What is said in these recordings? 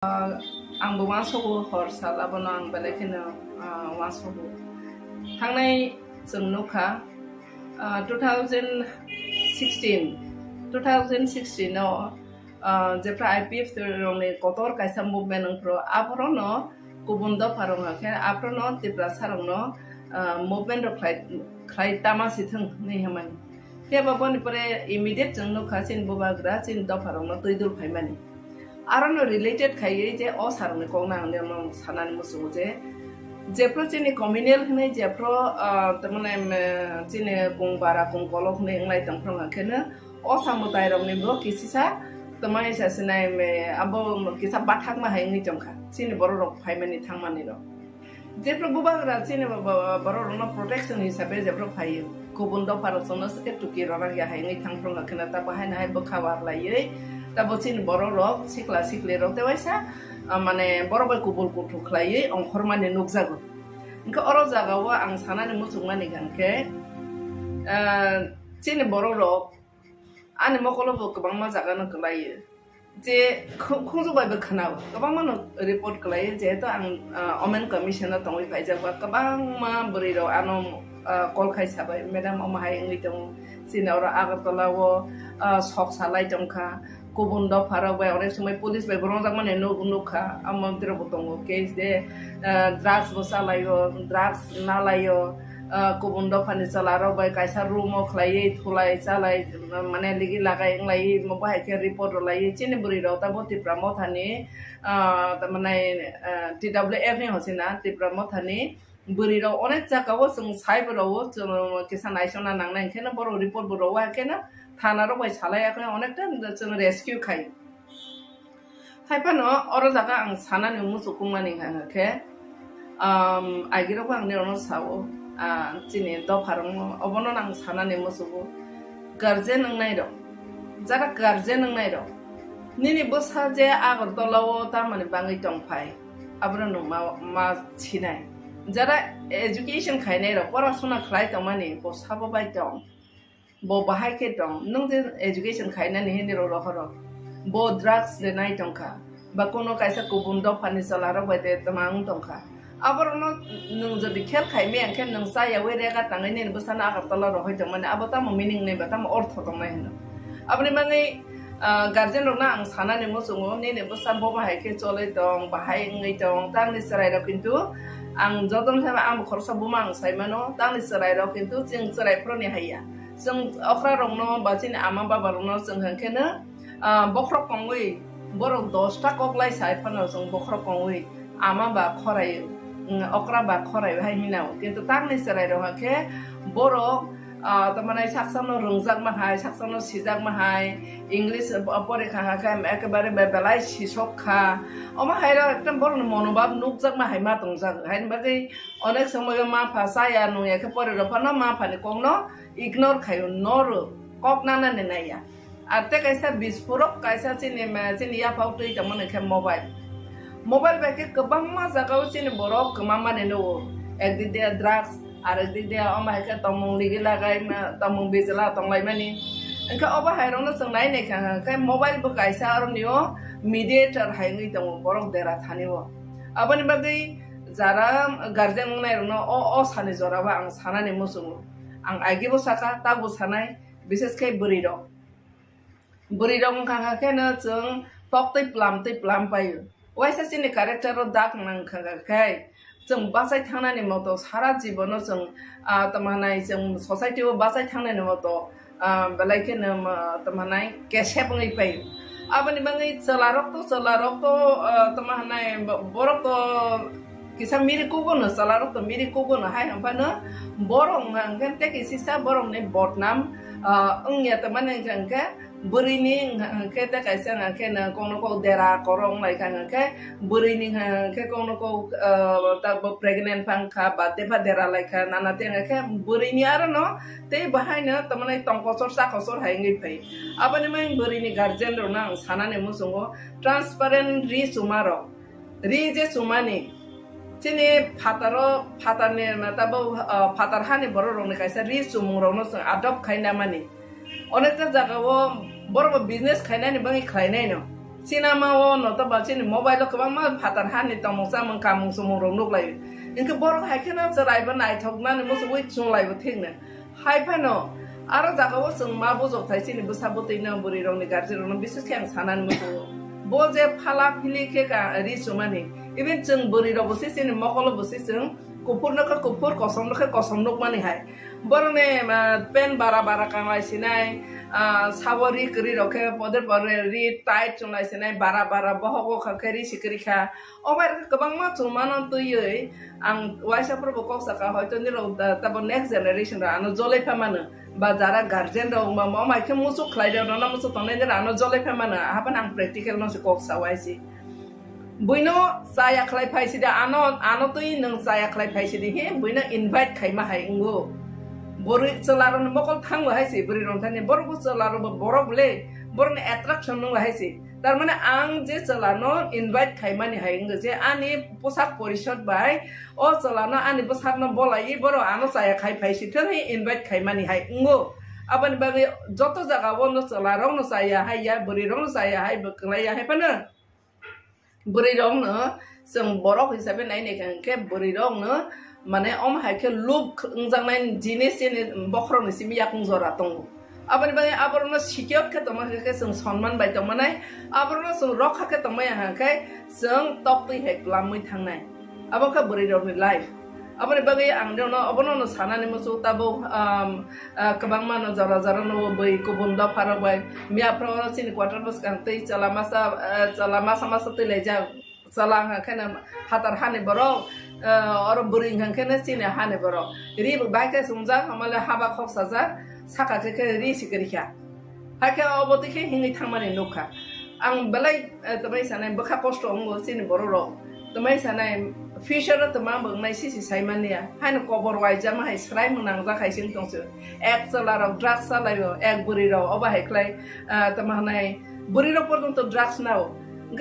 आंबो वासोबो हरसालाबोनो आं बेलेखनो वासोबो थांनाय जों नुखा 2016 आव जेफ्रा आईपीएफ रंनि कतर कायसा मुभमेन्ट नंफ्रो आफरोनो गुबुन दफारं हाखे आफरोनो तिब्रा सारंनो मुभमेन्ट खाय तामासिथों नै हमानि तेबाबोनि परे इमिडिएट जों नुखा सिन बुबाग्रा सिन दफारंनो तैदुल फायमानि आरो रिलेटेड खायै जे असारंनि कोंना आंने सानानि मुसु जे जेफ्रो चिनि कम्युनियल हनै जेफ्रो तमने चिनि कुंबारा कुंकलक नै इंलाय तंफ्रं हाखेनो असामुदाय रंनि बो किसिसा तमाय सासनाय मे आबो किसा बाथाक मा हाय नि जंखा चिनि बर रक फायमानि थांमानि र जेफ्रो बुबाग्रा चिनि बर रंनो प्रोटेक्शन हिसाबै जेफ्रो फायो गुबुन दफारसनो सके टुकि रना या हाय नि थांफ्रं हाखेना ता बाहायना हाय बखावार लायै ता बचिन बर रक सिखला सिखले रक तेवाइसा माने बरबाय कुबुल कुथु खलायै अंखर माने नुकजागो इनका अरो जागाव आं सानानि मुसुक मानि गानके चिनि बर रक आनि मकलबो गोबां मा जागानो गलायो जे खुंजुबायबो खोनाव गोबां मानो रिपर्ट गलायो जेहेतु आं अमेन कमिशनार तंगै फायजाबा गोबां मा बोरै र आनो कल खायसाबाय मेडाम अमाहाय इंलि दं सिनावर आगरतलाव सक सालाय दंखा गुबुन दफाराव बाय अनेक समय पुलिस बाय गरंजाक माने नुखा आमद्रबो दङ केस दे ड्राग्स बो सालायो ड्राग्स नालायो गुबुन दफानि चलाराव बाय कायसा रूम खलायै थुलाय चालाय माने लिगि लागाय इंलाय मबाहाय के रिपोर्ट लायै चिनि बुरि रता बतिप्रा मथानि तमाने टीडब्ल्यूएफ नि हसिना तिप्रा मथानि बुरि राव अनेक जागाव जों साइबराव जों किसान आइसना नांनाय केनो बर रिपोर्ट बराव केनो थानारो बाय सालायाखै अनेकटा जों रेस्क्यू खाय हायफानो अरो जागा आं सानानि मुसुकुमानि हाखे आगिराव आं नेरनो सावो चिनि दफारं अबनो आं सानानि मुसुकु गार्जेन नंनाय र जारा गार्जेन नंनाय र निनि बसा जे आगरतलाव तामाने बाङै दंफाय आब्रो नो मा छिनाय जारा एजुकेशन खायनाय र परासुना खलाय तमानि बसाबो बाय दं बो बाहाय के दं नों जे एजुकेशन खायनानि हिनि र रहर बो ड्राग्स दे नाय दंखा बा कोनो कायसा गुबुन दफानि चलारो बायदे तमां दंखा आबरनो नों जदि खेल खायमे आंखे नों सायावे रेगा तांगै ने बसाना आगरतला रहय दंमाने आबो ताम मिनिं नै बा ताम अर्थ दंनाय होनो आबनि माने गार्जेन रना आं सानानि मुसुङो ने बसा बो बाहाय के चलै दं बाहाय ngै दं तांनि सराय र किन्तु आं जदन थाबा आं खरसा बुमा आं सायमानो तांनि सराय र किन्तु जों सराय प्रनि हाया जों अख्रा रंनो बाचिन आमा बाबा रंनो जों हंखेनो बख्र पंगै बर 10 टा ककलाय सायफानो जों बख्र पंगै आमा बा खराय अख्रा बा खराय हाय हिनाव किन्तु तांनि सराय रहाखे बर तमाने साखसानो रंजाक माहाय साखसानो सिजाक माहाय इंलिश परीक्षा हाखाय एकेबारे बेलाय सिसखा अमा हायरा एकदम बर मनोभाब नुकजाक माहाय मा दंजाक हायन बागै अनेक समय मा फासाया नुयाखे परे रफानो मा फानि कोंनो इग्नोर खायो नोर ककनाना ने नाया आते कैसा बिस्फोरक कैसा चिनि या फाउटै तमने खे मोबाइल बाके गोबां मा जागाव चिनि बरक गोमा माने नो एकदिन दे ड्राग्स आरो एकदिन दे अमायखे तमंग लिगि लागाय तमंग बेजला तंलाय मानि इनका अबा हायरनो जों नाय नै खाय मोबाइल बो कैसा अरनियो मीडिएटर हायङै दङ बरक देरा थानियो आबनि बागै जारा गार्जेन नायरनो अ सानि जराबा आं सानानि मुसुङो आं आगिबो साका ताबो सानाय बिसेसकै बुरि दं खाखाखेनो जों तक्तै प्लाम पायो वाइसा चिनि कैरेक्टर दाग नांखाखाय जों बासाय थांनानि मतो सारा जीवन जों तमानाय जों सोसाइटी बासाय थांनानि मतो बेलायखेनो तमानाय केसेबङै पायो आबनि बाङै चलारक तो तमानाय बरक तो किसा मिरि कुगोनो चलारक तो मिरि कुगोनो हाय हमफानो बरं हांगेन ते किसिसा बरं ने बदनाम अंगिया तमाने हांगे बुरिनि हांखे ते कैसा हांखे न कोनो को देरा करं लायखा हांखे बुरिनि हांखे कोनो को तब प्रेग्नेंट फांखा बाते फा देरा लायखा नाना ते हांखे बुरिनि आरो न ते बाहायनो तमाने तंकसर साखसर हायङै फै आबनि मै बुरिनि गार्जेन रना आं सानाने मुसुङो ट्रान्सपारेंट रिचुमारक रि जे सुमानि चिनि फातारनि तब फातार हानि बर रंनि कैसा रि सुमुं रंनो जों आदब खायना मानि अनेकटा जागाव बर बिजनेस खायनानि बाङै खायनाय न सिनेमा नतबा चिनि मोबाइल गोबां मा फातार हानि तमसा मन कामुं सुमुं रंनुक लायो इनके बर हायखेना जरायबो नायथकनानै मोसौ बै चुंलायबो थेंनो हायफानो आरो जागाव जों मा बजकथाय चिनि बोसाबोतैनो बुरि रंनि गारजि रंनो बिसेस खें सानानै मोसौ बजे फाला फिलि के रिचुमानि इबेन जों बुरि रबसे चिनि मकल बसे जों कुपुरनोखो कुपुर कसमनोखो कसमनुक मानि हाय बरने पेन बारा बारा कांलायसिनाय सावरी करी रखे पदर परे रि टाइट चुंलायसिनाय बारा बारा बहगो खखेरि सिकरिखा ओबार गोबां मा चुमानो तुयै आं वाइसाफोरबो कक्साका हयतो निरो तब नेक्स्ट जेनेरेशन आनो जलेफा मानो बा जारा गार्जेन दं मा माइखे मुसु खलायदो ना मुसु तंनाय आनो जलेफा मानो हाबन आं प्रेक्टिकल नसे कक्सा वाइसि बुइनो जाया खलाय फाइसिदा आनो तुय नों जाया खलाय फाइसिदि हे बुइनो इनभाइट खाइमा हाय इंगो बोरै चलारन मकल थांबो हायसि बोरै रंथानि बरबो चलारबो बरबले बरने एट्राक्शन नं हायसि तार माने आं जे चलानो इनभाइट खाइमानि हायंगो जे आनि पोसाक परिषद बाय ओ चलानो आनि पोसाकनो बोलायि बर आनो जाया खाइ फाइसि थै इनभाइट खाइमानि हायंगो आबानि बागै जत जागा बनो चलारं न जाया हाया बोरै रं जाया हाय बकलाया हायफानो बोरै रंनो जों बरक हिसाबै नायनायखांके बोरै रंनो माने अम हायके लुब इंजांनाय जिनिस जेने बखरनि सिमि याकुं जरा दंगो आबानि बागै आबरनो सिकियत के तमा के जों सन्मान बाय तमानाय आबरनो जों रखा के तमाय हाखाय जों तक्ति हेक्लामै थांनाय आबखा बोरै रंनि लाइफ आबानि बागै आं देनो अबनो सानानि मोसौ ताबो गोबां मानो जरा जरा नो बै गुबुन दा फारबाय मियाफ्राव सिनि क्वार्टर बस कांतै चला मासा तैलाय जा चला खाना हातार हानि बरो और बुरिं हांखेने चिने हाने बरो रि बाइके सुंजा हमले हाबा खक्साजा साकाके के रि सिकरिखा हाके अबतिखे हिङै थांमानि नुखा आं बेलाय तमै सानाय बखा कष्ट अंगो चिनि बरो रो तमै सानाय फिशर तमा बंनाय सिसि साइमानिया हानो कबर वाइजा माहाय स्राय मुनां जाखायसिं दंसो एक चलार ड्राग्स सालायो एक बुरिराव अबा हेक्लाय तमानाय बुरिराव पर्यन्त ड्राग्स नाव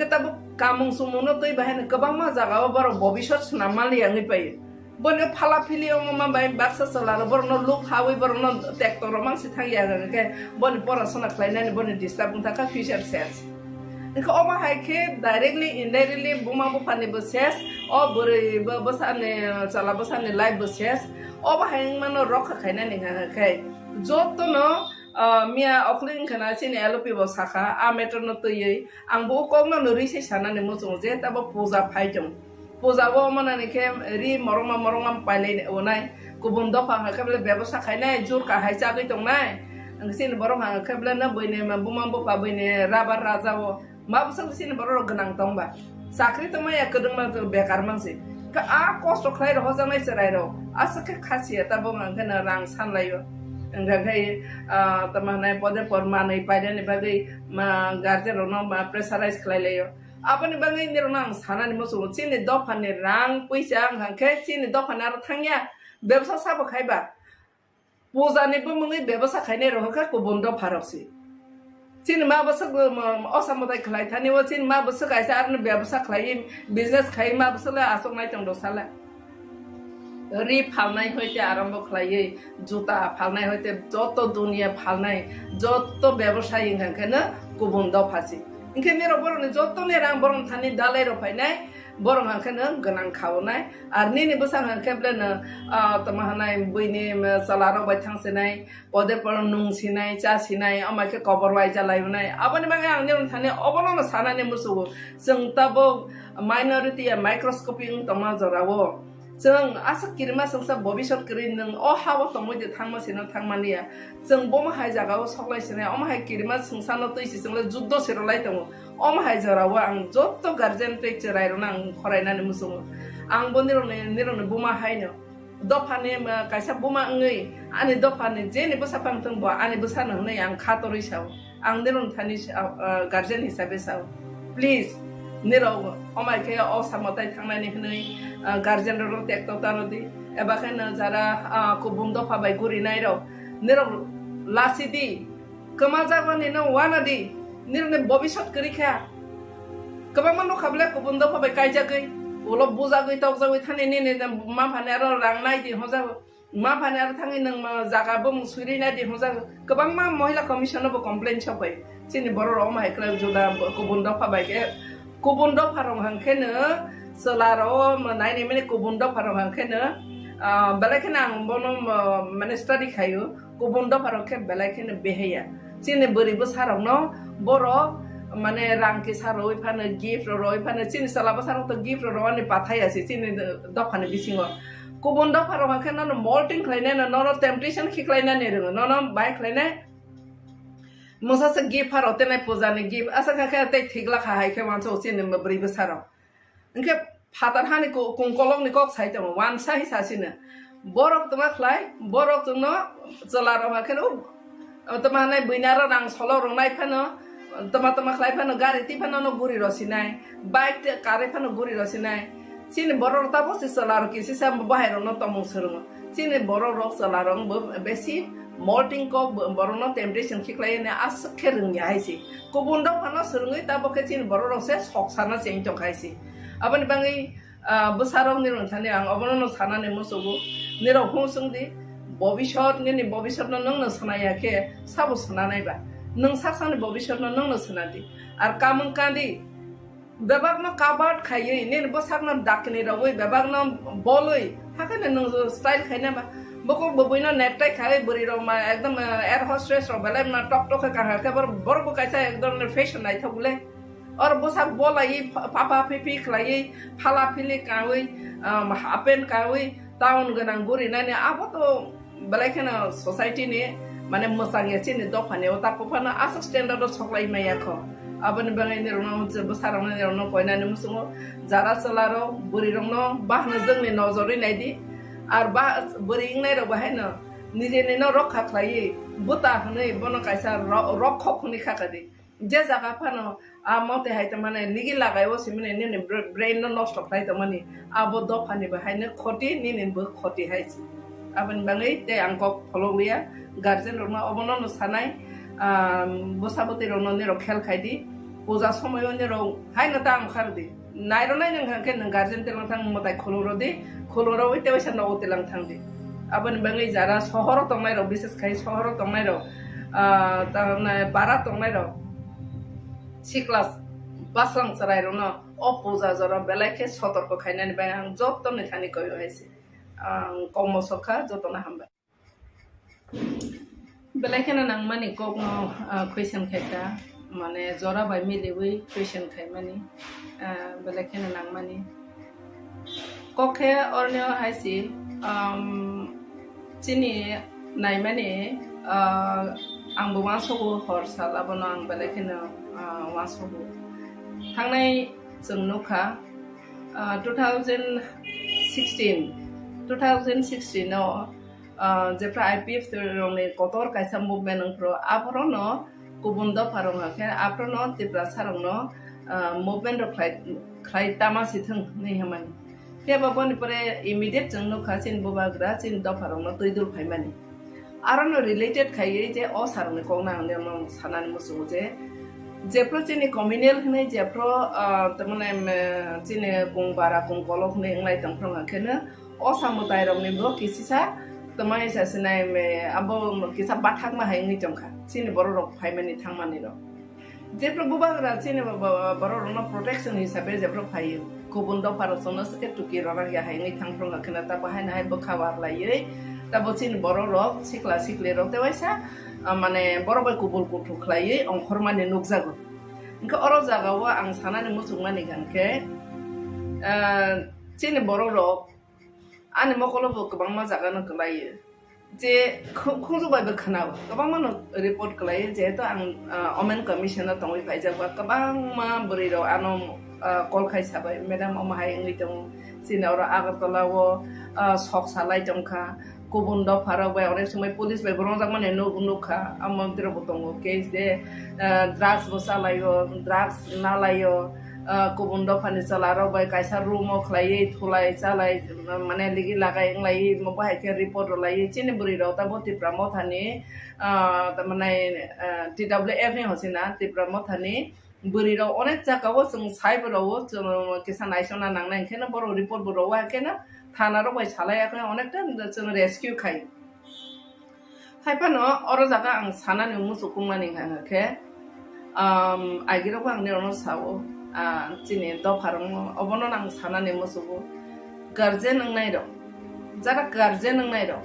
गताब कामुं सुमुनो तै बाहेन गोबां मा जागाव बर भबिष्यत नामालि आङै पायो बने फाला फिलियो मा बाय बाक्सा चलार बरनो लुक हावै बरनो ट्रेक्टर मानसि थांया के बने परासना खालायनानै बने डिस्टार्ब थाका फ्यूचर सेस इखो अमा हायके डाइरेक्टली इनडाइरेक्टली बुमा बुफानि बसेस अ बोरै बसाने चला बसाने लाइफ बसेस अबा हाय मानो रखा खायनानै हाखाय जतनो मिया अखलिं खाना सिने एलपि बो साखा आमेटर न तयै आंबो कमनो नरिसे सानाने मोजो जे तब पूजा फाइजों पूजा बो मानाने के रि मरंगा पाइले ओनाय गुबुन दफा हाखबले व्यवसा खायनाय जुर का हायजा गै दंनाय सिने बरं हाखबले न बयने बुमा बुफा बयने राबार राजाव मा बसं सिने बरो गनां दंबा साख्रि त माया कदंमा बेकार मानसि का आ कष्ट खाय रह जानाय सराय रो आसके खासिया तब मांगना रां सानलायो ओंगाय तमानाय पदे परमानै पाइदानि बागै मा गार्जेन मा प्रेसाराइज खालायलायो आबानि बागै निरना आं सानानि मोसौ चिनि दफानि रां पैसा आं हांखे चिनि दफानि आरो थांया व्यवसा साबो खायबा पूजानिबो मङै व्यवसा खायनाय रहखा गुबुन दफारसि चिनि मा बस असमदाय खालायथानि व चिनि मा बस गायसा आरो व्यवसा खालाय बिजनेस खाय मा बसला आसनाय दं दसाला रि फालनाय हयते आरम्भ खालायै जुता फालनाय हयते जत दुनिया फालनाय जत व्यवसाय इंखानो गुबुन दफासि इंखे मेरो बरनि जतने रां बरन थानि दालाय रफायनाय बरन हांखानो गोनां खावनाय आर निनि बसां हांखेब्लेनो तमाहानाय बैनि चलारो बाय थांसिनाय पदे पर नुंसिनाय चासिनाय अमाके कबर वाय जालायनाय आबानि बागै आं निरन थानि अबनो सानानि मुसु जों ताबो माइनरिटी माइक्रोस्कोपिंग तमा जरावो जों आसा किरमा संसा भबिष्यत करि नों अ हाव तमैदे थांमासिनो थांमानिया जों बमहाय जागाव सकलायसिनाय अमहाय किरमा संसानो तैसि जोंले जुद्ध सेरलाय दङ अमहाय जराव आं जत्त गार्जेन टेक्चर आइरन आं फरायनानै मुसु आं बनिरने बुमा हायनो दफाने कायसा बुमा ngै आनि दफाने जेने बसाफां थंबो आनि बसानो हनै आं खातरै साव आं निरन थानि गार्जेन हिसाबै साव प्लिज निराव अमायके असामताय थांनानै हनै गार्जेन रो टेक्टर तानोदि एबाखेन जारा गुबुन दफा बाय गुरिनाय रो निराव लासिदि कमा जागोन न वानादि निरने भबिष्यत करिखा गोबां मानो खाबले गुबुन दफा बाय कायजागै ओल बुजागै तगजागै थाने ने मा फाने आरो रांनाय दि हजा मा फाने आरो थाङै नों जागाबो मुसुरिनाय दि हजा गोबां मा महिला कमिसनबो कमप्लेन सबाय Sini borok mai kena juda kubun dok pakai kubun dok parong hangkena selaro menai ni mana kubun dok parong hangkena belai kena ang bono mana study kayu kubun dok parong ke belai kena behaya sini beri besar no borok mana rangki saroi pana gift roi pana sini selaba sarong tu gift roi ni pathai asi sini dok pana bisingo kubun dok parong hangkena no molting klaina no temptation khiklaina ni rungo no baik klaina Masa se gift haro tenai puzani gift asa kakek teh thigla kahai ke wanso sini memberi besar. Engke patar hani kungkolong ni kok sai temo wan sai sasina. Borok tuma klai borok tuno celaro makan tuma nai binara nang solo rong nai pano tuma klai pano gari ti pano no guri rosinai bike te kare pano guri rosinai. Sini borok tapo si celaro kisi sa bahai rong no tomong serungo. Sini borok celaro besi molting ko borono temptation khiklai ne as kherung ya haisi kubundok pano serungui tabo kecin bororo se soksana seng chok haisi abani bangi besarong ni thani ang abono sana ne musugo niro husungdi bobishot ni bobishot no nang sanaya ke sabu sananai ba nang saksani bobishot no nang sanadi ar kamung kandi bebak no kabat khaye ne besar no dakni rawoi bebak no boloi hakane nang style khaina ba Boko boboina necktie khai buri ro ma ekdom air hostess ro belai ma tok tok ka ke bor bo kaisa ekdom fashion nai thogule और बोसा बोलाई पापा पिपी खलाई फाला फिली कावई happen कावई town गनां गुरी नाने अब तो बलाइखना society ने माने मसांगे चिनि दफाने ओता पफाना आस standard सकलाई मायाखो abani bangai ni rono besar ni rono koina ni musungo jara celaro buri rono bahna jengni nojori naidi ar ba buri ngai ro bahena nije ni no rokha khlai buta hne bono kaisa rokho khuni khakadi je jaga phano amote haita mane nigi lagai o simne ni brain no nষ্ট khlai to mani abo dofani bahine khoti ni bo khoti haisi abani bangai te angko folowia guardian rono obono no sanai bosabote rono ne ro khel khaidi puja somoyo ne ro haina tang khardi nairo nai nang khen guardian te lang motai kholoro de kholoro ite wasa no te lang thang de abani bangai jara shohor tongnai ro bises khai shohor tongnai ro ta para tongnai ro siklas basang sarai ro no o puja jara belai ke sotorko khainani bai ang job to ne thani koyo haisi komo sokha jotona hamba belai ke nang mani kok no question khaita mane jora bai milewi question khai mani belai ke nang mani kokhe ornyo haisi chini nai mani ang bo wasogo hor sal abono ang belai ke wasogo thangnai jeng nokha 2016 no jepra IPF rongni kotor kaisa movement ngpro apro no kubunda parong ha apro no tipra sarong no movement ro khai tama sithung nei hamani ke baboni pore immediate jeng no khasin bobagra chin do parong no toidul phaimani arono related khai je o sarong ni kong nang no sanani musu je jepro chini communal hne jepro tamane chini kungbara kungkolok ne nglai tangprong ha khena o samutai rong ni bo kisisa tamai sasinai me abo kisa bathak ma hai ngi jongkha chini boro rok phaimani thangmani ro jepro bubagra chini boro rok no protection hisabe jepro phai kubun do paro sono se tuki ro ya hai ngi thangprong ha khena ta bahai na hai bo khawar lai ta bo chini boro rok sikla sikle rok te waisa mane boro bai kubul kutu khlai ongkhormani nukjago inka oro jaga wa ang sanani musungmani ganke chini boro rok ani mokolo bo kabang ma jaga no klai je khungju bai ba khana kabang ma report klai je to ang omen commissioner tongoi phaija ba kabang ma buri ro ano kol khai sabai madam om hai ngi tong sinora agartala wo sok salai jongkha kubun do phara bai ore sumai police bai borong jang mane no nukha amam tiro botongo case de drugs bo salayo drugs na layo kubun do phani salaro bai kaisa room o khlai thulai chalai mane ligi lagai nglai mo bai ke report lai chini buri ro ta boti pramo thani ta mane TWF ni hosina ti pramo thani buri ro onek jaka wo sung sai bro kisan naisona nang nang khena boro report bro wa kena thana ro bai salai akha onekta jeng rescue khai haipano oro jaga ang sanani musukungmani khe Agirok ang nirono sawo chini do parang obono nang sana ni musugo garden ng nairo jara garden ng nairo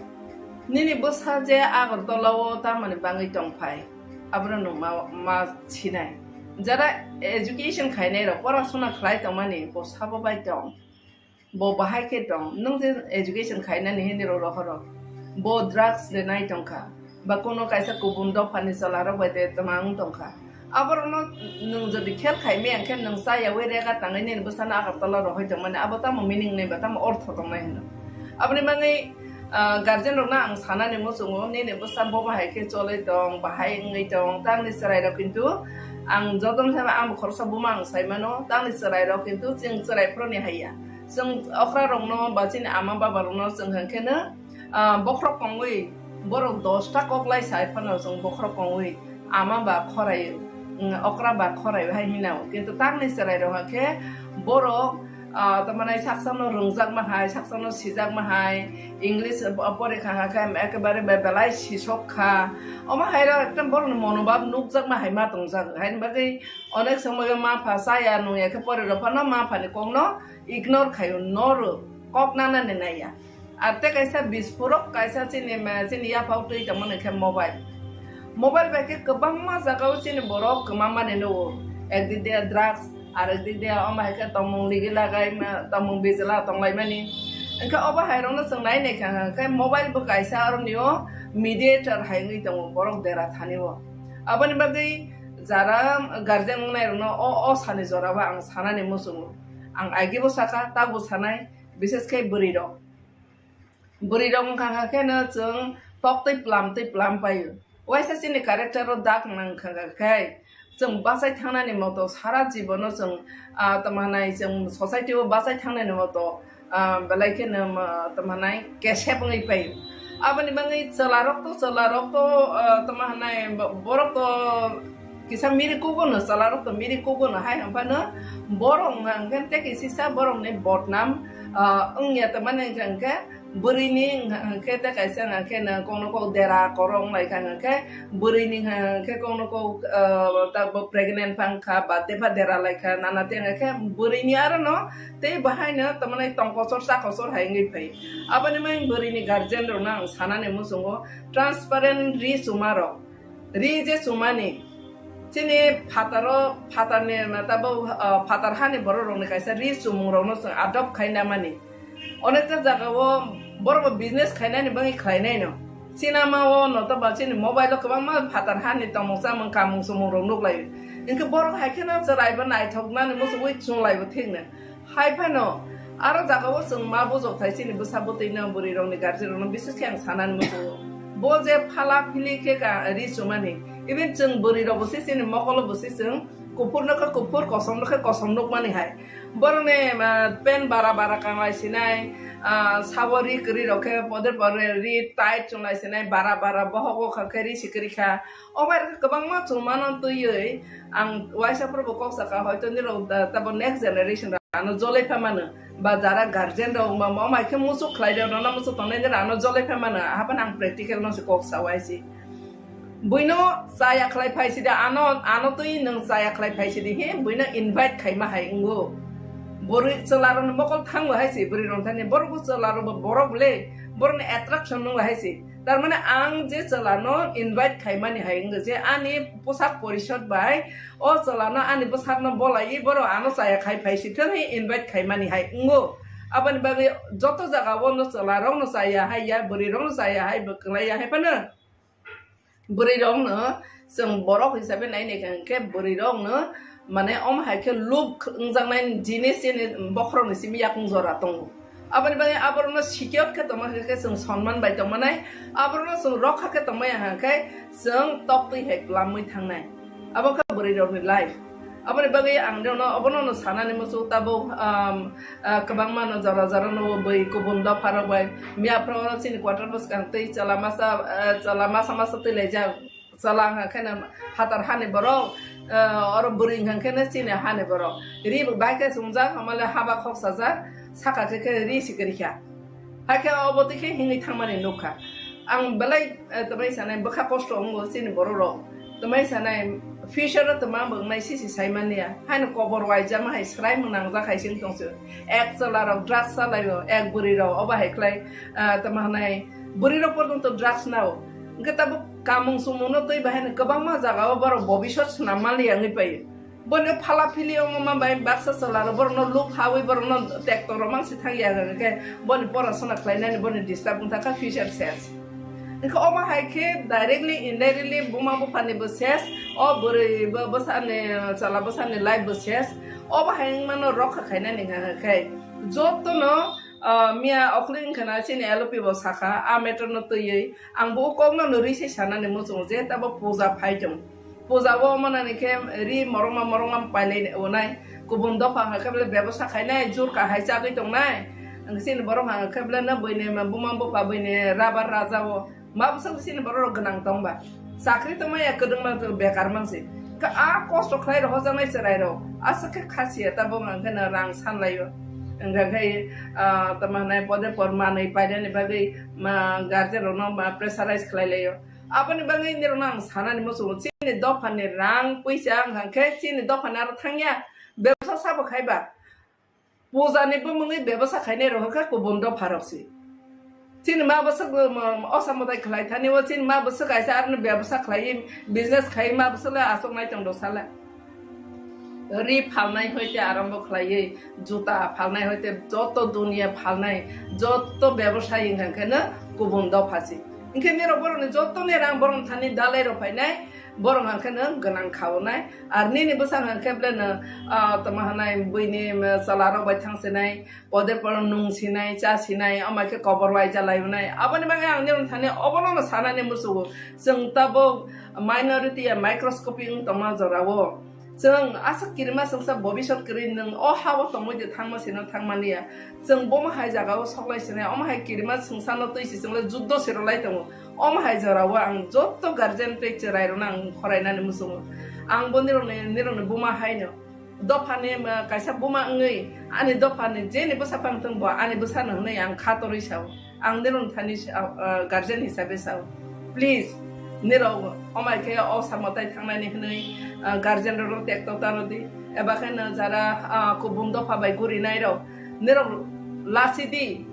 nini bosa je agor dolawo ta mani bangi tongpai abro no ma chinai jara education khainai ro porashona khlai tongmani bo sabo bai tong bo bahai ke tong nung je education khainani hini ro horo bo drugs le nai tongkha ba kono kaisa kubundo pani salara baide tamang tongkha abro no nung jodi khel khai me angkhem nung sa ya were ga tangai ne busana agor tola ro hoi tongmani abota mo meaning nei ba tam ortho tongmai hino abni mangai garden rok na ang sana ni musungo ni ne busam bo bahai ke chole dong bahai ngai dong tang ni sarai ro kintu ang jodon sama ang khorsa buma ang saimano tang ni sarai ro kintu jing sarai pro ni haya jeng okra rong no ba chin ama baba rong no jeng hankena bokrok kongwi borok 10 ta koklai sai phano jeng bokrok kongwi ama ba khorai okra ba khorai hai hinao kintu tang ni sarai ro hake borok tamanai saksano rungjak mahai saksano sijak mahai English pore khanga kha ekebare belai sisok kha oma haira ekdam bor monobab nukjak mahai ma tongjak hain bagai onek samoy ma phasa ya nu ya ke pore ro phano ma phani kongno ignore khayo nor koknana ne naya ate kaisa bispurok kaisa chini ya pautui tamane khe mobile ba ke kabang ma jagao chini borok kmama ne no ekdi dia drugs arekdi dia oma heka tomong ligi lagai ma tomong bezala tonglai mani engka oba hairong na sengnai ne khang kai mobile bu kaisa arnio mediator haingi tong borok dera thaniwo abani bagai jara garden ngai no o sani joraba ang sanani musungu ang agi bo saka ta bo sanai bises kai buriro khang kai na chung tok tei plam payu waisa sini character ro dak nang khang kai जों बासाय थांनानै मतो सारा जीवनो जों तमानाय जों सोसाइटियाव बासाय थांनानै मतो बेलायके तमानाय केसेबङै पाय आबनि बङै चलारक तो तमानाय बरक तो किसा मिरि कोगोनो चलारक तो मिरि कोगोनो हाय हमफानो बरं हांगेन ते किसा बरं ने बदनाम अंगिया तमानाय हांके burini ke ta kaisa na ke na kono ko dera korong lai kan ke burini ke kono ko ta pregnant pang kha ba te ba dera lai kan nana te ke burini ar no te bahai na tamane tongkosor sa kosor hai ngi pai abani mai burini guardian ro na sana ne musungo transparent Richumarok ri je sumani chini phatane na ta bo phatar hani boro ro ne kaisa Richumung ro no adopt khaina mani onekta jagao borok business khainani bangi khainai no cinema o no ta ba chini mobile ko ma phatar hani tomong samang kamung sumung rong nok lai inke borok haikena charai ba nai thokna ni musu wi chung lai ba thingna hai phano aro jagao sung ma bo jok thai chini busa botei na buri rong ni garji rong bises khang sanan musu bo je phala phili ke ka Richumani even chung buri ro bosi chini mokolo bosi chung kupur kosom nok mani hai borne pen bara kanglai sinai sabori kri rokhe poder pore ri tight chunglai sinai bara bohogo khakeri sikri kha obar kabang ma chumano tuyei ang waisa pro bokok saka hoyto ni ro tabo next generation ano jole phamana ba jara guardian ro ma mai khe musu khlai ro na musu tonne ni ano jole phamana hapan ang practical no se kok sawaisi buino saya khlai phaisi da ano tui nang saya khlai phaisi di he buino invite khaima hai ungo bori chalaron mokol thang wa haisi bori ron thane borgo chalaro borok le borne attraction nang haisi tar mane ang je chalano invite khaimani hai ungo je ani posak porishod bai o chalano ani posak no bolai boro ano saya khai phaisi thai invite khaimani hai ungo abani bagi joto jaga wono chalaro no saya hai ya bori ron saya hai baklai hai pana buri rong no जों borok hisabe nai ne kan ke buri rong no mane om hai ke loop ungjang nai jinis ni bokhro ni simi yakung jora tong abani bani aborno sikyot ke toma ke जों sonman bai tong manai aborno जों rokha ke toma ya ke जों tokti he plamui thangnai aboka buri rong ni life abani bagi ang no abono no sanani musu tabo kabang mano jara no bai ko bunda pharo bai mia pro sin quarter bus kan tei masa te leja salang kana hatar hani boro or buring kan kana sin hani boro ri ba ka sumja hamala haba khok saja saka ke ri sikri kha hake oboti ke hingi thamani nokha ang belai tamai sanai bakha kosto ngo sin boro ro tamai sanai future to ma bang nai sisi sai mania hain cover wai jama hai srai munang za khai sing tongsu ek solar drugs salayo ek buri ro oba hai klai tama nai buri ro portonto drugs nao ngata kamung sumuno toi bahen kabang ma jaga baro bobishot namali angi pai bone phala phili ma bai baksa solar borno look hawi borno tektor mang si thang ya ke bone porasona klainani bone disturb ta future sense Iko oma haike directly indirectly buma bupani boses o buri bosane chala bosane live boses oba haing mano rokha khaina ninga kai joto no mia okling khana chini elopi bosaka a meter no toyi angbo kong no rise sana ne musung je tabo puja phaijong puja bo mana ne ke ri moroma paile onai kubun do pha kable byabosa khaina jur ka haicha gi tong nai angsin borong ha kable na boine ma buma bo pa boine rabar raja bo mabusang sini baru genang tongba sakri toma ya kedeng ma bekar mangsi ka a kosto khlai ro hojang nai serai ro asa ke khasiya ta bo ngang kana rang san layo enggak kai tama nai pode porma nai paida ni bagai ma garje ro no ma pressurize khlai layo apa ni bagai ni ro nang sana ni mosu chini do phan ni rang puisa ngang ke chini do phan ar thangya bebsa sabo khaiba puja ni bo mungi bebsa khaine ro ka ko bondo pharoksi Chin ma basak osamodai khlai thani wo chin ma basak aisa arne byabsa khlai business khai ma basala asok nai tong dosala ri phalnai hoite arambo khlai juta phalnai hoite joto dunia phalnai joto byabsai ingkana kubun do phasi ingke nero borone joto ne rang boron thani dalai ro phainai borong angkana ganang khawnai arni ni basang angkeblen tamahanai buini salaro baithang senai pode porong nung sinai cha sinai amake cover wai jalaiunai abani bangai ang nero thani obono sanane musugo jeng tabo minority microscopy tama jorao jeng asak kirma sangsa bobishot krin nang o hawo tongmoi thangma sino thangmania jeng boma hai jagao soklai sinai om hai kirma sangsa no toisi singla juddo sirolai tongo om hai jorao ang jotto guardian te cherai ro nang khorainani musugo ang boniro ne boma hai no dofane kaisa boma ngai ani dofane je ne bosa pang tong bo ani bosa nang nei ang khatori sao ang nero thani guardian hisabe sao please nero omai ke o samotai thangnani hnei guardian ro tek to tarodi eba khan jara ko bum dofa bai guri nai ro nero lasidi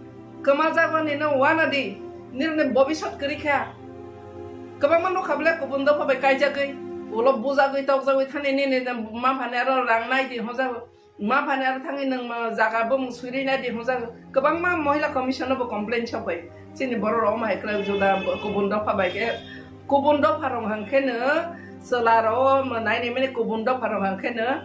kamaja bani no wanadi nero ne bobishot kri kha kabang mano khable ko bum dofa bai kaija gai ulo buja gai tok jagoi thani ne ma phane ro rang nai di hoja ma phane ar thangi nang jaga bum suri na di hoja kabang ma mohila commission bo complaint chopai chini boro ro mai kla juda ko bum dofa bai ke Kubundo parong hangkene selaro menai ni mene kubundo parong hangkene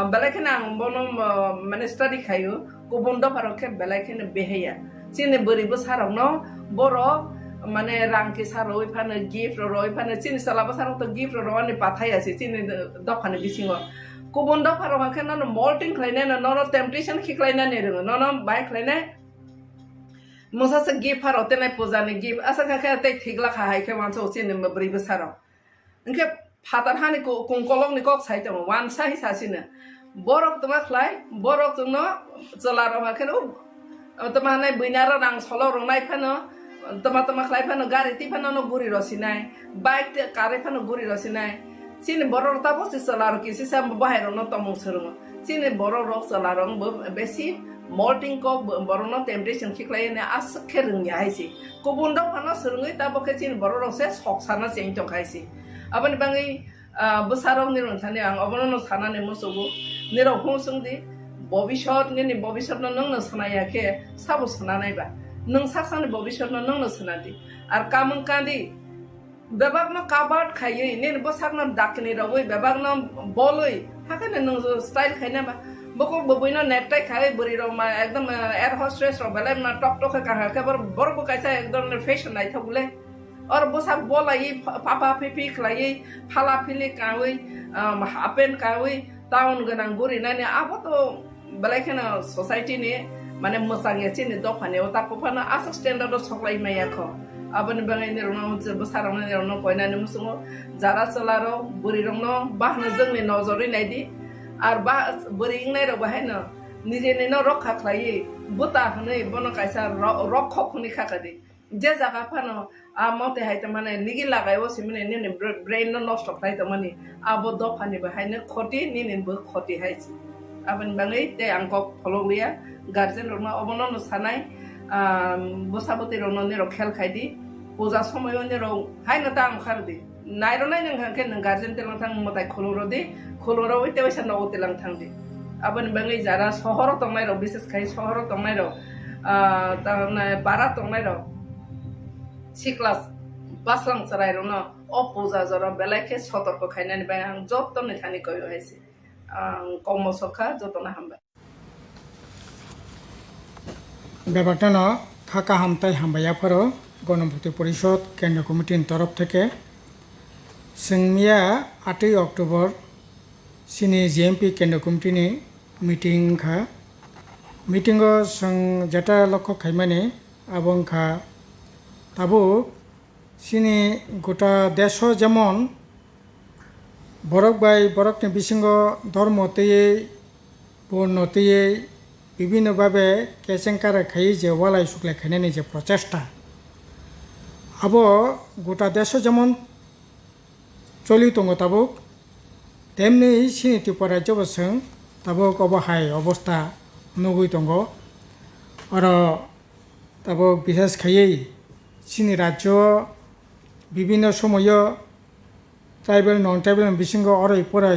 belakenang bono minister di kayu kubundo parong ke belakene beheya cini beri besar no boro mane rangki saro ipane gift ro ipane cini salaba saro to gift ro ani pathaya si cini dokhane bisingo kubundo parong hangkene no molting klaine no temptation khiklaina ne ro no bike klaine Musa se gift har ote nai puja ni gift asa ka ka te thigla kha hai ke wan so sin me bri besaro inke phatar hani ko kongkolong ni kok sai tong wan sai sa sin borok tuma khlai borok tungno chola ro ma ken tuma nai buinara rang solo rong nai phano tuma khlai phano gari ti phano no guri ro sinai bike te kare phano guri ro sinai sin borok ta bo si chola ro ki si sam bahai ro no tomong sermo sin borok ro chola ro besi Molting ko borono temptation khiklai ne askhe rungya haisi kubundo phano surungai ta boke chin bororo se soksana cheng tong khaisi abani bangai busarong ni rong thani ang abono no sana ne musugo nero hungsung di bobishot ni bobishot no nang sanaya ke sabu sananai ba nang saksang ni bobishot no nang sanadi ar kamung kandi bebag no kabat khayei ne bosak no dakni roi bebag no boloi hakane nang style khaina ba boko boboino necktie khai buri ro ma ekdom air hostess ro bele na tok tok ka ka bor bo kaisa ekdom fashion nai thogule or bosa bolai papa pipi khlai phala phili kawi hapen kawi taun ganang buri nani abo to bele khana society ni mane mosange chini do phane ota ko phana asa standard ro soklai maya kho abani bangai ni ro no bosa ro ni ro no koina ni musungo jara cholaro buri ro no bahna jengni nojori nai di ar ba bering nai ro bahai no nije ne no rokha khlai buta hne bono kaisa rokho khuni khaka di যে জায়গা Fanon মতে হাইতে মানে নিগি লাগাই OC মানে নিনে brain নষ্ট খাইতে মানে আবো দফানি বাহাইনে ক্ষতি নিনিনবো ক্ষতি হাইছি আবেন বাঙাই তে আংকক ফলো গিয়া গার্জেন রমা অবনন সানাই বসাবতি রননি খেল খাইদি পূজা সময় নিরো হাই না তাং খারদি নাইরো নাই নংখানকে নং গার্জেন তেলাং থাং মতাই খলুরদি খলুরো ওইতে ওইসা নগো তেলাং থাংদি আবেন বাঙাই যারা শহর তংনাইরো বিশেষ খাই শহর তংনাইরো পাড়া তংনাইরো সিক্লাস বাসলাং চারাইরো ন অপূজা জরা বেলাইকে সতর্ক খাইনানি বাই আং যতনে খানি কই হইছে কর্মসখা যতনা হামবাই ব্যাপারটা ন খাকা হামতাই হামবাইয়াফারও গণপতি পরিষদ কেন্দ্র কমিটির তরফ থেকে जोंनिया 8 अक्ट'बर सिनि जिएमपि केन्द्र कमिटिनि मिटिं खा मिटिंगो जों जेटा लक्ष्य खाइमानि आबं खा ताबो सिनि गोटा देश जेमन बरक बाय बरकनि बिसिंगो धर्म तैयै बर्ण तैयै विभिन्न भावे केसेंकार खाई जे वालाय सुक्लाय खाइनायनि जे प्रचेष्टा आबो गोटा देश जेमन चलि दङ ताबुक तेमनि सिनि त्रिपुरा राज्योबो जों ताबुक अबहाय अबस्था नुगुइ दङ आरो ताबुक बिसेस खायै सिनि राज्य विभिन्न समय ट्राइबेल नन ट्राइबेल बिसिंगो अरै परै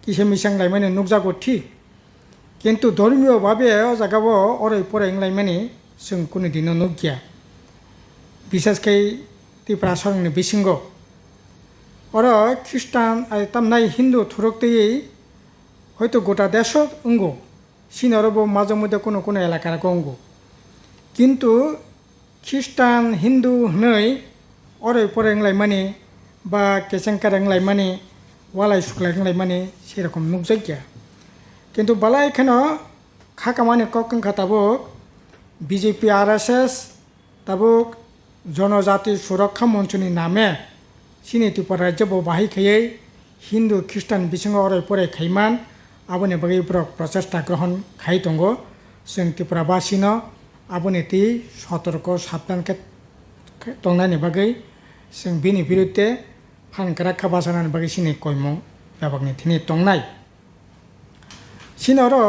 किसे मिसां लाइमानि नुकजागो ठीक किन्तु धर्मीय भावे अजागाबो अरै परै लाइमानि जों कुनु दिनो नुगिया बिसेसकै त्रिपुरा सरंनि बिसिंगो और ख्रिस्टान तमनाय हिंदू थुरक्तयै हयতো गोटा देश उंगो सिनारबो माझे मध्य कोनो कोनो एलाकार उंगो किन्तु ख्रिस्टान हिंदू हनै अरै परै माने बा केसेंकार माने वालाय सुक्लाय माने सेरकम नुकजागिया किन्तु बाला एखानो खाकामानि ककंखा ताबुक बीजेपी आरएसएस ताबुक जनजाति सुरक्षा मंचनि नामे सिनि त्रिपुरा राज्य बाहाय खायै हिंदू ख्रिस्टान बिसिंगो अरै परै खाइमान आबोनि बागै ब्रक प्रचेष्टा ग्रहण खाइ दङ जों त्रिपुराबासिनो आबोनि ति सतर्क साबधान दंनायनि बागै जों बिनि बिरुद्धे फानग्रा खाबासानानि बागै सिनि कयमं बेबागनि थिनि दंनाय सिनारो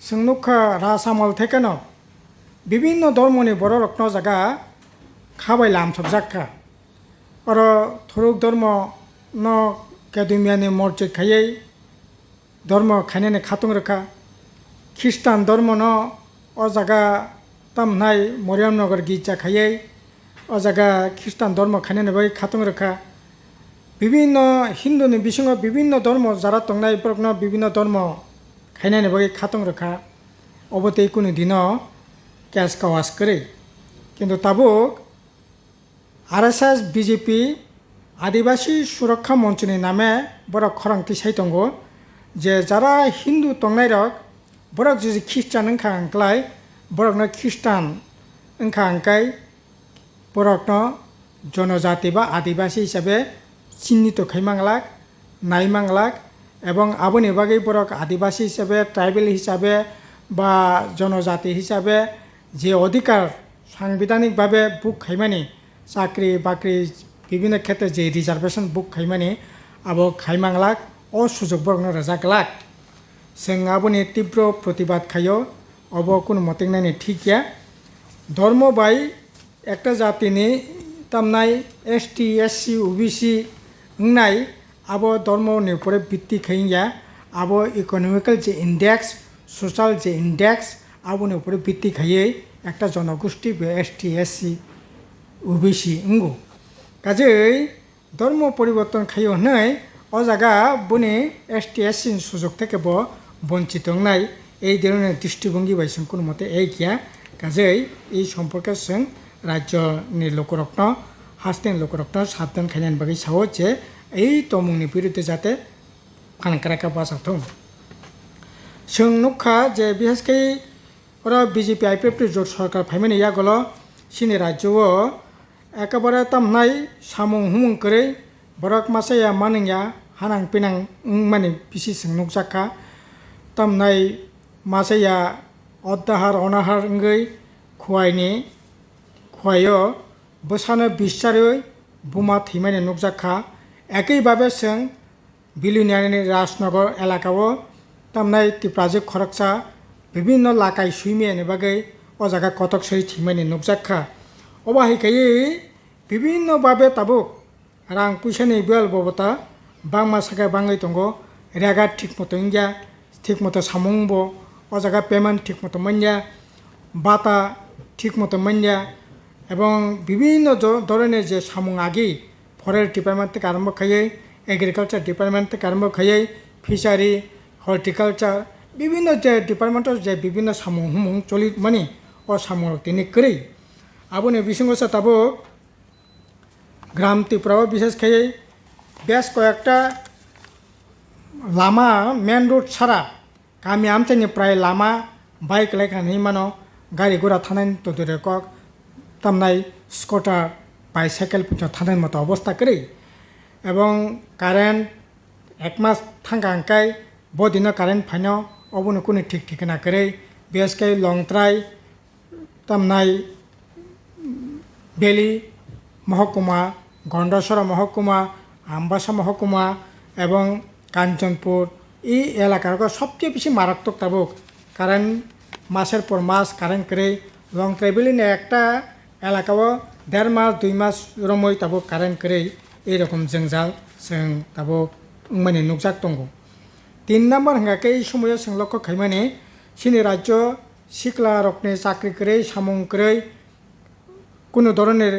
जों नुखा रासामल थेकेनो विभिन्न धर्मनि बर' रत्न जागा खाबाय लामसबजाखा और थुरुक धर्म न केदुमियानि मस्जिद खायै धर्म खाइनानै खातुं रोखा ख्रिस्टान धर्म न अ जागा तामनाय मरियमनगर गिर्जा खायै अ जागा ख्रिस्टान धर्म खाइनानै बै खातुं रोखा विभिन्न हिंदुनि बिसिङाव विभिन्न धर्म जारा दंनाय बरकनो विभिन्न धर्म खाइनानै बै खातुं रोखा अबते कुनु दिनो केस कावास करे किन्तु ताबुक आरएसएस बीजेपी आदिवासी सुरक्षा मंचनि नामे बरक खरंथि साइ दङ जे जारा हिंदू दंनाय रक बरक जुदि ख्रिस्टान ओंखा आंख्लाय बरकनो ख्रिस्टान ओंखा आंखाय बरकनो जनजाति बा आदिवासी हिसाबै चिन्हित खाइमांलाक नायमांलाक एवं आबोनि बागै बरक आदिवासी हिसाबै ट्राइबेल हिसाबै बा जनजाति हिसाबै जे अधिकार साংবিধানিক भावे बुक खाइमानि चाकरी बाकरी विभिन्न क्षेत्र जे रिजार्वेशन बुक खाइमानि आबो खाइमांलाक अ सुजुग बरकनो रजाकलाक जों आबोनि तीव्र प्रतिबाद खायो अब कुनु मतेंनायनि ठीक गैया धर्म बाय एकटा जातिनि तामनाय एसटी एससी ओबीसी होननाय आबो धर्मनि उपरे भित्ति खाइया आबो इकोनॉमिकल जे इंडेक्स सोशल जे इंडेक्स आबोनि उपरे भित्ति खायै एकटा जनगोष्ठी बे एसटी एससी ओबीसी उंगो काजै धर्म परिवर्तन खायो हनै अ जागा बुनि एसटी एससी सुजुग थेकेबो बंचित हंनाय এই ধরনের দৃষ্টিভঙ্গি বাই जों কোনো মতে এই গিয়া কাজেই এই সম্পর্কে जों রাজ্যनि লোকরত্ন हास्टेन लोकरत्न साबधान खाइनायनि बागै सावो जे এই तमुंनि बिरुद्धे जाहाथे फानग्राखा बाजाथों जों नुखा जे बिहेसकै ওরা বিজেপি आईपीएफटी জোট সরকার ফাইমানি ইয়াগল सिनि राज्योआव एकेबारे तामनाय सामुं हुमुं करे बरक मासाया मानिया हानां पिनां माने बिसि जों नुकजाखा तामनाय मासाया अदाहार अनाहार ओंगै হয়ও বসানো বিশ্বারই বোমা থিমানি নুকজাখা একইভাবে जों বিলুনিয়ানি রাজনগর এলাকাও তামনাই টিপ্রাজি খরকসা বিভিন্ন লাকাই সুইমিয়ানি বাগৈ ও জায়গা কতক সই থিমানি নুকজাখা অবাহিকাই বিভিন্নভাবে তাবুক রাং পয়সানি বেল ববতা বাংমা সাকা বাঙাই দंगो রেগা ঠিক মতো ইংগা ঠিক মতো সামুংবো ও জায়গা পেমেন্ট ঠিক মতো মঞ্জা বাতা ঠিক মতো মঞ্জা এবং বিভিন্ন ধরনের যে সামুং আগি ফরেস্ট ডিপার্টমেন্ট থেকে আরম্ভ খাইয়ে এগ্রিকালচার ডিপার্টমেন্ট থেকে আরম্ভ খাইয়ে ফিশারি হর্টিকালচার বিভিন্ন যে ডিপার্টমেন্টের যে বিভিন্ন সামুং হুমুং চলি মানে ও সামুং তিনি করি আবুনি বিসঙ্গসা তাবো গ্রাম ত্রিপুরাও বিশেষ খাইয়ে বেশ কয়েকটা লামা মেন রোড ছাড়া গামি আমচানি প্রায় লামা বাইক লাইখানি মানো গাড়ি ঘোড়া থানায় তো দূরে কক তামনাই স্কুটার বাইসাইকেল পর্যন্ত থানার মতো অবস্থা করি এবং কারেন্ট এক মাস থাকা আঁকাই বদিনও কারেন্ট ফাইন অবনো কোনো ঠিক ঠিকানা করে বিশেষকৈ লংত্রাই তামনাই বেলি মহকুমা গন্ডসরা মহকুমা আমবাসা মহকুমা এবং কাঞ্চনপুর এই এলাকার সবচেয়ে বেশি মারাত্মক তাবুক কারেন্ট মাসের পর মাস কারেন্ট করে লংত্রাই বেলিনে একটা এলাকাও 1.5 মাস 2 মাস রমই তাবো কারেন্ট করে এইরকম জঞ্জাল जों তাবো মানে নুকজাক দंगो 3 নম্বর হাঙ্গাকে এই সময় जों লক্ষ্য খাইমানে সিনি রাজ্য শিকলা রকনে চাকরি করে সামুং করে কোনো ধরনের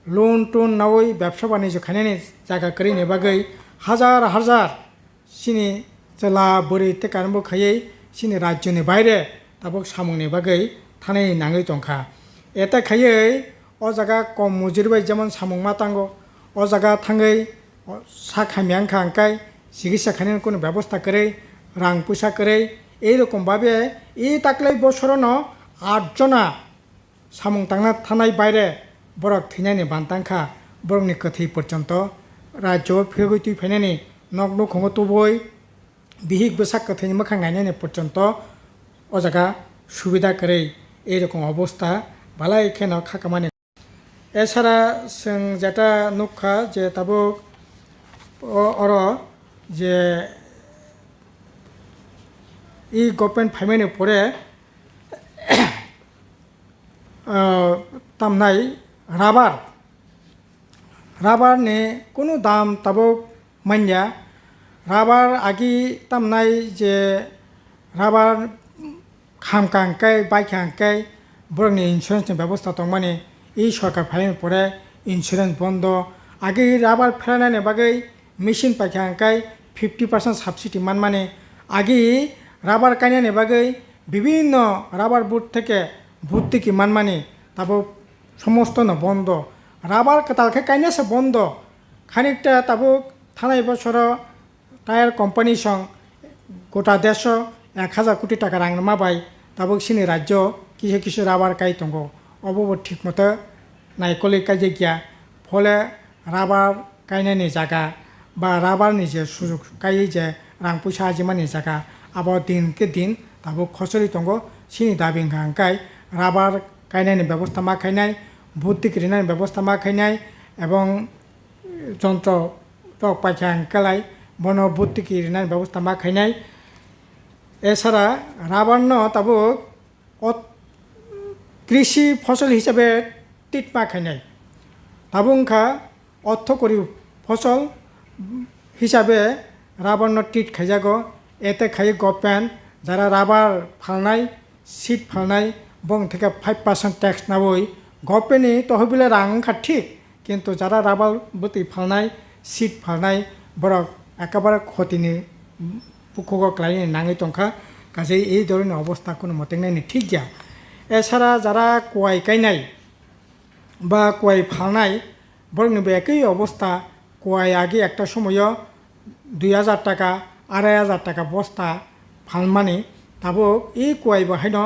লোন টোন নাওই ব্যবসা বাণিজ্য খাইনানি জায়গা করে নেবাগৈ হাজার হাজার সিনি জেলা বরি থেকে আরম্ভ খাইয়ে সিনি রাজ্যनि বাইরে তাবো সামুংनि বাগै থানাय নাঙै দंखा এটা খাইয়ে ও জায়গা কম মজুরি যেমন সামুং মাতাঙ্গো ও জায়গা থাঙै সাখামি আংখা আংকাই চিকিৎসা খাইনানি কোনো ব্যবস্থা করে রাং পয়সা করে এইরকমভাবে এই তাকলাই বছরনো 8 জনা সামুং তাংনা থানায় বাইরে বরক থৈনানি বান্তাংখা বরকনি কথি পর্যন্ত রাজ্য ফিরগৈ তুই ফাইনানি নগ্ন খঙ্গ তুবই বিহিক বসাক কথিনি মোখাং নাইনানি পর্যন্ত ও জায়গা সুবিধা করে এইরকম অবস্থা বালাই এখানে খাকামানি এছাড়া जों যেটা নুখা যে তাবো অর যে এই গভর্নমেন্ট ফাইমানি পরে তামনাই রাবারনি কোনো দাম তাবো মানিয়া রাবার আগি তামনাই যে রাবার খামকা আংকাই বাইকা আংকাই বরংনি ইন্স্যুরেন্সनि ব্যবস্থা দं মানে এই সরকার ফাইনানি পরে ইন্স্যুরেন্স বন্ধ আগে রাবার ফেরানানি বাগৈ মেশিন পাইকা আংকাই 50% সাবসিডি মানে আগে রাবার কাইনানি বাগৈ বিভিন্ন রাবার বুট থেকে ভর্তুকি মানে তাবো সমস্ত ন বন্ধ রাবার কাতালকে কাইনাসে বন্ধ খানিকটা তাবো থানায় বছর টায়ার কোম্পানি সং গোটা দেশ 1000 কোটি টাকা রাং মাবাই তাবো সিনি রাজ্য কিছু কিছু রাবার কাই দंगो অবব ঠিক মতো নাইকলি কাজে গিয়া ফলে রাবার কাইনানি জায়গা বা রাবারনি যে সুযোগ কাই যে রাং পয়সা আজিমানি জায়গা আবার দিনকে দিন তাবো খসরি दंगो সিনি দাবি হাঙ্কাই রাবার কাইনানি ব্যবস্থা মা খাইনাই ভর্তুকি ঋণের ব্যবস্থা মা খাইনাই এবং যন্ত্র টক পাইখা হাঙ্কালাই বন ভর্তুকি ঋণের ব্যবস্থা মা খাইনাই এছাড়া রাবার তাবো কৃষি ফসল হিসাবে টিট মা খাইনাই তাবুংখা অর্থকরী ফসল হিসাবে রাবার টিট খাইজাগো এতে খাই গভর্নমেন্ট যারা রাবার ফালনাই সিট ফালনাই বং থেকে 5% ট্যাক্স নাবই গভর্নমেন্টনি তহবিলে রাংখা ঠিক কিন্তু যারা রাবার বতি ফালনাই সিট ফালনাই বরক একেবারে ক্ষতিনি পুকুক ক্লাইনি নাঙै দंखा কাজে এই ধরনের অবস্থা কোনো মতে নাইনি ঠিক গিয়া এছাড়া যারা কোয়াই গাইনাই বা কোয়াই ফালনাই বরংনিবো একই অবস্থা কোয়াই আগে একটা সময় 2000 টাকা 2500 টাকা বস্তা ফালমানি তাবো এই কোয়াই বাহাইন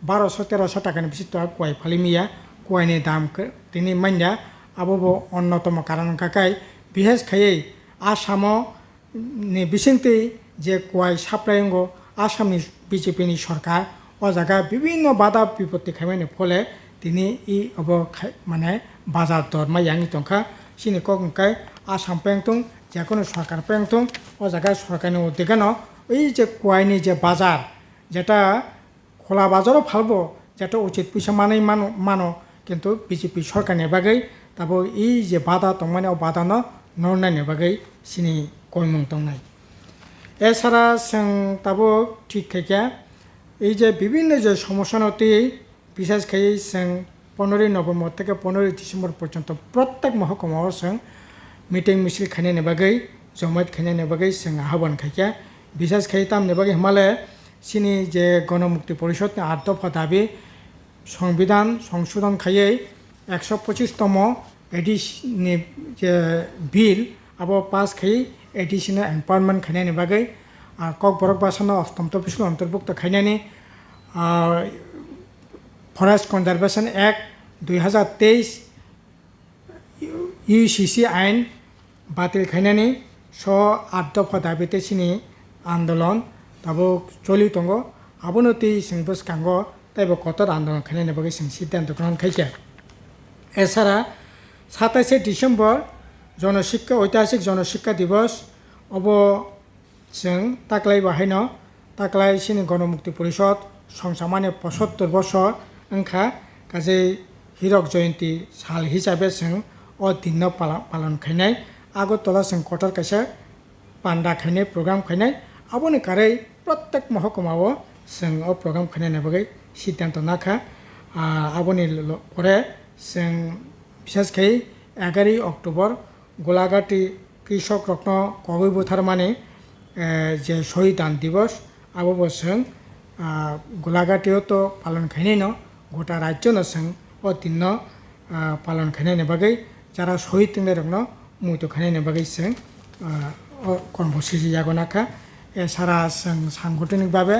1200-1300 টাকাनि বেশি কোয়াই ফালিমিয়া কোয়াইনি দাম তিনি মাইনা আবো অন্যতম কারণ কাকাই বিশেষ খাইয়ে আসামনি বিসিংতি যে কোয়াই সাপ্লাইঙ্গো আসামনি বিজেপিनि সরকার ও জায়গা বিভিন্ন বাধা বিপত্তি খাইমানি ফলে তিনি ই অব মানে বাজার দর মা ইয়াংনি তংখা সিনি কংকাই আসাম পেংtung যে কোনো সরকার পেংtung ও জায়গায় সরকারের উদ্যোগেনো ওই যে কোয়াইনি যে বাজার যেটা খোলা বাজারও ফালবো যেটা উচিত পয়সা মানেই মানো কিন্তু বিজেপি সরকারের বাগै তারপর এই যে বাধা তংমানে বাধানো নরনাইনি বাগै সিনি কইমুং তংনাই এছাড়া जों তাবো ঠিক থেকে এই যে বিভিন্ন যে সমস্যা নতি বিশেষ করে जों 15 নভেম্বর থেকে 15 ডিসেম্বর পর্যন্ত প্রত্যেক মহকুমাও जों মিটিং মিছিল খাইনাইনি বাগै জমায়েত খাইনাইনি বাগै जों আহ্বান খাইকে বিশেষ করে তামনি বাগै হিমালয় সিনি যে গণমুক্তি পরিষদনি 8 দফা দাবি সংবিধান সংশোধন খাইয়ে 125তম এডিশনি যে বিল আবো পাস খাই এডিশনাল এম্পাওয়ারমেন্ট খাইনাইনি বাগै আর ককবরক বাসানো 8ম তফসিল অন্তর্ভুক্ত খাইনাইনি ফরেস্ট কনজারভেশন অ্যাক্ট 2023 ইউসিসি আইন বাতিল খাইনাইনি 8 দফা দাবিতে সিনি আন্দোলন তাবো চলি দङ আবনতি जों বসকাঙ্গ তাইবো কত আন্দোলন খাইনাইনি বাগै जों সিদ্ধান্ত গ্রহণ খাইছে এছাড়া 27 ডিসেম্বর জনশিক্ষা ঐতিহাসিক জনশিক্ষা দিবস অব जों তাকলাই বাহাইনো তাকলাই সিনি গণমুক্তি পরিষদ সংসামানে 75 বছর ओंखा गासै हिरक जयंती साल हिसाबै जों अ दिन पालन खाइनाय आगरतला जों कटार काइसा पान्डा खाइनाय प्रग्राम खाइनाय आबोनि कारै प्रत्येक महकुमाव जों अ प्रग्राम खाइनायनि बागै सिद्धान्त नाखा आबोनि परे जों बिसेसकै 11 अक्ट'बर गोलाघाटी कृषक रत्न गगৈ बुथारमानि जे शहीदान दिवस आबो जों गोलाघाटीयाव तो पालन खाइनाय न গোটা রাজ্য जों अ दिन पालन खाइनायनि बागै যারা শহীদ তিংলাইরকনো মুইতো খাইনাयनि बागै जों কর্মসূচি জাগনাখা এছাড়া जों সাংগঠনিকভাবে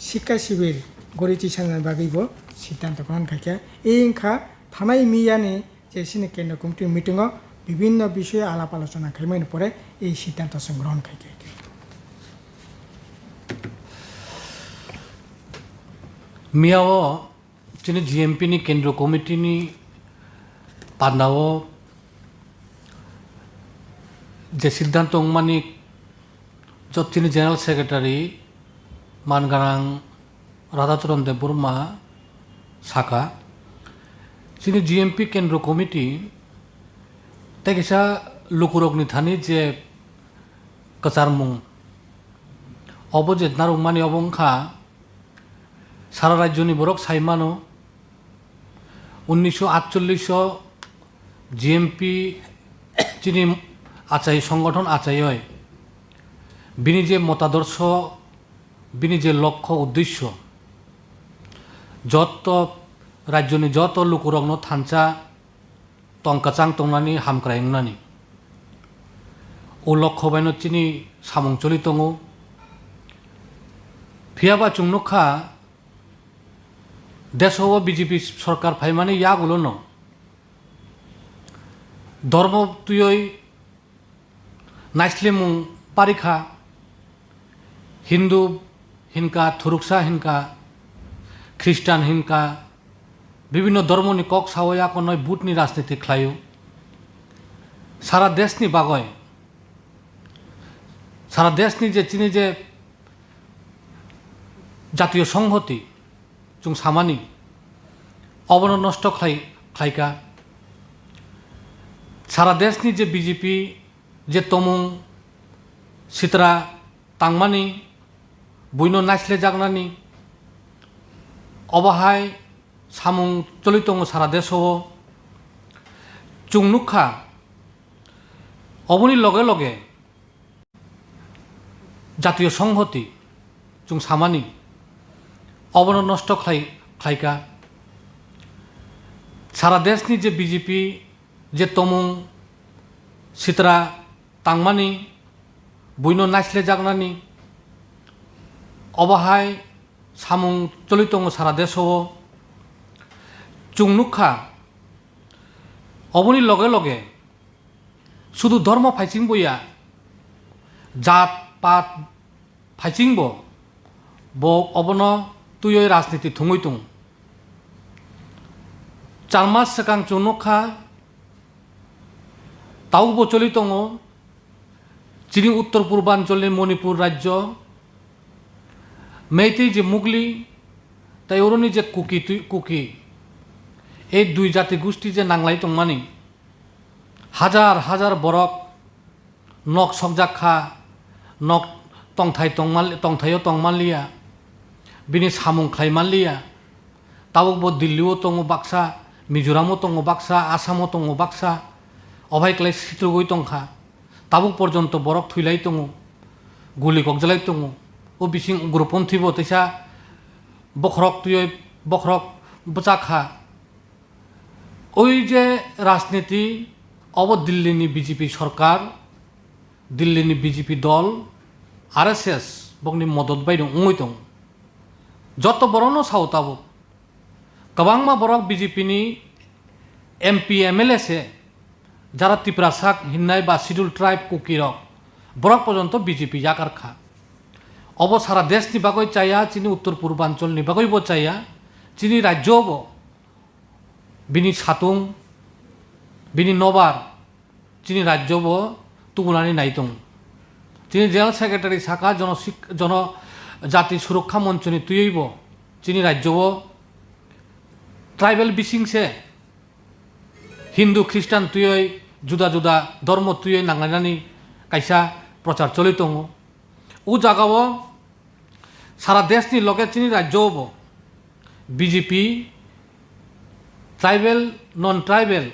শিক্ষা শিবির গড়ি তিসানের বাগैबो সিদ্ধান্ত গ্রহণ খাইকে এই ইনখা থানাই মিয়ানি যে সিনি কেন্দ্র কমিটির মিটিংও বিভিন্ন বিষয়ে আলাপ আলোচনা খাইমাইনি পরে এই সিদ্ধান্ত जों গ্রহণ খাইকে মিয়াও তিনি জিএমপি ni কেন্দ্র কমিটি ni পান্ডাও যে সিদ্ধান্ত অংমানি তিনি জেনারেল সেক্রেটারি মানগারাং রাধাচরণ দেববর্মা শাখা তিনি জিএমপি কেন্দ্র কমিটি তেকিসা লুকুরকনি থানি যে কচারমুং অবজেত নারুংমানি অবংখা সারা রাজ্যনি বরক সাইমানো 1948 জিএমপি যিনি আচাই সংগঠন আচাই হয় বিনি যে মতাদর্শ বিনি যে লক্ষ্য উদ্দেশ্য যত রাজ্যনি যত লুকুরগ্ন থানচা টংকাচাং টংনানি হামক্রাইংনানি ও লক্ষ্য বাইন চিনি সামংচলি দङ ফিয়াবা চুংনখা দেশও বিজেপি সরকার ফাইমানি ইয়াগুলো ন ধর্ম তুই নাইসলিমুং পারিখা হিন্দু হিনকা থুরুকসা হিনকা খ্রিস্টান হিনকা বিভিন্ন ধর্মনি কক সাওয়া নয় বুটনি রাজনীতি খ্লায়ু সারা দেশনি বাগয় সারা দেশনি যে চিনি যে জাতীয় সংহতি जों सामानि अबन नष्ट खाइका सारा देशनि जे बिजेपि जे तमुं सित्रा तांमानि बुइनो नाइसले जागनानि अबाहाय सामुं चलि दङ सारा देशआव जों नुखा अबनि लगे लगे জাতীয় সংহতি जों सामानि अबन नष्ट खाइका सारा देशनि जे बिजेपि जे तमुं सित्रा तांमानि बुइनो नाइसले जागनानि अबाहाय सामुं चलि दङ सारा देशआव जों नुखा अबनि लगे लगे शुधु धर्म फाइचिं बया जात पात फाइचिं ब अबन तुय राजनीति थुङै दङ 4 मास सिगां chung nukha taubo choli tongo chini uttor purbanchole Manipur rajyo Meitei je Mugli tai oroni je Kuki এই দুই জাতি গোষ্ঠী যে নাংলাই তংমানি হাজার হাজার বরক নক সকজাখা নক তংথাইও তংমানলিয়া বিনি সামুং খাইমানলিয়া তাবকবো দিল্লিও তংও বাক্সা মিজোরামও তংও বাক্সা আসামও তংও বাক্সা অভাইক্লাই সিত্রগই তংখা তাবুক পর্যন্ত বরক থুইলাই তংও গুলি ককজালাই তংও ও বিসিং উগ্রপন্থীব তৈসা বখরক তুই বখরক বচাখা ওই যে রাজনীতি দিল্লিনি বিজেপি সরকার দিল্লিনি বিজেপি দল RSS বংনি মদত বাইদং উঙৈ দং যত বড়নো সাউতাবো গোबांमा বরক বিজেপিনি MP MLA সে যারা ত্রিপুরাসাক হিন্নাই বা শিডিউল ট্রাইব কুকিরক বরক পর্যন্ত বিজেপি জাকারখা সারা দেশ নি বাগৈ চাইয়া চিনি উত্তর পূর্বাঞ্চল নি বাগৈব চাইয়া চিনি রাজ্যব বিনি সাতুং বিনি নবার চিনি রাজ্যব তুগুনানি নাইতং চিনি জেনারেল সেক্রেটারি শাখা জনজাতি সুরক্ষা মঞ্চনি তুইব চিনি রাজ্যব ট্রাইবেল বিসিংসে হিন্দু খ্রিস্টান তুই जुदा जुदा धर्म तुय नांलायनानै कायसा प्रचार चलि दङ उ जागाव सारा देशनि लगे चिनि राज्योव बीजेपी ट्राइबेल नन ट्राइबेल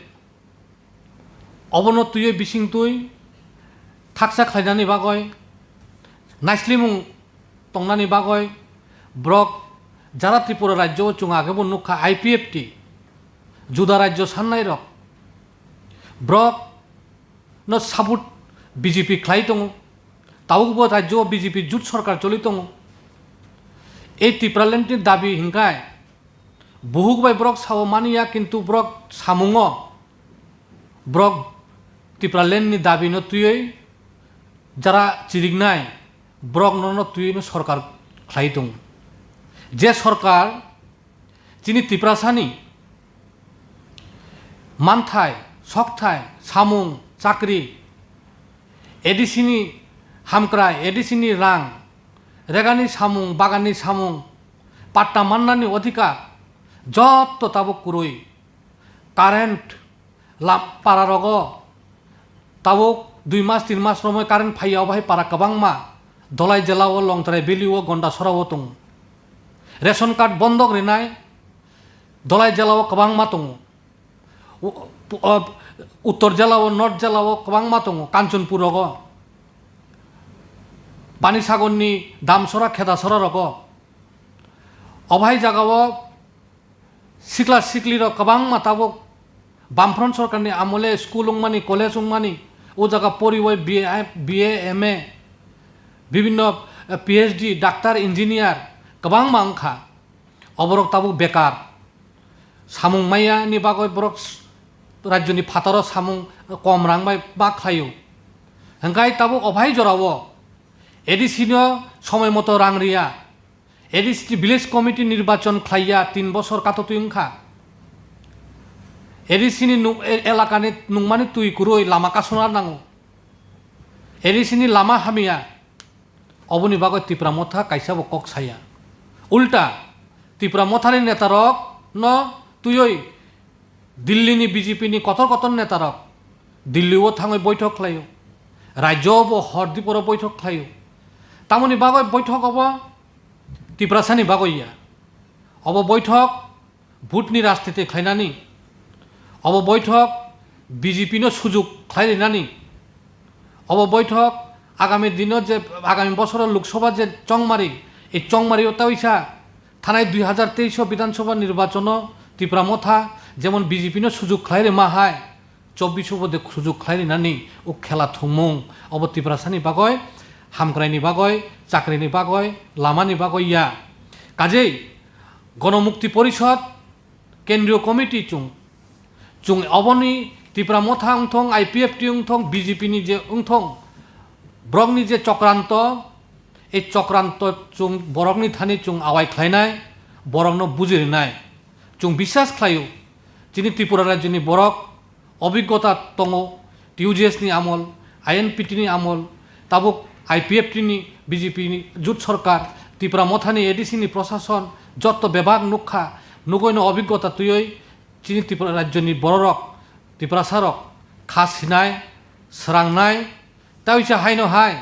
अबनो तुय बिसिं तुय थाक्सा खायनानै बागय नाइस्लिमुं तंनानै बागय ब्रक जारा त्रिपुरा राज्यो चुं आगेबो नुखा IPFT जुदा राज्य साननाय रक ब्रक न साबुत बीजेपी खाई दङ तावबो राज्य बीजेपी जुट सरकार चलि दङ ए त्रिपुरालेण्डनि दाबि हिंगाय बहुबाय ब्रक साव मानिया किन्तु ब्रक सामुङो ब्रक त्रिपुरालेण्डनि दाबि न तुयै जारा चिरिगनाय ब्रक न तुयै न सरकार खाई दङ जे सरकार जिनि त्रिपुरासानि मानथाय सकथाय सामुं चाकरी एडिसिनि हामक्राय एडिसिनि रां रेगानि सामुं बागाननि सामुं पाट्टा माननानि अधिकार जत ताबो कुरुई कारेन्ट पारा रग ताबो 2 मास 3 मास रमै कारेन्ट फाइयाव बाहाय पारा गोबांमा दलाय जेलाव लंथराय बेलिव गन्दा सराव दङ रेशन कार्ड बंदक रिनाय दलाय जेलाव गोबांमा दङ उत्तर जिल्लाव नर्थ जिल्लाव गोबांमा दङ काञ्चनपुराव पानीसागरनि दामसरा खेदासरा रग अभाय जागाव सिख्ला सिख्लिर गोबांमा ताबो बामफ्रन्ट सरकारनि आमले स्कुल उंमानि कलेज उंमानि ओ जागा परिवय BA MA विभिन्न PhD डाक्टार इन्जिनियार गोबांमा अंखा अबरक ताबो बेकार सामुं माइयानि बागै बरक राज्यनि फातार सामुं कम रांबाय बा खायो हंगाय ताबो अभाय जराव एडिसिनो समय मतो रां रिया एडिसि विलेज कमिटी निर्वाचन खाइया 3 बছর काततुइंखा एडिसिनि एलाकानि नुंमानि तुइ कुरुइ लामा कासना नांगौ एडिसिनि लामा हामिया अबनि बागै त्रिपुरा मथा काइसाबो कक साया उल्टा त्रिपुरा मथानि नेतारक न तुयै दिल्लीनि बीजेपीनि कतर कतर नेतारक दिल्लीव थाङै बैठक खालायो राज्योआव हरदीपुराव बैठक खालायो तामनि बागै बैठक अब त्रिपुरासानि बागैया अब बैठक भुटनि राजनीति खालायनानै अब बैठक बीजेपीनो सुजुग खालायनानै अब बैठक आगामी दिनत जे आगामी बছৰৰ लोकसभा जे चंमारी এই चंमारियाव ताइसा थानाय 2023 विधानसभा निर्वाचन त्रिपुरा मथा जेमन बीजेपीनो सुजुग खालाय माहाय 24 बदे सुजुग खालायनानै ओ खेला थुमुं अब त्रिपुरासानि बागै हामग्रायनि बागै चाकरिनि बागै लामानि बागै या काजै गणमुक्ति परिषद केन्द्रीय कमिटी चुं अबनि त्रिपुरा मथा उंथं IPFT उंथं बीजेपीनि जे उंथं ब्रकनि जे चक्रांत এই चक्रांत चुं बरकनि थानि चुं आवाय खालायनाय बरकनो बुजिरिनाय चुं বিশ্বাস खालायो যিনি ত্রিপুরা রাজ্যनि বরক অভিজ্ঞতা दङ टिउजिएसनि आमल आईएनपिटिनि आमल ताबुक आईपीएफटिनि बीजेपीनि जुट सरकार त्रिपुरा मथानि एडिसिनि प्रशासन जत विभाग नुखा नुगैनो अभिज्ञता तुयै चिनि त्रिपुरा राज्यनि बररक त्रिपुरा सारक खासिनाय स्रांनाय तावैसा हायनो हाय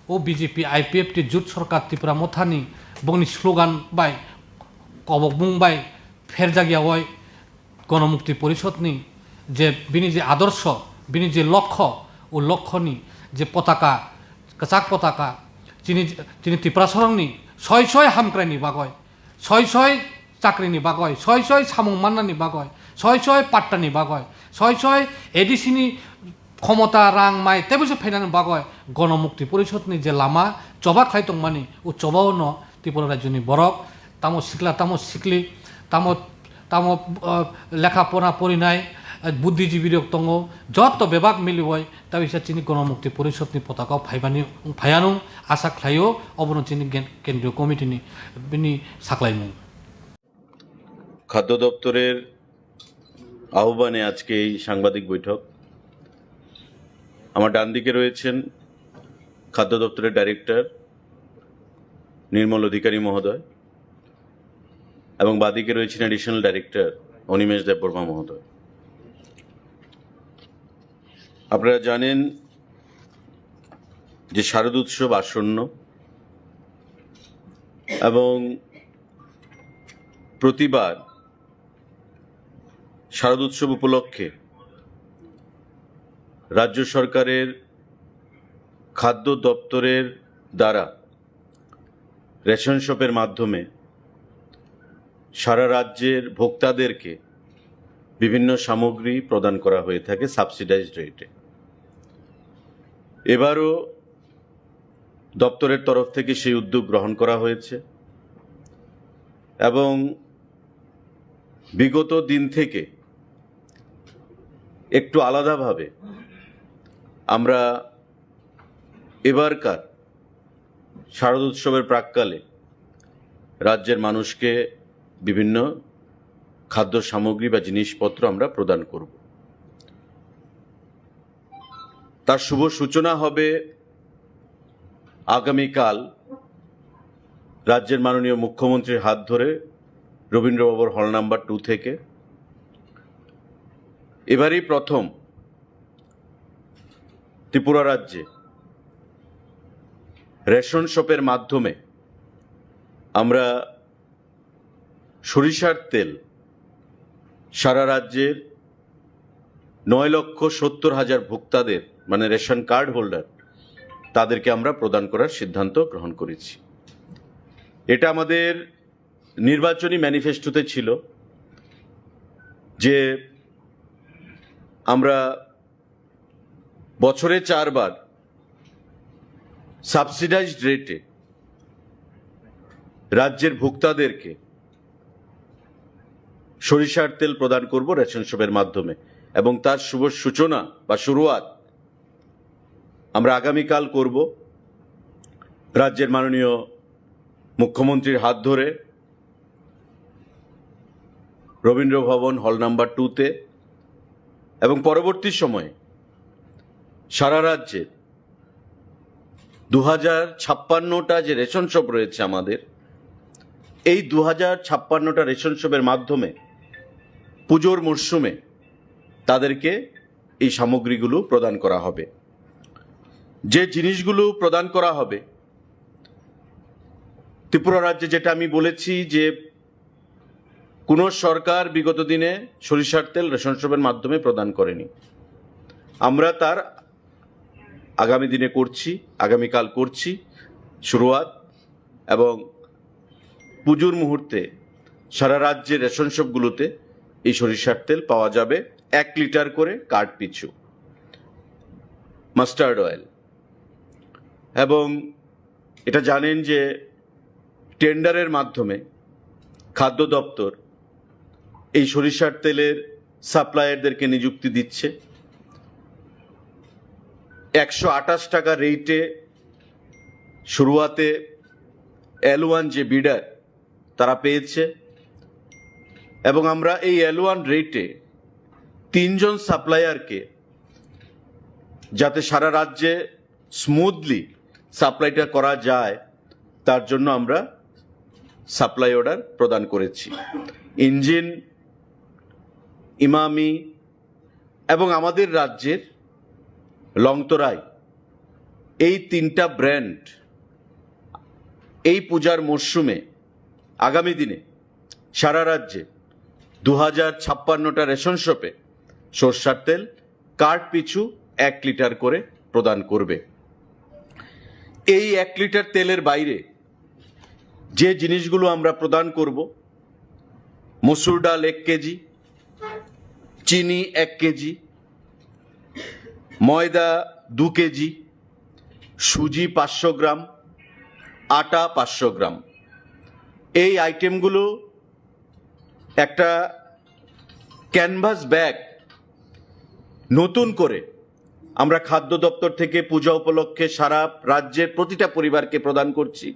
ओ बीजेपी आईपीएफटि जुट सरकार त्रिपुरा मथानि बंनि स्लोगान बाय कबक बुंबाय फेरजागियावय गणमुक्ति परिषदनि जे बिनि जे आदर्श बिनि जे लक्ष्य ओ लक्ष्यनि जे पताका कचाक पताका चिनि त्रिपुरा सरंनि सय सय हामक्रायनि बागय सय सय चाकरिनि बागय सय सय सामुं माननानि बागय सय सय पाट्टानि बागय सय सय एडिसिनि क्षमता रां माइ तेबोसो फाइनानि बागय गणमुक्ति परिषदनि जे लामा चबा खायतंमानि उ चबावनो त्रिपुरा राज्यनि बरक तामो सिख्ला तामो सिख्लि तामो लेखापढ़ा पढ़िनाय बुद्धिजीवी दङ जत विभाग मिलिबाय दा बिसा चिनि गणमुक्ति परिषदनि पताका फायानु आशा खायो अबनो चिनि केंद्रीय कमिटिनि बिनि साख्लायमु খাদ্য দপ্তরের আহ্বানে আজকে এই সাংবাদিক বৈঠক। আমার ডান দিকে রয়েছেন খাদ্য দপ্তরের ডাইরেক্টর নির্মল অধিকারী মহোদয় এবং বাদিকে রয়েছেন অ্যাডিশনাল ডাইরেক্টর অনিমেষ দেববর্মা মহোদয়। আপনারা জানেন যে শারদ উৎসব আসন্ন এবং প্রতিবার শারদ উৎসব উপলক্ষে রাজ্য সরকারের খাদ্য দপ্তরের দ্বারা রেশন শপের মাধ্যমে সারা রাজ্যের ভোক্তাদেরকে বিভিন্ন সামগ্রী প্রদান করা হয়ে থাকে সাবসিডাইজড রেটে। এবারও দপ্তরের তরফ থেকে সেই উদ্যোগ গ্রহণ করা হয়েছে এবং বিগত দিন থেকে একটু আলাদাভাবে আমরা এবারকার শারদ উৎসবের প্রাক্কালে রাজ্যের মানুষকে বিভিন্ন খাদ্য সামগ্রী বা জিনিসপত্র আমরা প্রদান করব। তার শুভ সূচনা হবে আগামীকাল রাজ্যের মাননীয় মুখ্যমন্ত্রীর হাত ধরে রবীন্দ্রভবন হল নাম্বার 2 থেকে। এবারই প্রথম ত্রিপুরা রাজ্যে রেশন শপের মাধ্যমে আমরা সরিষার তেল সারা রাজ্যের 9,70,000 ভোক্তাদের মানে রেশন কার্ড হোল্ডার তাদেরকে আমরা প্রদান করার সিদ্ধান্ত গ্রহণ করেছি। এটা আমাদের নির্বাচনী ম্যানিফেস্টোতে ছিল যে আমরা বছরে 4 বার সাবসিডাইজড রেটে রাজ্যের ভোক্তাদেরকে সরিষার তেল প্রদান করব রেশন শপের মাধ্যমে এবং তার শুভ সূচনা বা শুরুয়াত আমরা আগামীকাল করব রাজ্যের মাননীয় মুখ্যমন্ত্রীর হাত ধরে রবীন্দ্রভবন হল নাম্বার 2-তে এবং পরবর্তী সময়ে সারা রাজ্যে 2056টা যে রেশন শপ রয়েছে আমাদের, এই 2056টা রেশন শপের মাধ্যমে পুজোর মরশুমে তাদেরকে এই সামগ্রীগুলো প্রদান করা হবে। যে জিনিসগুলো প্রদান করা হবে ত্রিপুরা রাজ্যে, যেটা আমি বলেছি যে কোনো সরকার বিগত দিনে সরিষার তেল রেশন শপের মাধ্যমে প্রদান করেনি, আমরা তার আগামী দিনে করছি, আগামীকাল করছি শুরুয়াত এবং পুজোর মুহূর্তে সারা রাজ্যের রেশন শপগুলোতে এই সরিষার তেল পাওয়া যাবে 1 লিটার করে কার্ড পিছু। মাস্টার্ড অয়েল এবং এটা জানেন যে টেন্ডারের মাধ্যমে খাদ্য দপ্তর এই সরিষার তেলের সাপ্লায়ারদেরকে নিযুক্তি দিচ্ছে। 128 টাকা রেটে শুরুয়াতে L1 যে বিডার তারা পেয়েছে এবং আমরা এই L1 রেটে তিনজন সাপ্লায়ারকে যাতে সারা রাজ্যে স্মুথলি সাপ্লাইটা করা যায় তার জন্য আমরা সাপ্লাই অর্ডার প্রদান করেছি। ইঞ্জিন, ইমামি এবং আমাদের রাজ্যের লংতরাই, এই তিনটা ব্র্যান্ড এই পূজার মরশুমে আগামী দিনে সারা রাজ্যে 2056টা রেশন শপে সরষার তেল কার্ড পিছু 1 লিটার করে প্রদান করবে। এই 1 লিটার তেলের বাইরে যে জিনিসগুলো আমরা প্রদান করব, মসুর ডাল 1 কেজি, চিনি 1 কেজি, ময়দা 2 কেজি, সুজি 500 গ্রাম, আটা 500 গ্রাম, এই আইটেমগুলো একটা ক্যানভাস ব্যাগ নতুন করে আমরা খাদ্য দপ্তর থেকে পূজা উপলক্ষে সারা রাজ্যের প্রতিটা পরিবারকে প্রদান করছি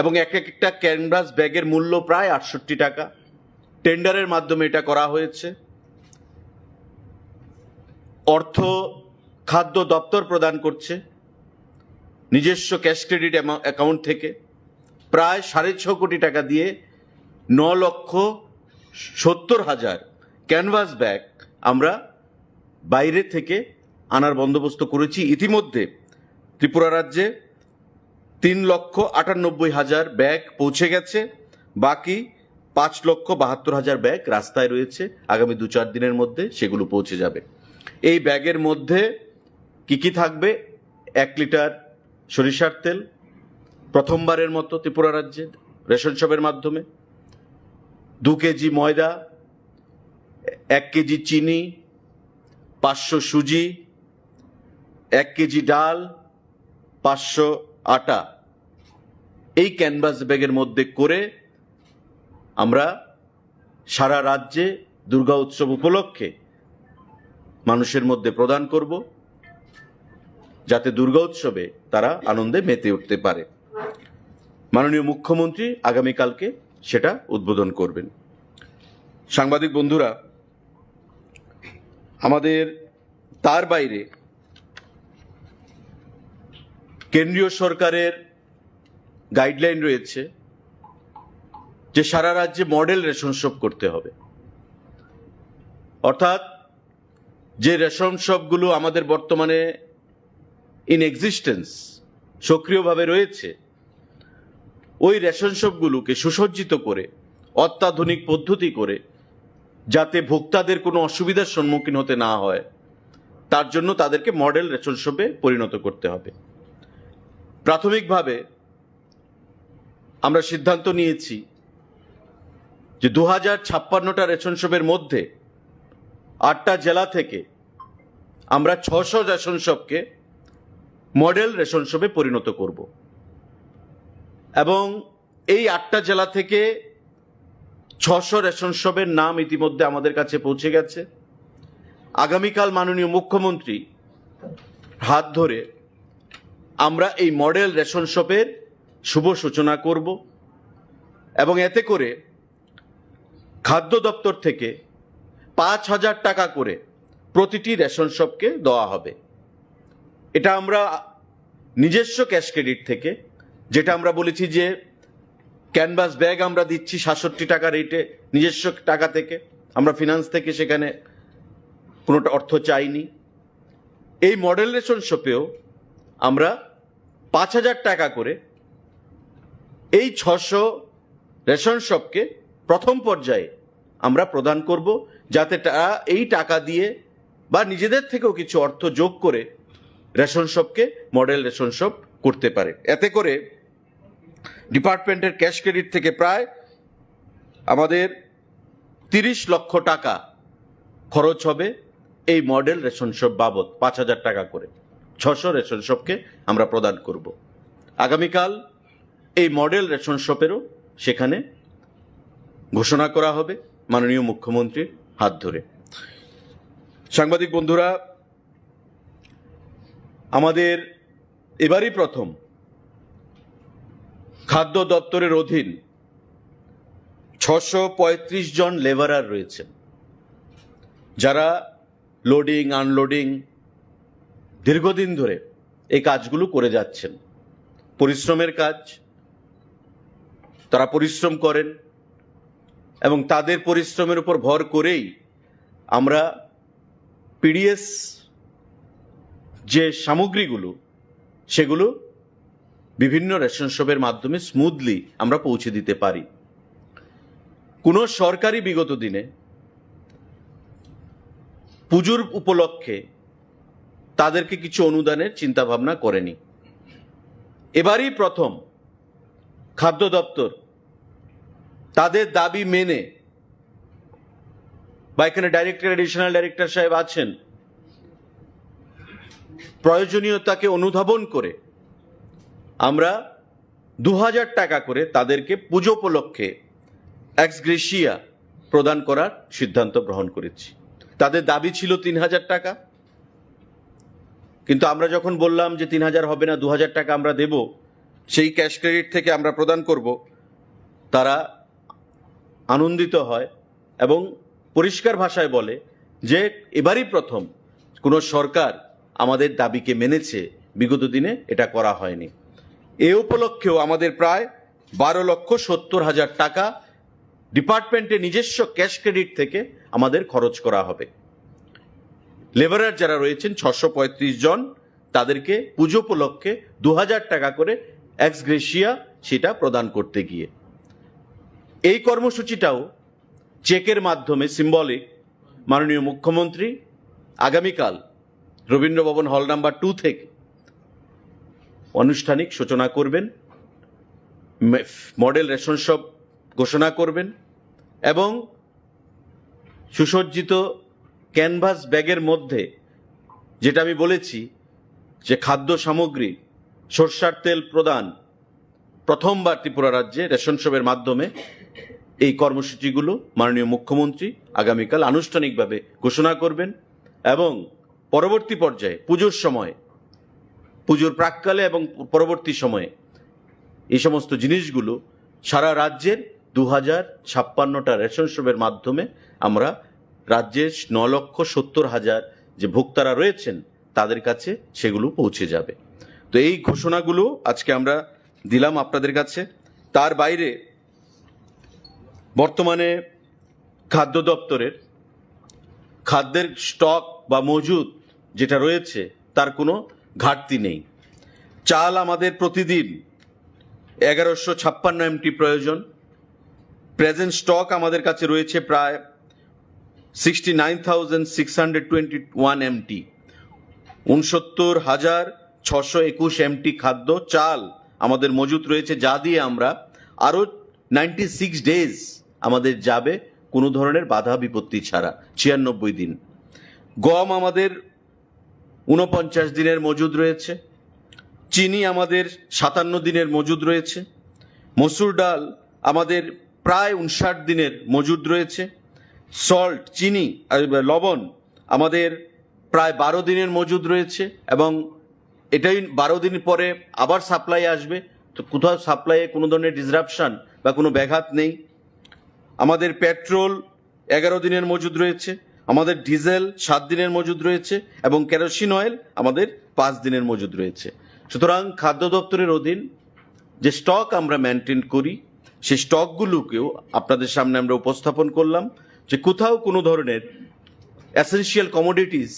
এবং একটা ক্যানভাস ব্যাগের মূল্য প্রায় 68 টাকা। টেন্ডারের মাধ্যমে এটা করা হয়েছে। অর্থ খাদ্য দপ্তর প্রদান করছে নিজস্ব ক্যাশ ক্রেডিট অ্যাকাউন্ট থেকে। প্রায় 6.5 কোটি টাকা দিয়ে 9,70,000 ক্যানভাস ব্যাগ আমরা বাইরে থেকে আনার বন্দোবস্ত করেছি। ইতিমধ্যে ত্রিপুরা রাজ্যে 3,98,000 ব্যাগ পৌঁছে গেছে, বাকি 5,72,000 ব্যাগ রাস্তায় রয়েছে। আগামী 2-4 দিনের মধ্যে সেগুলো পৌঁছে যাবে। এই ব্যাগের মধ্যে কি থাকবে? 1 লিটার সরিষার তেল প্রথমবারের মতো ত্রিপুরা রাজ্যে রেশন শপের মাধ্যমে, 2 কেজি ময়দা, 1 কেজি চিনি, 500 সুজি, 1 কেজি ডাল, 500 আটা, এই ক্যানভাস ব্যাগের মধ্যে করে আমরা সারা রাজ্যে দুর্গা উৎসব উপলক্ষে মানুষের মধ্যে প্রদান করব, যাতে দুর্গা উৎসবে তারা আনন্দে মেতে উঠতে পারে। মাননীয় মুখ্যমন্ত্রী আগামীকালকে সেটা উদ্বোধন করবেন। সাংবাদিক বন্ধুরা, আমাদের তার বাইরে কেন্দ্রীয় সরকারের গাইডলাইন রয়েছে যে সারা রাজ্যে মডেল রেশন শপ করতে হবে। অর্থাৎ যে রেশন শপগুলো আমাদের বর্তমানে ইন এক্সিস্টেন্স সক্রিয়ভাবে রয়েছে, ওই রেশন শপগুলোকে সুসজ্জিত করে অত্যাধুনিক পদ্ধতি করে যাতে ভোক্তাদের কোনো অসুবিধার সম্মুখীন হতে না হয়, তার জন্য তাদেরকে মডেল রেশন শপে পরিণত করতে হবে। প্রাথমিকভাবে আমরা সিদ্ধান্ত নিয়েছি যে 2056টা রেশন শপের মধ্যে 8টা জেলা থেকে আমরা 600 রেশন শপকে মডেল রেশন শপে পরিণত করব এবং এই 8টা জেলা থেকে 600 রেশন শপের নাম ইতিমধ্যে আমাদের কাছে পৌঁছে গেছে। আগামীকাল মাননীয় মুখ্যমন্ত্রী হাত ধরে আমরা এই মডেল রেশন শপের শুভ সূচনা করব এবং এতে করে খাদ্য দপ্তর থেকে 5,000 টাকা করে প্রতিটি রেশন শপকে দেওয়া হবে। এটা আমরা নিজস্ব ক্যাশ ক্রেডিট থেকে, যেটা আমরা বলেছি যে ক্যানভাস ব্যাগ আমরা দিচ্ছি 67 টাকা রেটে নিজস্ব টাকা থেকে, আমরা ফিনান্স থেকে সেখানে কোনো অর্থ চাইনি। এই মডেল রেশন শপেও আমরা 5,000 টাকা করে এই 600 রেশন শপকে প্রথম পর্যায়ে আমরা প্রদান করব, যাতে তারা এই টাকা দিয়ে বা নিজেদের থেকেও কিছু অর্থ যোগ করে রেশন শপকে মডেল রেশন শপ করতে পারে। এতে করে ডিপার্টমেন্টের ক্যাশ ক্রেডিট থেকে প্রায় আমাদের 30 লক্ষ টাকা খরচ হবে এই মডেল রেশন শপ বাবদ। 5,000 টাকা করে 600 রেশন শপকে আমরা প্রদান করব। আগামীকাল এই মডেল রেশন শপেরও সেখানে ঘোষণা করা হবে মাননীয় মুখ্যমন্ত্রীর হাত ধরে। সাংবাদিক বন্ধুরা, আমাদের এবারই প্রথম খাদ্য দপ্তরের অধীন 635 জন লেবারার রয়েছেন। যারা লোডিং আনলোডিং দীর্ঘদিন ধরে এই কাজগুলো করে যাচ্ছেন, পরিশ্রমের কাজ, তারা পরিশ্রম করেন এবং তাদের পরিশ্রমের উপর ভর করেই আমরা পিডিএস যে সামগ্রীগুলো সেগুলো বিভিন্ন রেশন শপের মাধ্যমে স্মুথলি আমরা পৌঁছে দিতে পারি। কোনো সরকারি বিগত দিনে পুজোর উপলক্ষে তাদেরকে কিছু অনুদানের চিন্তাভাবনা করেনি। এবারই প্রথম খাদ্য দপ্তর তাদের দাবি মেনে, বা এখানে ডাইরেক্টর এডিশনাল ডাইরেক্টর সাহেব আছেন, প্রয়োজনীয়তাকে অনুধাবন করে আমরা 2000 টাকা করে তাদেরকে পুজো উপলক্ষে এক্স গ্রেসিয়া প্রদান করার সিদ্ধান্ত গ্রহণ করেছি। তাদের দাবি ছিল 3000 টাকা, কিন্তু আমরা যখন বললাম যে 3000 হবে না, 2000 টাকা আমরা দেব, সেই ক্যাশ ক্রেডিট থেকে আমরা প্রদান করব, তারা আনন্দিত হয় এবং পরিষ্কার ভাষায় বলে যে এবারই প্রথম কোনো সরকার আমাদের দাবিকে মেনেছে, বিগত দিনে এটা করা হয়নি। এ উপলক্ষেও আমাদের প্রায় 12,70,000 টাকা ডিপার্টমেন্টের নিজস্ব ক্যাশ ক্রেডিট থেকে আমাদের খরচ করা হবে। লেবারার যারা রয়েছেন 635 জন, তাদেরকে পুজো উপলক্ষে 2000 টাকা করে এক্স গ্রেসিয়া সেটা প্রদান করতে গিয়ে এই কর্মসূচিটাও চেকের মাধ্যমে সিম্বলিক মাননীয় মুখ্যমন্ত্রী আগামীকাল রবীন্দ্রভবন হল নাম্বার 2 থেকে আনুষ্ঠানিক সূচনা করবেন, মডেল রেশন শপ ঘোষণা করবেন এবং সুসজ্জিত ক্যানভাস ব্যাগের মধ্যে, যেটা আমি বলেছি যে খাদ্য সামগ্রী, সরষার তেল প্রদান প্রথমবার ত্রিপুরা রাজ্যে রেশন শপের মাধ্যমে, এই কর্মসূচিগুলো মাননীয় মুখ্যমন্ত্রী আগামীকাল আনুষ্ঠানিকভাবে ঘোষণা করবেন এবং পরবর্তী পর্যায়ে পুজোর সময়, পুজোর প্রাককালে এবং পরবর্তী সময়ে এই সমস্ত জিনিসগুলো সারা রাজ্যের 2056টা রেশন শপের মাধ্যমে আমরা রাজ্যের 9,70,000 যে ভোক্তারা রয়েছেন তাদের কাছে সেগুলো পৌঁছে যাবে। তো এই ঘোষণাগুলো আজকে আমরা দিলাম আপনাদের কাছে। তার বাইরে বর্তমানে খাদ্য দপ্তরের খাদ্যের স্টক বা মজুদ যেটা রয়েছে তার কোনো ঘাটতি নেই। চাল আমাদের প্রতিদিন 1156 MT প্রয়োজন। প্রেজেন্ট স্টক আমাদের কাছে রয়েছে প্রায় 69,621 MT। 69,621 MT খাদ্য চাল আমাদের মজুদ রয়েছে, যা দিয়ে আমরা আরও 96 ডেজ আমাদের যাবে কোনো ধরনের বাধা বিপত্তি ছাড়া, 96 দিন। গম আমাদের 49 দিনের মজুদ রয়েছে। চিনি আমাদের 57 দিনের মজুদ রয়েছে। মসুর ডাল আমাদের প্রায় 59 দিনের মজুদ রয়েছে। সল্ট, চিনি, লবণ আমাদের প্রায় 12 দিনের মজুদ রয়েছে এবং এটাই 12 দিন পরে আবার সাপ্লাই আসবে, তো কোথাও সাপ্লাইয়ে কোনো ধরনের ডিসরাপশন বা কোনো ব্যাঘাত নেই। আমাদের পেট্রোল 11 দিনের মজুদ রয়েছে, আমাদের ডিজেল 7 দিনের মজুদ রয়েছে এবং কেরোসিন অয়েল আমাদের 5 দিনের মজুদ রয়েছে। সুতরাং খাদ্য দপ্তরের অধীন যে স্টক আমরা মেনটেন করি সেই স্টকগুলোকেও আপনাদের সামনে আমরা উপস্থাপন করলাম যে কোথাও কোনো ধরনের এসেনশিয়াল কমোডিটিস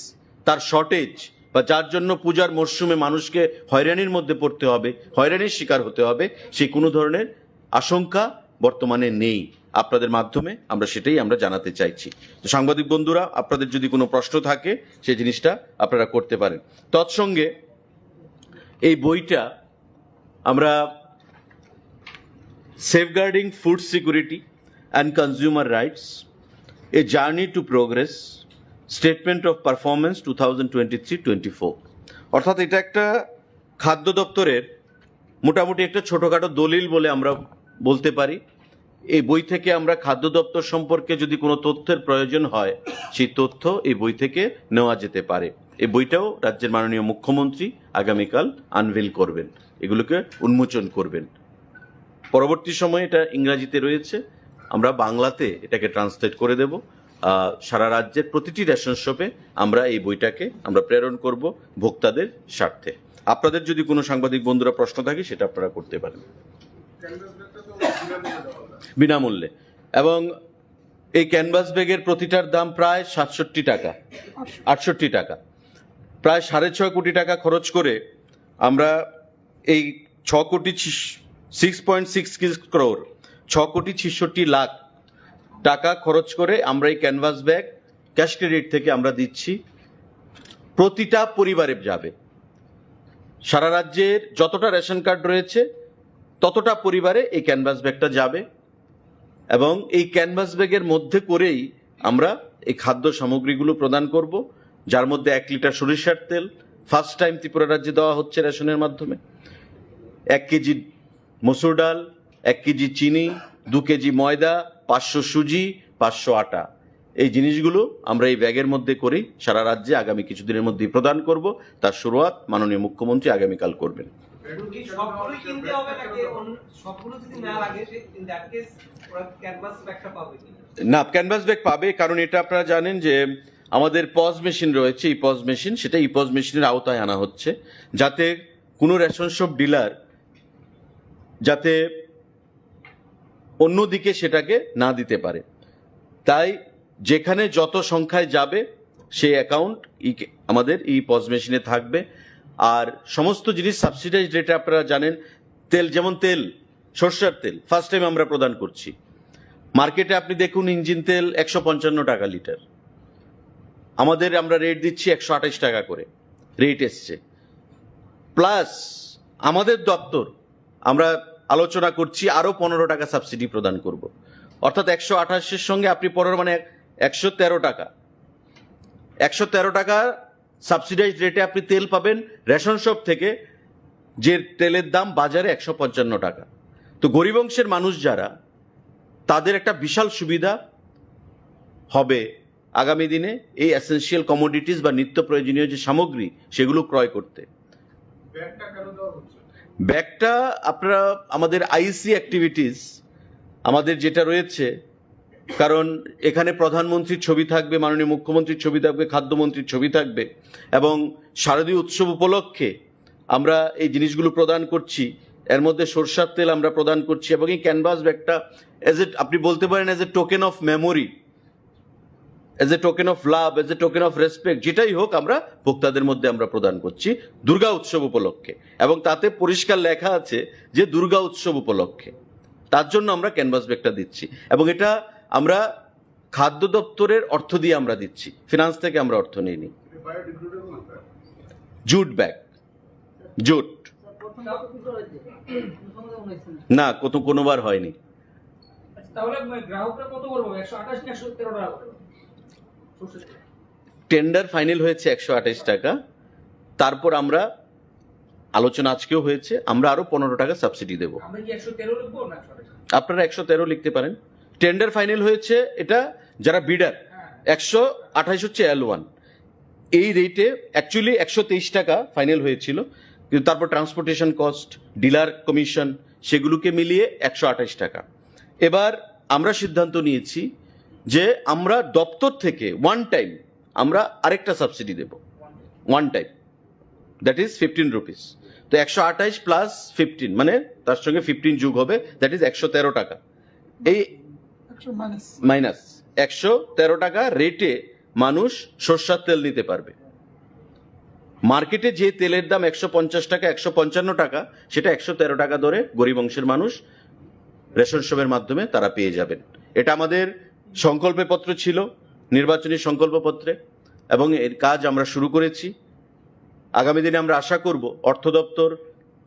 তার শর্টেজ বা যার জন্য পূজার মরশুমে মানুষকে হয়রানির মধ্যে পড়তে হবে, হয়রানির শিকার হতে হবে, সেই কোনো ধরনের আশঙ্কা বর্তমানে নেই। আপনাদের মাধ্যমে আমরা সেটাই আমরা জানাতে চাইছি। তো সাংবাদিক বন্ধুরা, আপনাদের যদি কোনো প্রশ্ন থাকে সেই জিনিসটা আপনারা করতে পারেন। তৎসঙ্গে এই বইটা আমরা safeguarding food security and consumer rights, a journey to progress, statement of performance 2023-24, অর্থাৎ এটা একটা খাদ্য দপ্তরের মোটামুটি একটা ছোটোখাটো দলিল বলে আমরা বলতে পারি। এই বই থেকে আমরা খাদ্য দপ্তর সম্পর্কে যদি কোনো তথ্যের প্রয়োজন হয় সেই তথ্য এই বই থেকে নেওয়া যেতে পারে। এই বইটাও রাজ্যের মাননীয় মুখ্যমন্ত্রী আগামীকাল আনভেল করবেন, এগুলোকে উন্মোচন করবেন। পরবর্তী সময়ে এটা ইংরাজিতে রয়েছে, আমরা বাংলাতে এটাকে ট্রান্সলেট করে দেব। সারা রাজ্যের প্রতিটি রেশন শপে আমরা এই বইটাকে আমরা প্রেরণ করব ভোক্তাদের স্বার্থে। আপনাদের যদি কোনো সাংবাদিক বন্ধুরা প্রশ্ন থাকে সেটা আপনারা করতে পারেন। বিনামূল্যে, এবং এই ক্যানভাস ব্যাগের প্রতিটার দাম প্রায় 67 টাকা, 68 টাকা, প্রায় 6.5 কোটি টাকা খরচ করে আমরা এই 6.66 crore 6.66 লাখ টাকা খরচ করে আমরা এই ক্যানভাস ব্যাগ ক্যাশ ক্রেডিট থেকে আমরা দিচ্ছি, প্রতিটা পরিবারে যাবে। সারা রাজ্যের যতটা রেশন কার্ড রয়েছে ততটা পরিবারে এই ক্যানভাস ব্যাগটা যাবে, এবং এই ক্যানভাস ব্যাগের মধ্যে করেই আমরা এই খাদ্য সামগ্রীগুলো প্রদান করব, যার মধ্যে 1 লিটার সরিষার তেল ফার্স্ট টাইম ত্রিপুরা রাজ্যে দেওয়া হচ্ছে রেশনের মাধ্যমে, 1 কেজি মসুর ডাল, 1 কেজি চিনি, 2 কেজি ময়দা, 500 সুজি, 500 আটা। এই জিনিসগুলো আমরা এই ব্যাগের মধ্যে করেই সারা রাজ্যে আগামী কিছুদিনের মধ্যেই প্রদান করব। তার শুরুয়াত মাননীয় মুখ্যমন্ত্রী আগামীকাল করবেন। না, ক্যানভাস ব্যাগ পাবে, কারণ এটা আপনারা জানেন যে আমাদের পজ মেশিন রয়েছে, এই পজ মেশিন, সেটা এই পজ মেশিনের আওতায় আনা হচ্ছে, যাতে কোনো রেশন শপ ডিলার যাতে অন্যদিকে সেটাকে না দিতে পারে। তাই যেখানে যত সংখ্যায় যাবে সেই অ্যাকাউন্ট আমাদের এই পজ মেশিনে থাকবে। আর সমস্ত জিনিস সাবসিডাইজ রেটে আপনারা জানেন, তেল যেমন তেল, সরষের তেল ফার্স্ট টাইম আমরা প্রদান করছি। মার্কেটে আপনি দেখুন ইঞ্জিন তেল 155 টাকা লিটার, আমাদের আমরা রেট দিচ্ছি 128 টাকা করে রেট এসছে। প্লাস আমাদের দপ্তর আমরা আলোচনা করছি আরো 15 টাকা সাবসিডি প্রদান করব, অর্থাৎ 128-এর সঙ্গে আপনি 15 মানে 113 টাকা, 113 টাকা সাবসিডাইজ রেটে আপনি তেল পাবেন রেশন শপ থেকে, যে তেলের দাম বাজারে 155 টাকা। তো গরিব অংশের মানুষ যারা, তাদের একটা বিশাল সুবিধা হবে আগামী দিনে এই এসেনশিয়াল কমোডিটিস বা নিত্য প্রয়োজনীয় যে সামগ্রী সেগুলো ক্রয় করতে। ব্যাগটা আপনারা আমাদের আইসি অ্যাক্টিভিটিস আমাদের যেটা রয়েছে, কারণ এখানে প্রধানমন্ত্রীর ছবি থাকবে, মাননীয় মুখ্যমন্ত্রীর ছবি থাকবে, খাদ্যমন্ত্রীর ছবি থাকবে, এবং শারদীয় উৎসব উপলক্ষে আমরা এই জিনিসগুলো প্রদান করছি। এর মধ্যে সরষার তেল আমরা প্রদান করছি, এবং এই ক্যানভাস ব্যাগটা আপনি বলতে পারেন as a token of memory, as a token of love, as a token of respect, যেটাই হোক আমরা ভোক্তাদের মধ্যে আমরা প্রদান করছি দুর্গা উৎসব উপলক্ষে, এবং তাতে পরিষ্কার লেখা আছে যে দুর্গা উৎসব উপলক্ষে, তার জন্য আমরা ক্যানভাস ব্যাগটা দিচ্ছি। এবং এটা আমরা খাদ্য দপ্তরের অর্থ দিয়ে আমরা দিচ্ছি, ফিনান্স থেকে আমরা অর্থ নিইনি। জুট ব্যাগ, জুট না, কোনোবার হয়নি। টেন্ডার ফাইনাল হয়েছে 128 টাকা, তারপর আমরা আলোচনা আজকেও হয়েছে, আমরা আরো 15 টাকা সাবসিডি দেব। আপনারা 113 লিখতে পারেন। টেন্ডার ফাইনাল হয়েছে, এটা যারা বিডার 128 হচ্ছে L1, এই রেটে অ্যাকচুয়ালি 123 টাকা ফাইনাল হয়েছিল, কিন্তু তারপর ট্রান্সপোর্টেশন কস্ট, ডিলার কমিশন, সেগুলোকে মিলিয়ে 128 টাকা। এবার আমরা সিদ্ধান্ত নিয়েছি যে আমরা দপ্তর থেকে ওয়ান টাইম আমরা আরেকটা সাবসিডি দেব, one time, that is 15 rupees. তো 128 প্লাস 15 মানে তার সঙ্গে 15 যোগ হবে, দ্যাট ইজ 113 টাকা। এই মাইনাস 113 টাকা রেটে মানুষ সরষার তেল নিতে পারবে। মার্কেটে যে তেলের দাম 150 টাকা, 155 টাকা, সেটা 113 টাকা ধরে গরিব অংশের মানুষ রেশন শপের মাধ্যমে তারা পেয়ে যাবেন। এটা আমাদের সংকল্প পত্র ছিল, নির্বাচনী সংকল্পপত্রে, এবং এর কাজ আমরা শুরু করেছি। আগামী দিনে আমরা আশা করব অর্থ দপ্তর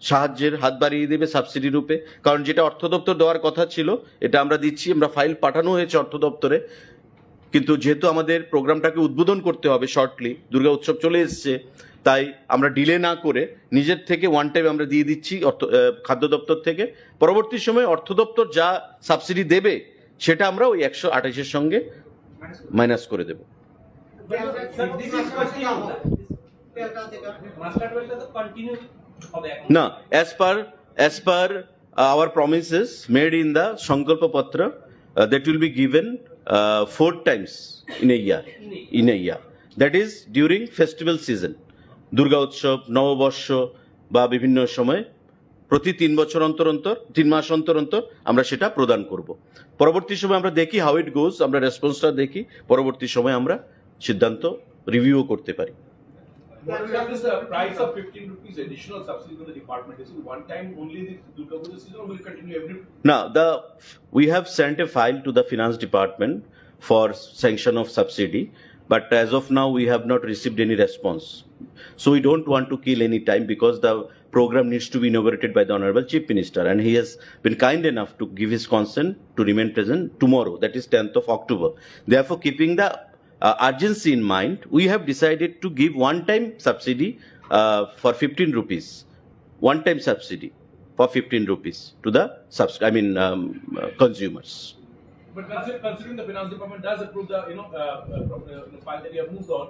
সাহায্যের হাত বাড়িয়ে দেবে সাবসিডি রূপে, কারণ যেটা অর্থ দপ্তর দেওয়ার কথা ছিল এটা আমরা দিচ্ছি। আমরা ফাইল পাঠানো হয়েছে অর্থ দপ্তরে, কিন্তু যেহেতু আমাদের প্রোগ্রামটাকে উদ্বোধন করতে হবে শর্টলি, দুর্গা উৎসব চলে এসছে, তাই আমরা ডিলে না করে নিজের থেকে ওয়ান টাইম আমরা দিয়ে দিচ্ছি খাদ্য দপ্তর থেকে। পরবর্তী সময়ে অর্থ দপ্তর যা সাবসিডি দেবে সেটা আমরা ওই 128-এর সঙ্গে মাইনাস করে দেব। না, as per our promises made in the Sankalpa Patra, that will be given 4 times in a year. That is during festival season. Durga উৎসব, নববর্ষ বা বিভিন্ন সময় প্রতি 3 বছর অন্তর অন্তর 3 মাস অন্তর অন্তর আমরা সেটা প্রদান করব। পরবর্তী সময় আমরা দেখি হাউ ইট গোজ, আমরা রেসপন্সটা দেখি, পরবর্তী সময় আমরা সিদ্ধান্ত রিভিউ করতে পারি। What is the price of 15 rupees additional subsidy to the department? Is it one time only this Durga Puja season or will it continue every? Now, we have sent a file to the finance department for sanction of subsidy, but as of now we have not received any response. So we don't want to kill any time because the program needs to be inaugurated by the Honorable Chief Minister, and he has been kind enough to give his consent to remain present tomorrow, that is 10th of October. Therefore, keeping the urgency in mind, we have decided to give one-time subsidy for 15 rupees. One-time subsidy for 15 rupees to the consumers. But considering the finance department does approve the the file that you have moved on,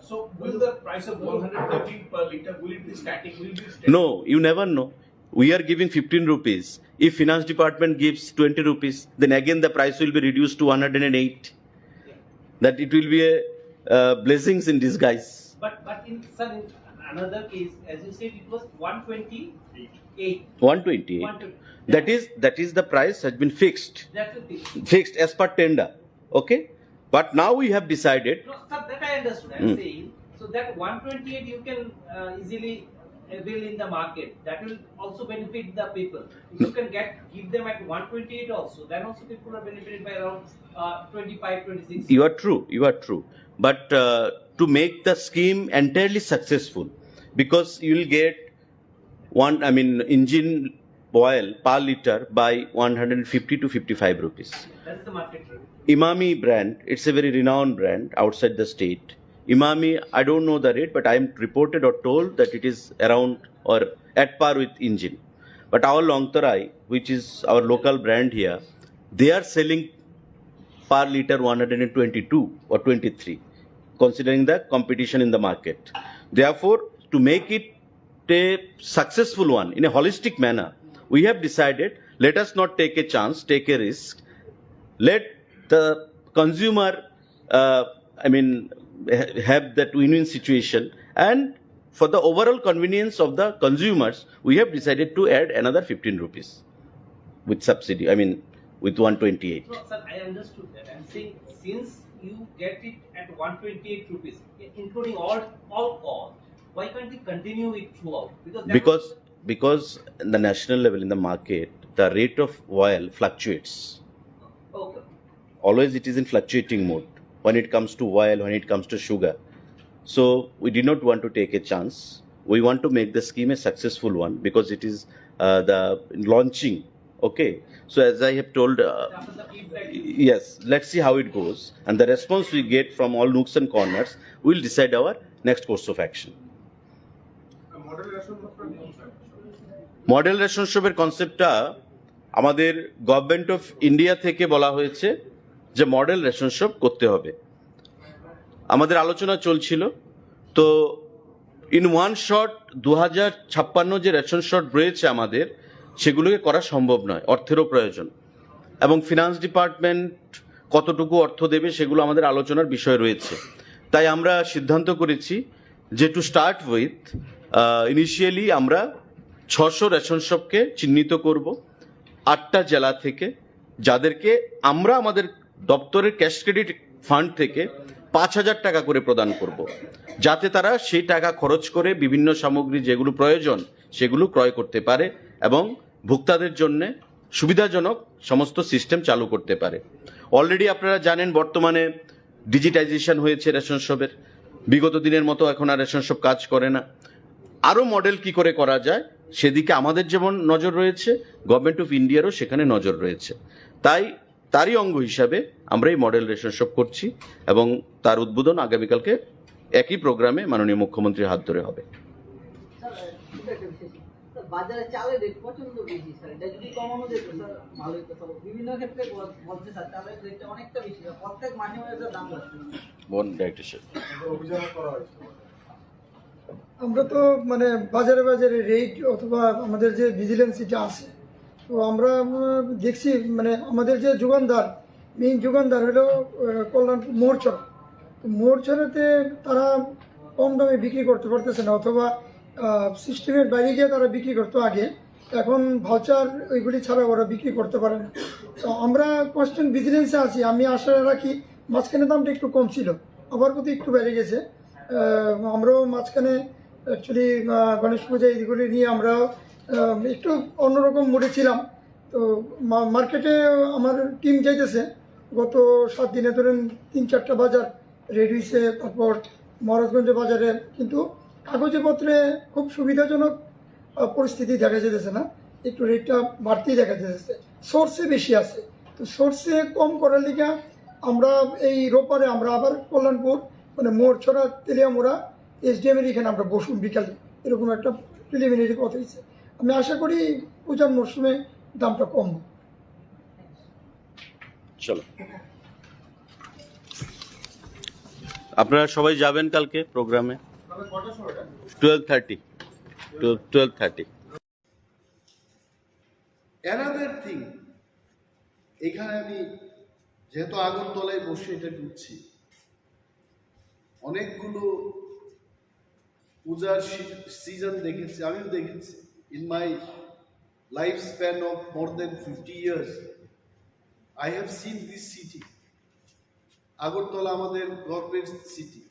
so will the price of 113 per liter will it be static? Will it be static? No, you never know. We are giving 15 rupees. If finance department gives 20 rupees, then again the price will be reduced to 108. That it will be a blessings in disguise. But in another case, as you said, it was 128. 128. That is the price has been fixed. That's the thing. Fixed as per tender. Okay? But now we have decided. No, sir, that I understood. I'm saying so that 128 you can easily avail in the market. That will also benefit the people. If you can give them at 128 also, then also people are benefited by around 25, 26. You are true. But to make the scheme entirely successful, because you will get engine oil per liter by 150 to 55 rupees. That's the market rate. Imami brand, it's a very renowned brand outside the state. Imami, I don't know the rate, but I am reported or told that it is around or at par with engine. But our Longtarai, which is our local brand here, they are selling per liter 122 or 23, considering the competition in the market. Therefore, to make it a successful one in a holistic manner, we have decided, let us not take a chance, take a risk. Let the consumer, have that win-win situation, and for the overall convenience of the consumers, we have decided to add another 15 rupees with subsidy, with 128. No, sir, I understood that. I'm saying since you get it at 128 rupees, including all costs, why can't you continue it throughout? Because in the national level in the market, the rate of oil fluctuates. Okay. Always it is in fluctuating mode when it comes to oil, when it comes to sugar. So we did not want to take a chance. We want to make the scheme a successful one because it is the launching. Okay. So as I have told, yes, let's see how it goes. And the response we get from all nooks and corners will decide our next course of action. Model ration শপের কনসেপ্টটা আমাদের government of India থেকে বলা হয়েছে যে model ration shop করতে হবে। আমাদের আলোচনা চলছিল, তো ইন ওয়ান শট 2056 যে রেশন শট রয়েছে আমাদের, সেগুলোকে করা সম্ভব নয়, অর্থেরও প্রয়োজন, এবং ফিনান্স ডিপার্টমেন্ট কতটুকু অর্থ দেবে সেগুলো আমাদের আলোচনার বিষয় রয়েছে। তাই আমরা সিদ্ধান্ত করেছি যে টু স্টার্ট উইথ ইনিশিয়ালি আমরা 600 রেশন শপকে চিহ্নিত করব 8টা জেলা থেকে, যাদেরকে আমরা আমাদের দপ্তরের ক্যাশ ক্রেডিট ফান্ড থেকে 5,000 টাকা করে প্রদান করব, যাতে তারা সেই টাকা খরচ করে বিভিন্ন সামগ্রী যেগুলো প্রয়োজন সেগুলো ক্রয় করতে পারে এবং ভোক্তাদের জন্য সুবিধাজনক সমস্ত সিস্টেম চালু করতে পারে। অলরেডি আপনারা জানেন বর্তমানে ডিজিটাইজেশন হয়েছে রেশন শপের, বিগত দিনের মতো এখন আর রেশন শপ কাজ করে না। আরও মডেল কি করে করা যায় সেদিকে আমাদের যেমন নজর রয়েছে, গভর্নমেন্ট অফ ইন্ডিয়ারও সেখানে নজর রয়েছে। তারই অঙ্গ হিসাবে আমরা এই মডেল রেশন শপ করছি এবং তার উদ্বোধন আগামীকালকে একই প্রোগ্রামে মাননীয় মুখ্যমন্ত্রীর হাত ধরে হবে। বাজারে চালের রেট প্রচন্ড বেশি স্যার, এটা যদি কমানো যেত স্যার ভালো হতো। স্যার বিভিন্ন ক্ষেত্রে বলছে স্যার চালের রেটটা অনেকটা বেশি, প্রত্যেক মাসে মাসে দাম বাড়ছে। আমরা তো বাজারে বাজারে রেট অথবা আমাদের যে ভিজিলেন্স এটা আছে, তো আমরা দেখছি আমাদের যে যোগানদার মেইন যোগানদার হলো কল্যাণপুর মোরচর। তো মোরচরেতে তারা কম দামে বিক্রি করতে পারতেছে না, অথবা সিস্টেমের বাইরে গিয়ে তারা বিক্রি করতো আগে, এখন ভাউচার ওইগুলি ছাড়া ওরা বিক্রি করতে পারে না। তো আমরা কনস্ট্যান্ট ভিজিলেন্সে আছি। আমি আশা রাখি, মাঝখানে দামটা একটু কম ছিল, আবার প্রতি একটু বেড়ে গেছে। আমরাও মাঝখানে অ্যাকচুয়ালি গণেশ পূজা এইগুলি নিয়ে আমরা একটু অন্যরকম মোডে ছিলাম। তো মার্কেটে আমার টিম যাইতেছে, গত 7 দিনে ধরেন 3-4টা বাজার রেডি হয়েছে, তারপর মহারাজগঞ্জ বাজারে, কিন্তু কাগজে পত্রে খুব সুবিধাজনক পরিস্থিতি দেখা যেতেছে না, একটু রেটটা বাড়তেই দেখা যেতেছে। সোর্সে বেশি আছে, তো সোর্সে কম করার লিগে আমরা এই রোপারে আমরা আবার কল্যাণপুর মানে মোড়ছড়া তেলিয়ামোড়া SDM-এর এখানে আমরা বসুন বিকালে, এরকম একটা প্রিলিমিনারি কথা হয়েছে। আমি আশা করি পূজার মরশুমে দামটা কম। চলো, আপনারা সবাই যাবেন কালকে প্রোগ্রামে 12:30। অ্যানাদার থিং, এখানে আমি যেহেতু আগরতলায় বসে এটা ঢুকছি, অনেকগুলো পূজার সিজন দেখেছি, আমিও দেখেছি। In my life span of more than 50 years I have seen this city. Agartala আমাদের গর্বের সিটি।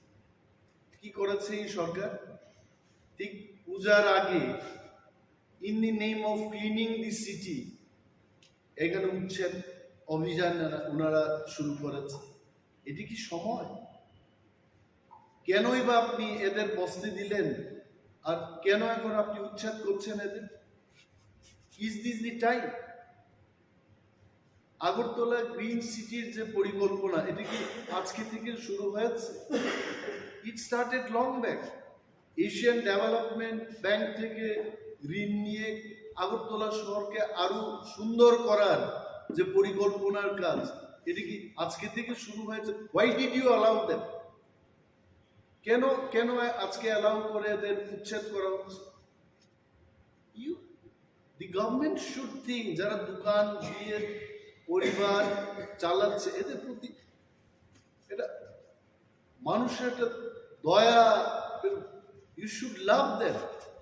কি করেছে এই সরকার? ঠিক পূজার আগে in the name of cleaning the city এখানে উচ্ছেদ অভিযান ওনারা শুরু করেছে। এটি কি সময়? কেনই বা আপনি এদের বসতে দিলেন, আর কেন এখন আপনি উচ্ছেদ করছেন এদের? Is this the time? Agartala green সিটির যে পরিকল্পনা, এটি কি আজকে থেকে শুরু হয়েছে? It started long back. Asian development bank থেকে ঋণ নিয়ে আগরতলা শহরকে আরো সুন্দর করার যে পরিকল্পনার কাজ, এটি কি আজকে থেকে শুরু হয়েছে? Why did you allow them? কেন আজকে অ্যালাউ করে এদের উচ্ছেদ করা হচ্ছে? দি গভর্নমেন্ট শুড থিঙ্ক, যারা দোকান দিয়ে পরিবার চালাচ্ছে, এদের প্রতি এটা মানুষের একটা দয়া, you should love them,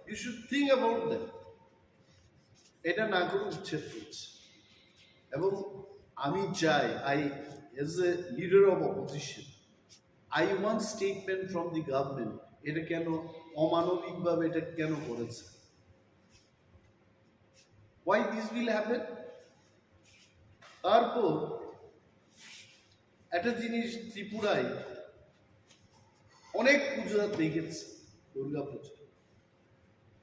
you should think about them. এটা না করে উচ্ছেদ করছে। এবং আমি চাই, as a leader of opposition, I want statement from the government. এটা কেন অমানবিকভাবে এটা কেন করেছে? Why this will happen? তারপর একটা জিনিস, ত্রিপুরায় অনেক পূজা দেখেছি, দুর্গা পূজা।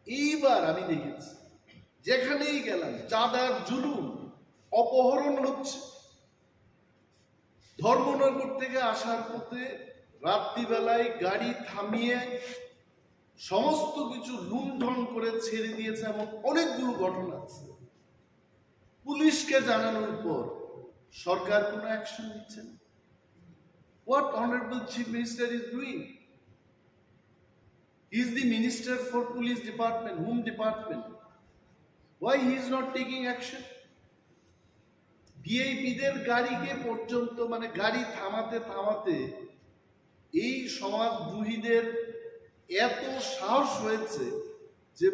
এইবার আমি দেখেছি যেখানেই গেলাম চাঁদার জুলুম, অপহরণ হচ্ছে। ধর্মনগর থেকে আসার পথে রাত্রিবেলায় গাড়ি থামিয়ে সমস্ত কিছু লুণ্ঠন করে ছেড়ে দিয়েছে, এমন অনেকগুলো ঘটনা আছে। পুলিশকে জানানোর পর সরকার কোনো অ্যাকশন নিচ্ছে না। What Honorable Chief Minister is doing? He is the Minister for Police Department. Whom department? Why he is not taking action? ভিআইপিদের গাড়িকে পর্যন্ত মানে গাড়ি থামাতে থামাতে এই সমাজদ্রোহীদের এত সাহস হয়েছে যে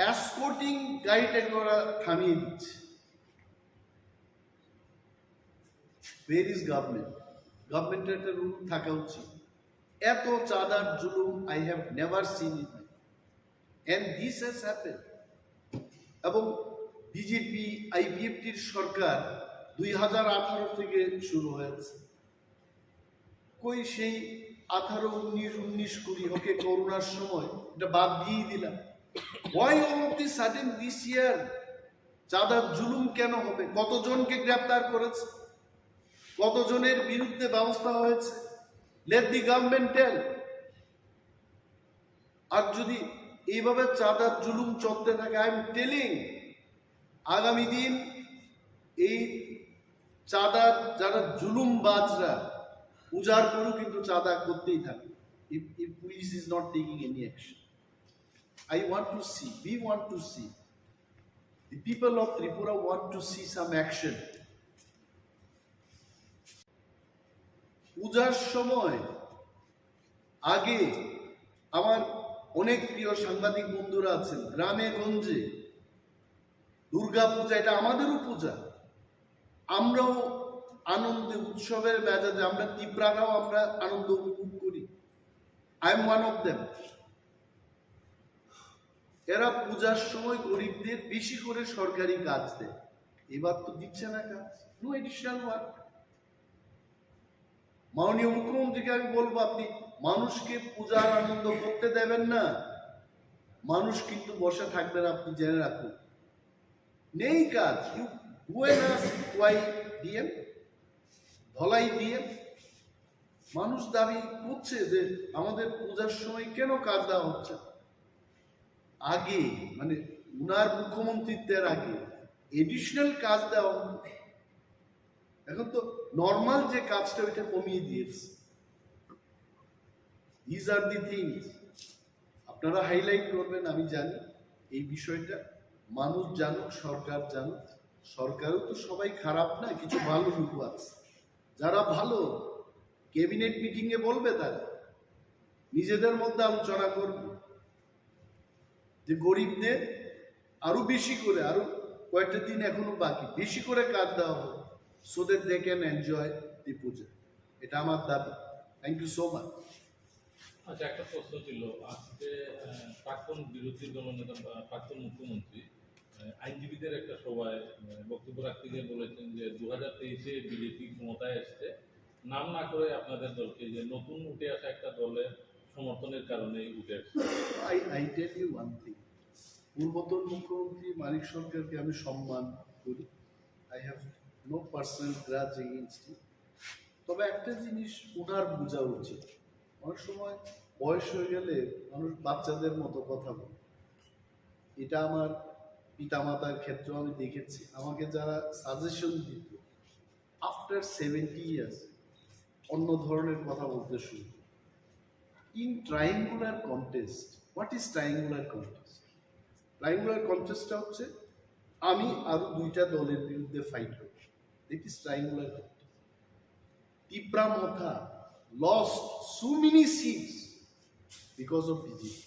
এসকর্টিং গাড়িটাকে ওরা থামিয়ে দিচ্ছে। Where is government? গভর্নমেন্টের একটা রুল থাকা উচিত। এত চাঁদার জুলুম I have never seen it, and this has happened. এবং বিজেপি IPFটির সরকার 2018 থেকে শুরু হয়েছে। কই সেই 18, 19, 20 ওকে করোনার সময় এটা বাদ দিয়েই দিলাম। Why all of this sudden this year? চাঁদার জুলুম কেন হবে? কতজনকে গ্রেপ্তার করেছে? কতজনের বিরুদ্ধে ব্যবস্থা হয়েছে? Let the government tell. আর যদি এইভাবে চাঁদার জুলুম চলতে থাকে, I am telling, আগামী দিন এই চাঁদার যারা জুলুমবাজরা উজাড় করুক, কিন্তু চাঁদা করতেই থাকে। If police is not taking any action, I want to see, we want to see, the people of Tripura want to see some action. পূজার সময় আগে আমার অনেক প্রিয় সাংবাদিক বন্ধুরা আছেন, গ্রামে গঞ্জে দুর্গা পূজা এটা আমাদেরও পূজা, আমরাও আনন্দে উৎসবের মেজাজে আমরা তীব্রারাও আমরা আনন্দ উপভোগ করি। I am one of them. এরা পূজার সময় গরিবদের বেশি করে সরকারি কাজ দেয়, এবার তো দিচ্ছে না কাজ, নো এডিশনাল ওয়ার্ক। মাননীয় মুখ্যমন্ত্রীকে আমি বলবো, আপনি মানুষকে পূজার আনন্দ করতে দেবেন না, মানুষ কিন্তু বসে থাকবে না, আপনি জেনে রাখুন। নেই কাজ, ইউ বুয়েনাস ওয়াই ডিএম ধলাই ডিএম। মানুষ দাবি করছে যে আমাদের পূজার সময় কেন কাজ দেওয়া হচ্ছে। আগে মানে উনার মুখ্যমন্ত্রীত্বের আগে এডিশনাল কাজ দেওয়া হতো, এখন তো নর্মাল যে কাজটা ওইটা কমিয়ে দিয়েছে। দিজ আর দি থিংস আপনারা হাইলাইট করবেন, আমি জানি এই বিষয়টা মানুষ জানুক, সরকার জানুক। সরকারও তো সবাই খারাপ না, কিছু ভালো লোক আছে যারা ভালো, ক্যাবিনেট মিটিং এ বলবে, তারা নিজেদের মধ্যে আলোচনা করবে যে গরিবদের আরো বেশি করে, আরো কয়েকটা দিন এখনো বাকি, বেশি করে কাজ দেওয়া হবে, so that they can enjoy the puja. এটা আমার দাবি। Thank you so much. আচ্ছা, একটা প্রশ্ন ছিল। আজকে প্রাক্তন বিরোধী দলনেতা প্রাক্তন মুখ্যমন্ত্রী আইনজীবীদের একটা সভায় বক্তব্য রাখতে গিয়ে বলেছেন যে 2023-এ বিজেপি ক্ষমতায় এসছে, নাম না করে আপনাদের দলকে, যে নতুন উঠে আসা একটা দলের সমর্থনের কারণে উঠে আসছে। I tell you one thing, পূর্বতন মুখ্যমন্ত্রী মানিক সরকারকে আমি সম্মান করি, I have no personal grudge against him. তবে একটা জিনিস ওনার বোঝা উচিত, অনেক সময় বয়স হয়ে গেলে মানুষ বাচ্চাদের মতো কথা বলে। এটা আমার পিতামাতার ক্ষেত্রেও আমি দেখেছি, আমাকে যারা সাজেশন দিত আফটার 70 ইয়ার্স অন্য ধরনের কথা বলতে শুরু। In triangular contest, what is triangular contest? Triangular কন্টেস্টটা হচ্ছে আমি আরো দুইটা দলের বিরুদ্ধে ফাইট করি, that is triangular contest. Jamatia lost so many seats because of BJP.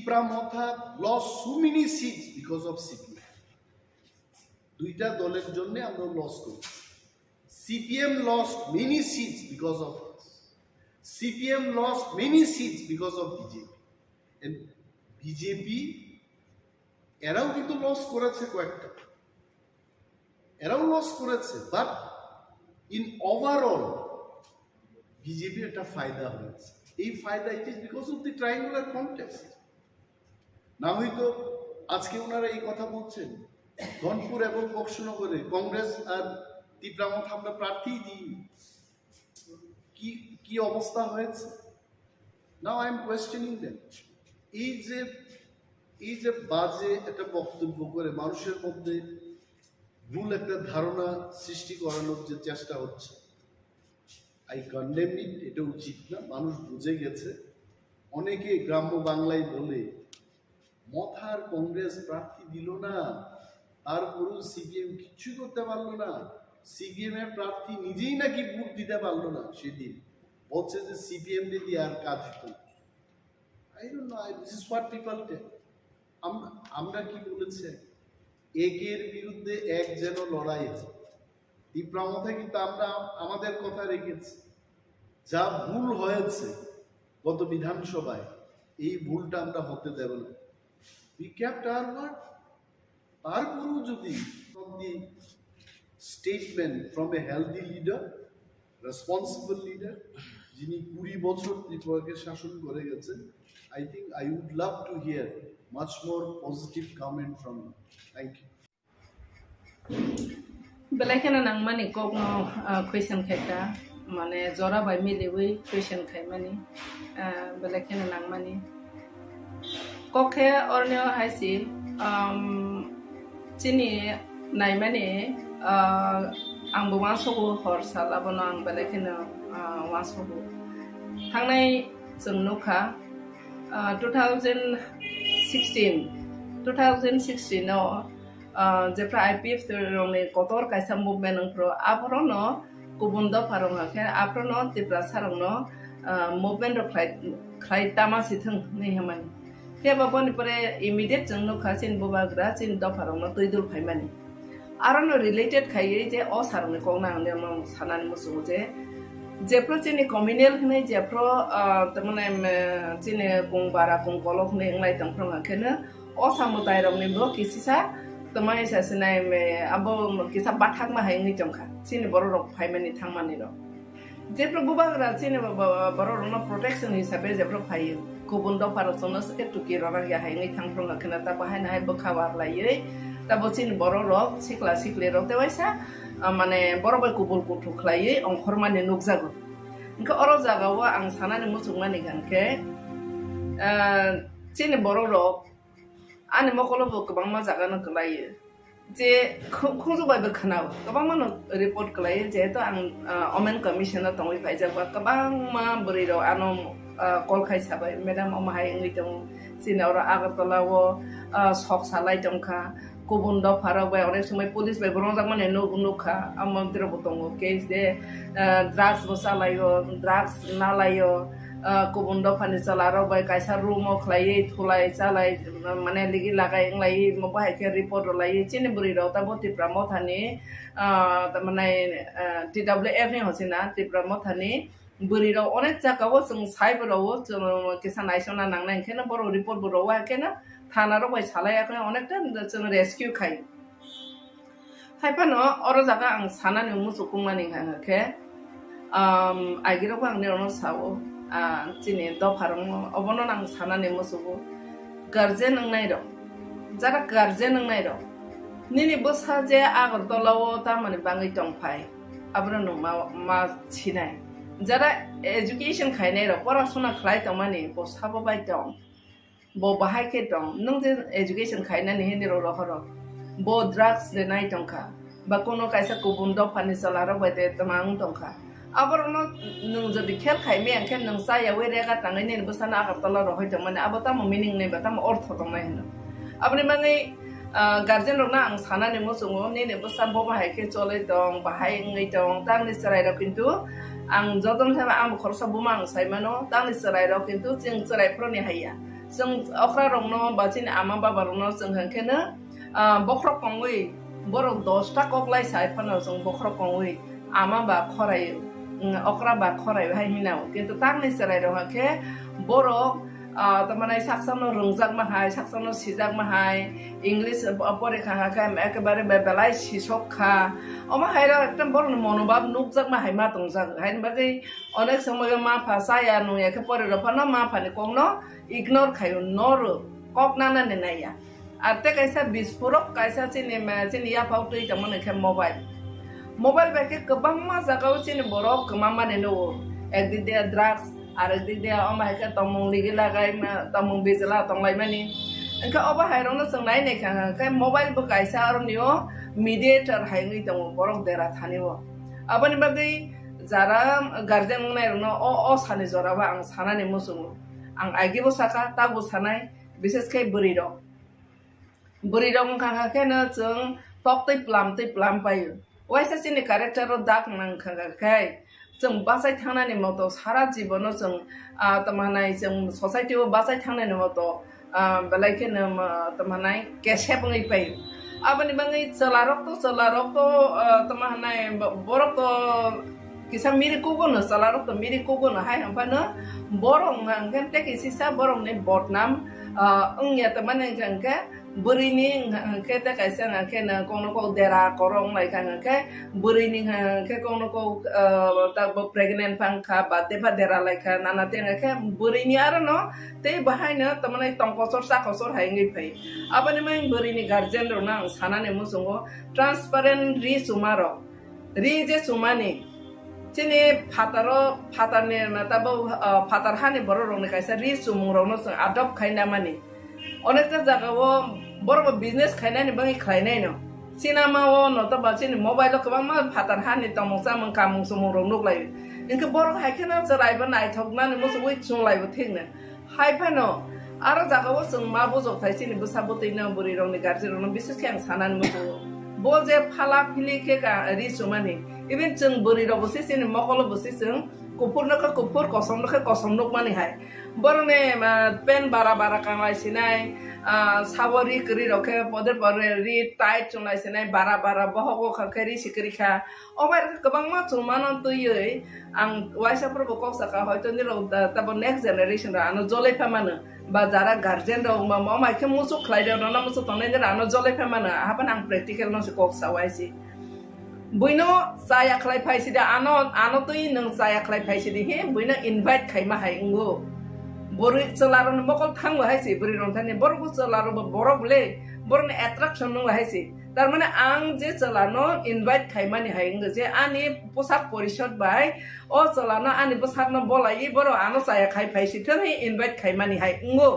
Jamatia lost so many seats because of CPM. দুইটা দলের জন্য আমরা লস করি। CPM lost many seats because of us. CPM lost many seats because of BJP. And BJP এরাও কিন্তু loss করেছে কয়েকটা, এরাও লস করেছে, বাট ইন ওভারঅল বিজেপির একটা ফায়দা হয়েছে। এই ফায়দা it is because of the triangular contest. না হয়তো আজকে ওনারা এই কথা বলছেন, ধনপুর এবং বক্সনগরে কংগ্রেস আর তীব্রামথা আমরা প্রার্থী দিই, কি অবস্থা হয়েছে। Now I am questioning them. এই যে বাজে একটা বক্তব্য করে মানুষের মধ্যে ভুল একটা ধারণা সৃষ্টি করানোর যে চেষ্টা হচ্ছে, আই কন্ডেম ইট। এটা উচিত না, মানুষ বুঝে গেছে। অনেকে গ্রাম্য বাংলায় বলে মথার কংগ্রেস প্রার্থী দিল না, তারপরেও সিপিএম কিচ্ছু করতে পারলো না, সিপিএম এর প্রার্থী নিজেই নাকি ভোট দিতে পারলো না। সেদিন বলছে যে সিপিএম দিয়ে আর কাজ হতো। I don't know, this is what people tell. আমরা কি বলেছি, একের বিরুদ্ধে এক যেন লড়াই আছে। তীব্রামথা কিন্তু আমরা আমাদের কথা রেখেছি। যা ভুল হয়েছে গত বিধানসভায়, এই ভুলটা আমরা হতে দেব না। We kept our word. তারপরেও যদি statement from a healthy leader, responsible leader, যিনি 20 বছর ত্রিপুরাকে শাসন করে গেছেন, I think I would love to hear much more positive comment from you. Thank you. Belakena nang mani kok no question khaita mane jora bai milewi question khai mani belakena nang mani kokhe orneo haisi chini nai mani ang bo wasogo hor sala bono ang belakena wasogo thangnai jong nokha 2016 no Jofra IPF रंगनि Qatar कायसा movement नंफ्रो आफरो न गुबुन दफारंआखे आफ्रोनो तिब्रा सारंनो movement ख्लाइ तामासिथों नै हमानि तेबा बनिपरे immediate जों नुखा चिन बुबाग्रा चिन दफारंनो तैदुल फाइमानि आरो related खायै जे अ सारंनि कौना आंने सानानि मुसुगो जे जेफ्रो चिनि communal हनै जेफ्रो तमने चिनि गंबारा गंगलक नै इंलाइ तंफ्रंआखेनो अ सामुदाय रंनिबो किसिसा तमाय सासनाय आबो किसा बाथाक मा हायनि जंखा चिनि बर रक फाइमानि थांमानि र जेफ्रो बुबाग्रा चिनि बर रंनो प्रोटेक्शन हिसाबै जेफ्रो फायो गुबुन दफारसनो सके टुकि ररा या हायनि थांफ्रंआखेनो ता बाहायना हाय बखावार लायै ता बचिन बर रक सिक्ला सिक्ले रक तेवाइसा माने बर बाय गुबुल गुथु ख्लायै अंखरमानि नुकजागो इनका अर जागाव आं सानानि मुसुगमानि गानके चिनि बर रक आनि मखलबो गोबां मा जागानो गलायो जे खुंजुबायबो खोनाव गोबां मा रिपर्ट गलायो जेहेतु आं अमेन कमिशनार दंयै फाइजाबा गोबां मा बोरै र आनो कल खायसाबाय मेडाम अमाहाय इंगै दं चिनाव आगरतलाव सक सालाय दंखा गुबुन दफाराव बाय अनेक समय पुलिस बाय बरंजाक माने नुखा आमन्त्रिबो दङ केस दे ड्राग्स बो सालायो ड्राग्स नालायो गुबुन दफानि चलाराव बाय कायसा रुम खलायै थुलाय चालाय माने लिगि लागाय इंलाय बाहायके रिपर्ट लायै चिनि बुरि रावता बतिप्रा मथानि माने TWF नि हसिना तिप्रा मथानि बुरि राव अनेक जागाव जों साइबराव जों किसा नायसना नांनाय ओंखायनो बर' रिपर्ट बराव आखेना थानाराव बाय सालायाखै अनेकटा जों रेस्किउ खाय खायफानो अर जागा आं सानानि मुसुकुमानि हांखे आइगिराव आंनि अन सावो चिनि दफारं अबनो नां सानानि मुसुगु गार्जेन नंनाय र जारा गार्जेन नंनाय र निनि बसा जे आगरतलाव ता माने बाङै दंफाय आब्रो नो मा छिनाय जारा एजुकेशन खायनाय र परासुना ख्लाय तमानि बसाबो बाय दं bo bahai ke dong nung je education khaina ni ni ro ro bo drugs de nai tongkha ba kono kaisa kubun do phani salara ba de tamang tongkha abor no nung jodi khel khai me angkhen nung sa ya we re ga tangai ni busana agar tala ro hoi tamane abata mo meaning nei ba tam ortho tong nai hino abni mangai guardian rok na ang sana ni mo sungo ni ne busam bo bahai ke chole dong bahai ngai dong tang ni sarai ro kintu ang jodon sama ang khorsa bumang sai mano tang ni sarai ro kintu jing sarai pro ni haya जों अख्रा रंनो बाचिन आमा बाबा रंनो जों हंखेनो बख्र कंगै बर 10टा ककलाय साइफानो जों बख्र कंगै आमा बा खरायो अख्रा बा खराय हाय हिनाव किन्तु तांनि सराय रंखे बर तमाने साखसानो रंजाक माहाय साखसानो सिजाक माहाय इंग्लिश परीक्षा हाखाय एकेबारे बेलाय सिसखा अमा हायरा एकदम बर मनोभाब नुकजाक माहाय मा दंजाक हायन बागै अनेक समय मा फासाया नु एके परिरफानो मा फानि कंनो इग्नोर खायो नोर ककनाना ने नाया आते कैसा बिस्फोरक कैसा चिनि या फाउटै तमने के मोबाइल बाके गोबां मा जागाव चिनि बर गोमा माने नो एकदिन दे ड्राग्स आरो एकदिन दे अमाय के तमंग लिगि लागाय तमंग बेजला तंलाय मानि इनका अबा हायरनो जों नाय ने का मोबाइल बो कैसा आरो नियो मीडिएटर हायङै दङ बर देरा थानिवो अबनि बागै जारा गार्जेन नायरनो अ सानि जराबा आं सानानि मुसुङो आं आइगिबो साखा ताबो सानाय विशेष के बुरि रं खाखाखेनो जों तक्तै प्लाम पायो वैसा चिनि कैरेक्टर दाग नां खाखाखाय जों बासाय थांनानि मतो सारा जीवनो जों तमानाय जों सोसाइटियाव बासाय थांनानि मतो बेलायखेनो तमानाय केसेबङै पायो आबनि बाङै चलारक तो तमानाय बरक तो किसा मिरि कुगोनो चलारक तो मिरि कुगोनो हाय हमफानो borong ngangken tek isisa borong ne botnam ungya tamane ngangke burini ngangke te kaisa ngangke na kono ko dera korong lai ngangke burini ngangke kono ko ta pregnant pangka bate ba dera lai ka nana te ngangke burini arano te bahai na tamane tongkosor sa kosor haingi pai abani mai burini guardian ro na sanane musungo transparent Richumarok ri je sumani चिनि फातारनि ताबो फातार हानि बर रंनि कायसा रिचुमुं रंनो जों आदब खायना मानि अनेकटा जागाव बर business खायनानि बाङै खायनाय न सिनेमाव नतबा चिनि mobile गोबां मा फातार हानि तमसा मं कामुं सुमुं रं नुगलायो इनके बर हायखेना जरायबो नायथगनानि मोसो बै चुंलायबो थेंनो हायफानो आरो जागाव जों मा बजबथाय चिनि बोसाबोतैनो बुरि रंनि गार्जि रंनो बिसेस के आं सानानि मोसो बो जे फाला फिलि के रिचुमानि Even जों बोरैराव बसे जों मकल बसे जों कुफुरनोखौ कुफुर कसमनोखौ कसमनोक माने हाय बरने पेन बारा बारा कांलायसिनाय सावरी करी रखे पदर परे री टाइट चुनायसिनाय बारा बारा बहगो खखरी सिकरिखा ओबार गोबां मा चुमानो तुयै आं वाइसाफोरबो कक्साखा हयतो निरो तब नेक्स्ट जेनेरेशन रा आनो जलेफा मानो बा जारा गार्जियन रा मा माइखे मुसु खलाइदो ना मुसु तने रा आनो जलेफा मानो हाबन आं प्रेक्टिकल नसे कक्सा वाइसि बुइनो साया खलाइ फाइसि दा आनो तुई नों साया खलाइ फाइसि दि हे बुइनो इनभाइट खाइमा हाय उंगो बोरै चलारन मकल थांबो हायसि बोरै रंथानि बरगु चलारो बरबले बरन एट्राक्शन नं हायसि तार माने आं जे चलानो इनभाइट खाइमानि हायंगो जे आनि पोसाक परिषद बाय ओ चलानो आनि पोसाक न बोलाई बरो आनो साया खाइ फाइसि थै इनभाइट खाइमानि हाय उंगो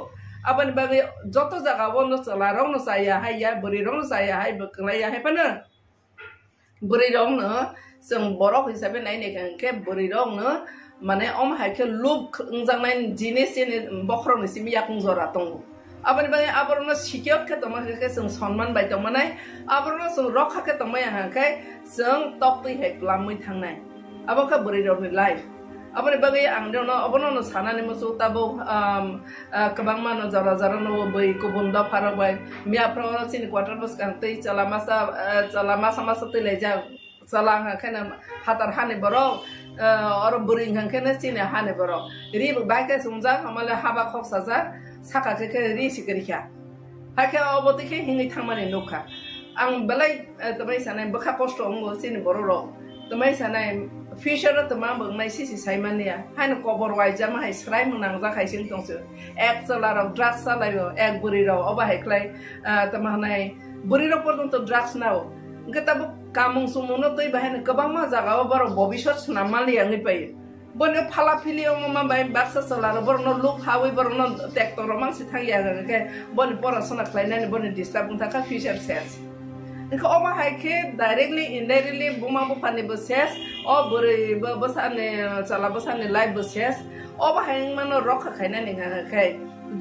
आबन बागे जतो जागा वनो चलारो न साया हाय या बोरै रं साया हाय बकलाया हाय पन बोरै रं न जों बरक हिसाबै नायनेखे बोरै रं न माने om हायखे लुक उंजांनाय जिनिस जेने बखरनि सिमि याकुं जरा दङ आबनि बाय आबरनो सिकियत के तमा के जों सन्मान बाय तमानाय आबरनो जों रखा के तमाय हाखाय जों तक्ति हेक्लामै थांनाय आबका बोरै रनि लाइफ आबनि बागै आं देनो अबनो सानानि मसु ताबो गोबां मानो जरा जरा न बै गुबुन दा फारबाय मियाफ्राव सिन क्वार्टर बस कांतै चला मासा मासा तैलाय जा चला हाखायना हातार हानि बरो और बुरिं हांखेने चिने हाने बरो रि बाइके सुंजा हमले हाबा खक्साजा साका के रि सिकरिखा हाके अबतिखे हिङै थांमाने नुखा आं बेलाय तमै सानाय बखा कष्ट अंगो चिने बरो रो तमै सानाय फिशर तमा बंनाय सिसि साइमानिया हान कबर वाइजा माहाय स्राय मुनां जाखायसिं दंसो एक चलाराव ड्राग्स सालायो एक बुरिराव अबा हेक्लाय तमानाय बुरिराव पर्यन्त ड्राग्स नाव गताबो कामुं सुमुनो तै बाहेन गोबां मा जागाव बारो भबिष्यत सुनामालि आंनि पायो बने फाला फिलियो मा बाय बाक्सा चलारो बरनो लुक हावै बरनो ट्रेक्टर मानसि थांया के बने परासना खालायनानै बने डिस्टार्ब थाका फ्यूचर सेस इनखो अमा हायखे डाइरेक्टली इनडाइरेक्टली बुमा बुफानि बसेस अ बोरै बसाने चला बसाने लाइफ बसेस अबा हायं मानो रखा खायनानै खाय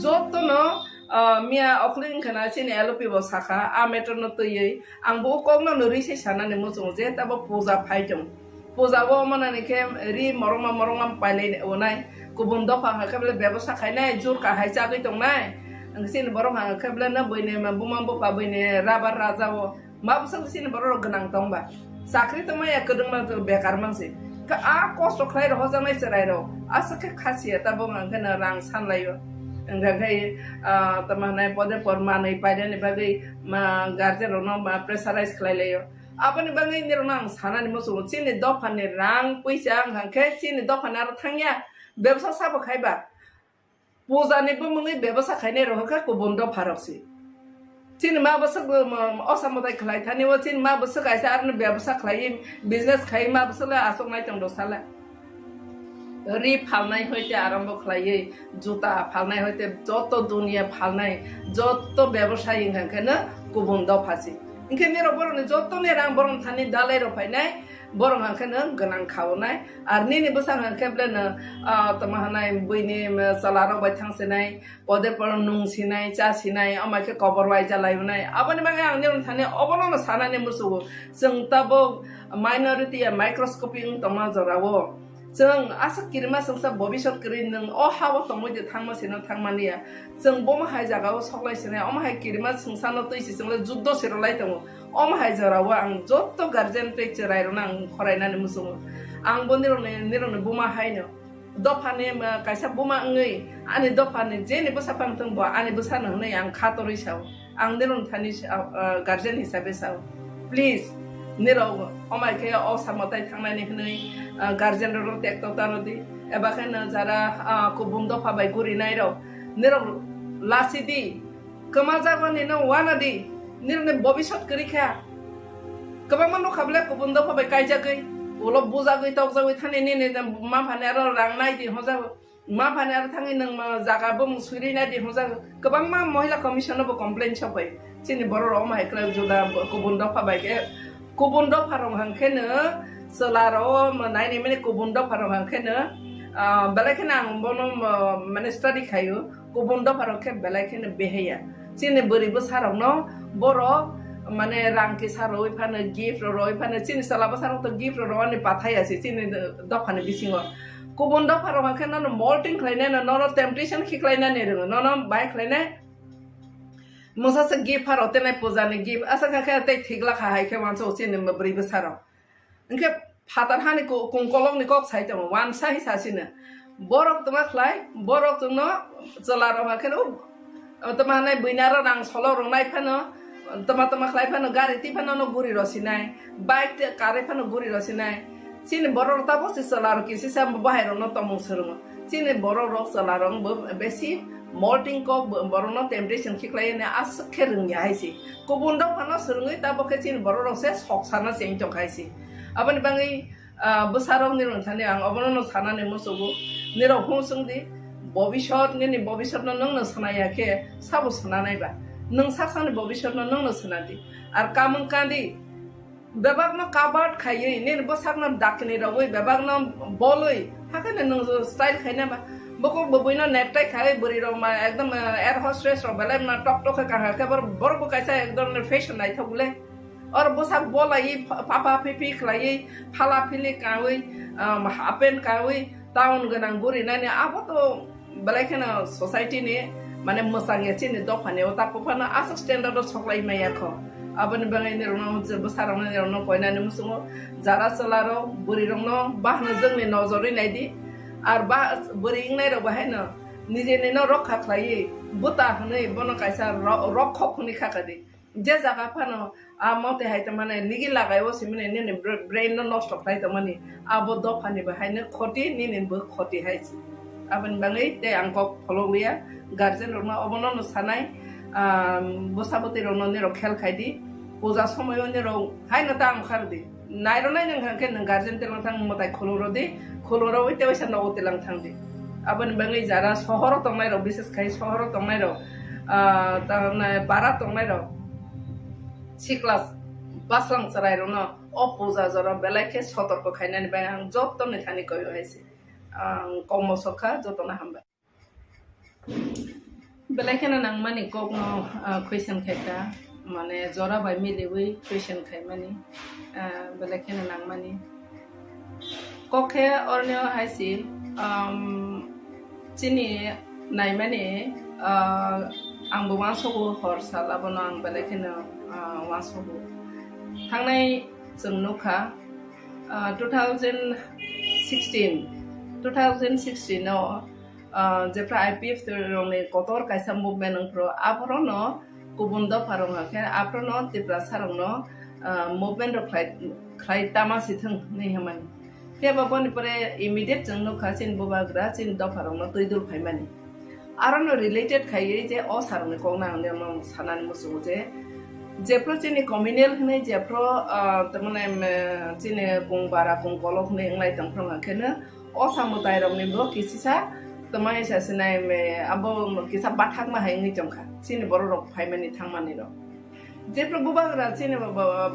जतनो मिया अखलिन खाना चिने एलपि बसाखा आमेटर न तयै आंबो कगनो नरिसे सानाने मोजो जे तब पूजा फाइदों पूजा वो माने के रि मरमा पाइले ओनाय गुबुन दफा हाकबले व्यवसाय खायनाय जुर का हाय जागै दंनाय सिन बरम हाकबले न बयने बुमा बफा बयने राबार राजावो मा बसं सिन बरो गनां दंबा साख्रि त माया कदंमा बेकार मानसि का आ कष्ट खाय रह जानाय चरायरो आसके खासिया तब मानगना रां सानलायो enggak teman pode permanai pada ni bagai garden rono pressurize kelailayo apa ni bagai ni rono sana ni musuh sini dopan ni rang puisa angke sini dopan ar thangya ব্যবসা sabo khaiba puja ni bumungi ব্যবসা khaine roho ka kubundo pharoksi sini ma basak osamodai khlai thani wo sini ma basak aisa ar ni ব্যবসা khlai business khai ma basala asok nai tong dosala रि फालनाय हयते आरम्भ खालायो जुता फालनाय हयते जत दुनिया फालनाय जत व्यवसाय इंखानो गुबुन दाव फासि इंखाने बरनि जतने रां बरन थानि दालाय रफायनाय बरन हांखानो गोनां खावनाय आर निनि बसां हांखेब्लेनो तमाहानाय बैनि चलारो बाय थांसिनाय पदे पर नुंसिनाय चासिनाय अमाखे कबर वाय जालायनाय आबनि बागे आंनि थानि अबनो सानाने मुसु जों ताबो माइनरिटी माइक्रोस्कोपिक तमा जरावो जों आसा किरमा संसा भबिष्यत करि नों अ हाबो तमोदे थांमासेनो थांमानिया जों बमहाय जागाव सगलायसिनाय अमहाय किरमा संसानो तैसि जोंले जुद्ध सेरलाय दङ अमहाय जराव आं जत्त गार्जियन टेक्चर रायरना आं फरायनानै मुसु आं बनिरने बमहायनो दफाने कायसा बमा ngै आनि दफाने जेने बसापां तंबो आनि बसानो हनै आं खातरै साव आं निरन थानि गार्जियन हिसाबै साव प्लिज निराव अमायखे असामताय थांनानै हनै गार्जियन रो टेक्टर तानोदि एबा खाना जारा कुबुम दफा बाय गुरिनाय रो निराव लासिदि कमा जागोनि न वानादि निरने भबिष्यत करिखा गोबां मानो खाबले कुबुम दफा बाय कायजागै उलो बुजागै तगजागै थाने ने मा फाने आरो रांनाय दि हजा मा फाने आरो थाङै नों जागाबो मुसुरिनाय दि हजा गोबां मा महिला कमिसनबो कमप्लेन सफै सिनि बर' माइक्रा जुदा कुबुम दफा बायके कुबुन दफारं हांखेनो सोलारो नायनि माने कुबुन दफारं हांखेनो बेलायखेनो आं बनो माने स्टाडि खायो कुबुन दफारं के बेलायखेनो बेहेया सिने बोरैबो सारावनो बर' মানে রাংকি সারই ফানে গিফট রই ফানে চিনি সালাবা সারং তো গিফট রওয়ানি পাঠাই আছে চিনি দফানে বিসিং কুবন দফারং আখে নন মল্টিং খাইনে নন টেম্পটেশন খিক্লাইনা নে রং নন বাই খাইনে মোসাসে গিফট ফারতে নাই পূজানি গিফট আসা খাখে তে ঠিকলা খাহাই খে ওয়ানসো চিনি ব্রি বসারং ইনকে ফাতার হানি কুংকলং ni kok sai tong wan sai sa sine borok tuma khlai borok tungno cholarong akhhe tuma nai buinaro rang solo rong nai phano tuma khlai phano gari ti phano no guri rosinai bike te kare phano guri rosinai sine borok ta bosi cholarong kisi sam bahai no tomong serung sine borok cholarong besi molting kok borok no temptation khiklai ne as kherung ya haisi kubun dok phano serungi ta bokhe sine borok se soksana seng tong khaisi abani bangi besarong ni rong thani ang abono no sanane mosogo niro hosungdi bobishot ni bobishot no nang no sanaya ke sabo sananai ba nang saksani bobishot no nang no sanadi ar kamung kandi bebak no kabat khaiye ni bosak no dakni rogoi bebak no boloi hakane nang style khaina ba boko boboi no necktie khai buri ro ma ekdom air hostess ro belai na tok tok ka ha ke bor bo kaisa ekdom fashion nai thogule और बोसाक बोलाई पापा पिपी खलाई फाला फिली कावई happen कावई town गनां गुरी नानि आबो तो बलाइखना society ने माने मसांगे चिनि दफाने ओता पफाना आस स्टैंडर्ड सकलाई मायाखो आबन बंगाइ ने रनो बोसारनो ने रनो कोइनानि मुसुङो जारा चलारो बुरि रनो बाहनो जोंनि नजरै नायदि आर बा बुरि इंनाय रो बाहायनो निजेनि न रखा खलाई बुता हनै बनो काइसा रखख खुनि खाकादि जे जागा फानो आमते हायते माने निगि लागायो सिमने ने ब्रेन न नष्ट खायते माने आबो दफानि बाहायनो खति निनि बो खति हायसि आबन बाङै ते आंको फलोविया गार्जेन रनो अबनो न सानाय बोसाबति रनो ने खेल खायदि पूजा समय ने रो हायनो ता आंखारदि नायरो नाय नों खाके नों गार्जेन ते लांथां मताय खलुरदि खलुरो उते वैसा न उते लांथांदि आबन बाङै जारा सहर तंनाय रो विशेष खाय सहर तंनाय रो ता पारा तंनाय रो सिक्लास बासलां सरायरो न अपूजा जरा बेलाखे सतर्क खायनानि बाय आं जतन थानि कयो हायसि कमसखा जतन हामबा बेलाखे नां मानि कक न क्वेश्चन खायका माने जरा बाय मिलिवै क्वेश्चन खाय मानि बेलाखे नां मानि कखे अरनियो हायसि चिनि नाय मानि आंबो वासोगो हर सालाबनो आं बेलाखे वासोगो थांनाय जों नुखा 2016 आव जेफ्रा आईपीएफ रंनि कतर कायसा मुभमेन्ट नंफ्रो आफरनो गुबुन दफारं हाखे आफरनो तिप्रा सारंनो मुभमेन्ट खाय तामासि थों नै हमानि तेबा बनि परे इमिडिएट जों नुखा चिन बुबाग्रा चिन दफारंनो तैदुल फायमानि आरनो रिलेटेड खायै जे अ सारंनि कोंना आंने सानानि मुसुगो जे जेफ्रो चिनि कम्युनियल हनै जेफ्रो तमने चिनि गंबारा गंगलक हनै इंलाय तंफ्रं आखेनो अ सामुदाय रंनि बो किसिसा तमाय सासनाय मे आबो किसा बाथाक मा हायनि जमखा चिनि बर रक फायमानि थांमानि र जेफ्रो बुबाग्रा चिनि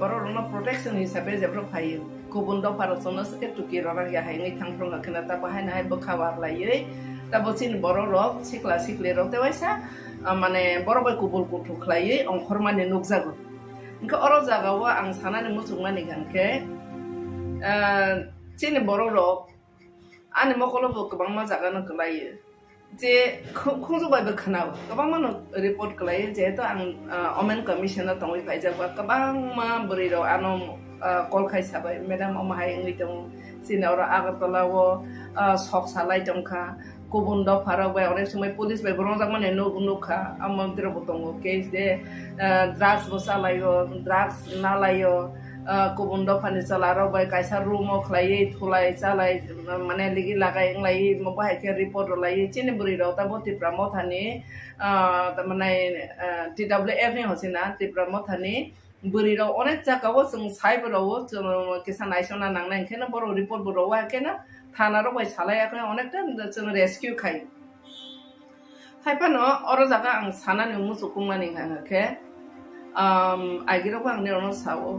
बर रंनो प्रोटेक्शन हिसाबै जेफ्रो फायो गुबुन दफारसनो सके टुकि ररा या हायनि थांफ्रं आखेना ता बाहायना हाय बखावार लायै ता बचिन बर रक सिक्ला सिक्ले रते वाइसा माने बरबाय कुबुल कुथु खलायै अंखर माने नुकजागो इनका अर जागावा आं सानानि मुसुगमानि गानके चिनि बर रक आनि मखलबो गोबां मा जागानो गलायो जे खुंजुबायबो खोनाबो गोबां मानो रिपर्ट गलायो जेहेतु आं अमेन कमिशनार तंगै फायजाबा गोबां मा बोरै र आनो कल खायसाबाय मेडाम अमाहाय इंगैदों चिनि अर आगरतलावो सक सालाय दंखा गुबुन दफाराव बाय अनेक समय पुलिस बाय बरंजाक माने नुखा आमद्र बतंगो केस दे ड्राग्स बसालायो ड्राग्स नालायो गुबुन दफानि चलाराव बाय कायसा रूम खलायै थुलाय चालाय माने लिगि लागाय इंलाय मबाहाय के रिपोर्ट लायै चिनि बुरि राव ता बतिप्रा मथानि तमाने टीडब्ल्यूएफ नि हसिना तिप्रा मथानि बुरि राव अनेक जागाव जों साइबराव जों किसान आइसना नांनाय केनो बर रिपोर्ट बराव केनो थानारो बाय सालायाखै अनेकटा जों रेस्किउ खाय हायफानो अर जागा आं सानानि मुसुकुमानि हाके आइगिराव आं नेरनो सावो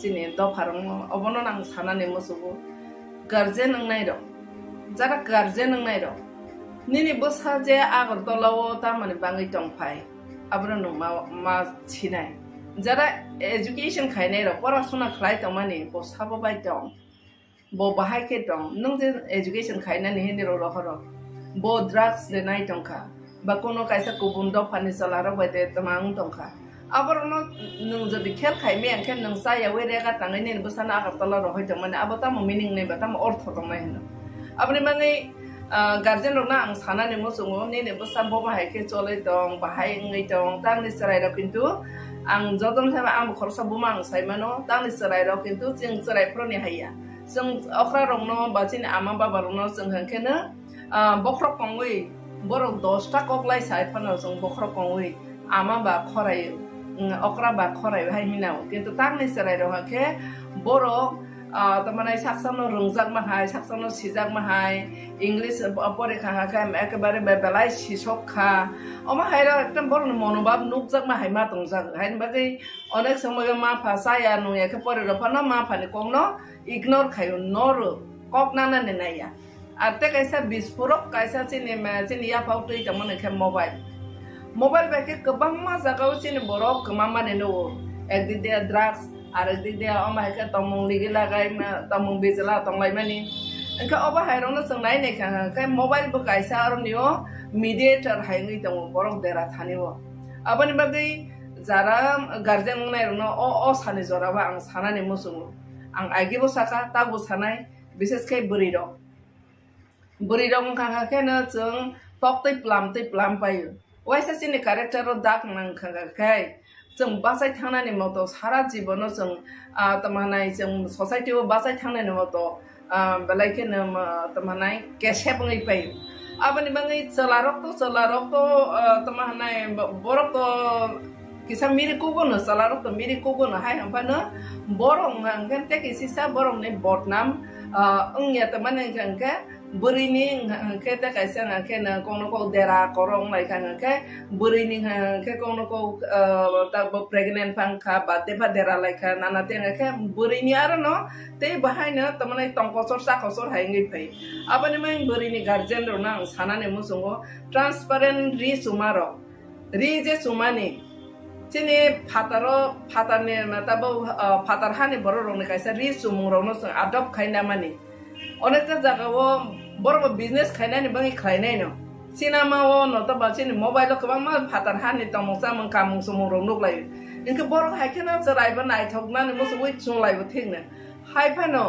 चिनि दफारं अबनो आं सानानि मुसुगु गार्जेन नंनाय र जारा गार्जेन नंनाय र निनि बोसा जे आगरतलाव ता माने बाङै दंफाय आब्रनो मा छिनाय যারা এডুকেশন খাইনাই রক পড়াশোনা খাই তমানি ব সাববাই দं ব বাহাইকে dं नों जे एजुकेशन खाइनानै हिनि रहर ब ड्राग्स ले नाय दंखा बा कोनो कायसा गुबुन दफानि सलारो बायदे तमां दंखा आबरनो नों जदि खेल खाइमे आंखे नों साया वेरेगा तांगैनि बसाना आगरतला रहै दंमोन आबता मिनिं नै बाता अर्थ दंनाय होनो आबनि माङै गार्जेन रना आं सानानै मोसङो नेने बसा ब बाहायके चलै दं बाहाय ngै दं तांनि सरायरो किन्तु आं जदन थाबा आं खरसा बुमा आं साइमानो तांनि सरायरो किन्तु जों सरायफ्रनि हाया जों अख्रा रंनो बाचिन आमा बाबा रंनो जों हंखेनो बख्र कंगै बर 10टा ककलाय साइफानो जों बख्र कंगै आमा बा खराय अख्रा बा खराय हाय हिनाव किन्तु तांनि सरायरो हखे बर तमाने साक्सानो रंजाक माहाय साक्सानो सिजाक माहाय इंलिश परीक्षा हाखाय एकेबारे बेलाय सिसखा अमा हायरा एकदम बर मनोभाब नुकजाक माहाय मा दंजाक हायन बागै अनेक समय मा फासाया नुयाके परेर फनो मा फानि कंनो इग्नोर खायो नोर ककनाना नेनाया आते कैसा बिस्फोरक कैसा चिनि या फाउटै तमन के मोबाइल बाके गोबां मा जागाव चिनि बरक गोमा माने नो एकदिदे ड्राग्स आरो एकदिदे अमायके तमंग लिगिला गाय तमंग बेजला तंलाय मानि इनका अबा हायरनो जों नायनाय खाय मोबाइल बो कैसा आरनियो मीडिएटर हायङै दङ बरक देरा थानिवो आबनि बागै जारा गार्जेन नायरनो अ सानि जराबा आं सानानै मोसुङो आं आगिबो साखा ताबो सानाय बिसेसकै बोरै दं खाखाखेनो जों तक्तै प्लाम पायो वाइसा चिनि कैरेक्टर दाग नांखाखाय जों बासाय थांनानै मतो सारा जीवन जों तमानाय जों सोसाइटियाव बासाय थांनानै मतो बेलायखेनो तमानाय केसेबङै पायो आबनि बाङै चलारक तो तमानाय बरक तो किसा मिरि कुगुन सलारक तो मिरि कुगुन हाय हमफानो बरं हांगेन ते किसिसा बरं ने बदनाम अंगिया त माने हांके बोरैनि हांके ते कैसा हांके न कोनो को देरा करं लाइक हांके बोरैनि हांके कोनो को ता प्रेग्नेंट फांखा बाते फा देरा लाइक नाना ते हांके बोरैनि आरो न ते बाहायनो त माने तंकसर साखसर हायङै फै आबनि मै बोरैनि गार्जियन रना आं सानानै मोसङो ट्रान्सपारेंट रिचुमारक रि जे सुमानि चिनि फातारनि माताबो फातार हानि बर रंनि कैसा रि सुमुंरनो जों आदब खायना मानि अनेकटा जागावो बरबो बिजनेस खायनानि बङै खायनाय न सिनेमाव नत बाचिनि मोबाइल गोबां मा फातार हानि तमसा मन कामुं सुमुंरं नगलायो इनके बर हायखेना जरायबो नायथगनानै मोसो वै सुंलायबो थेंनो हायफानो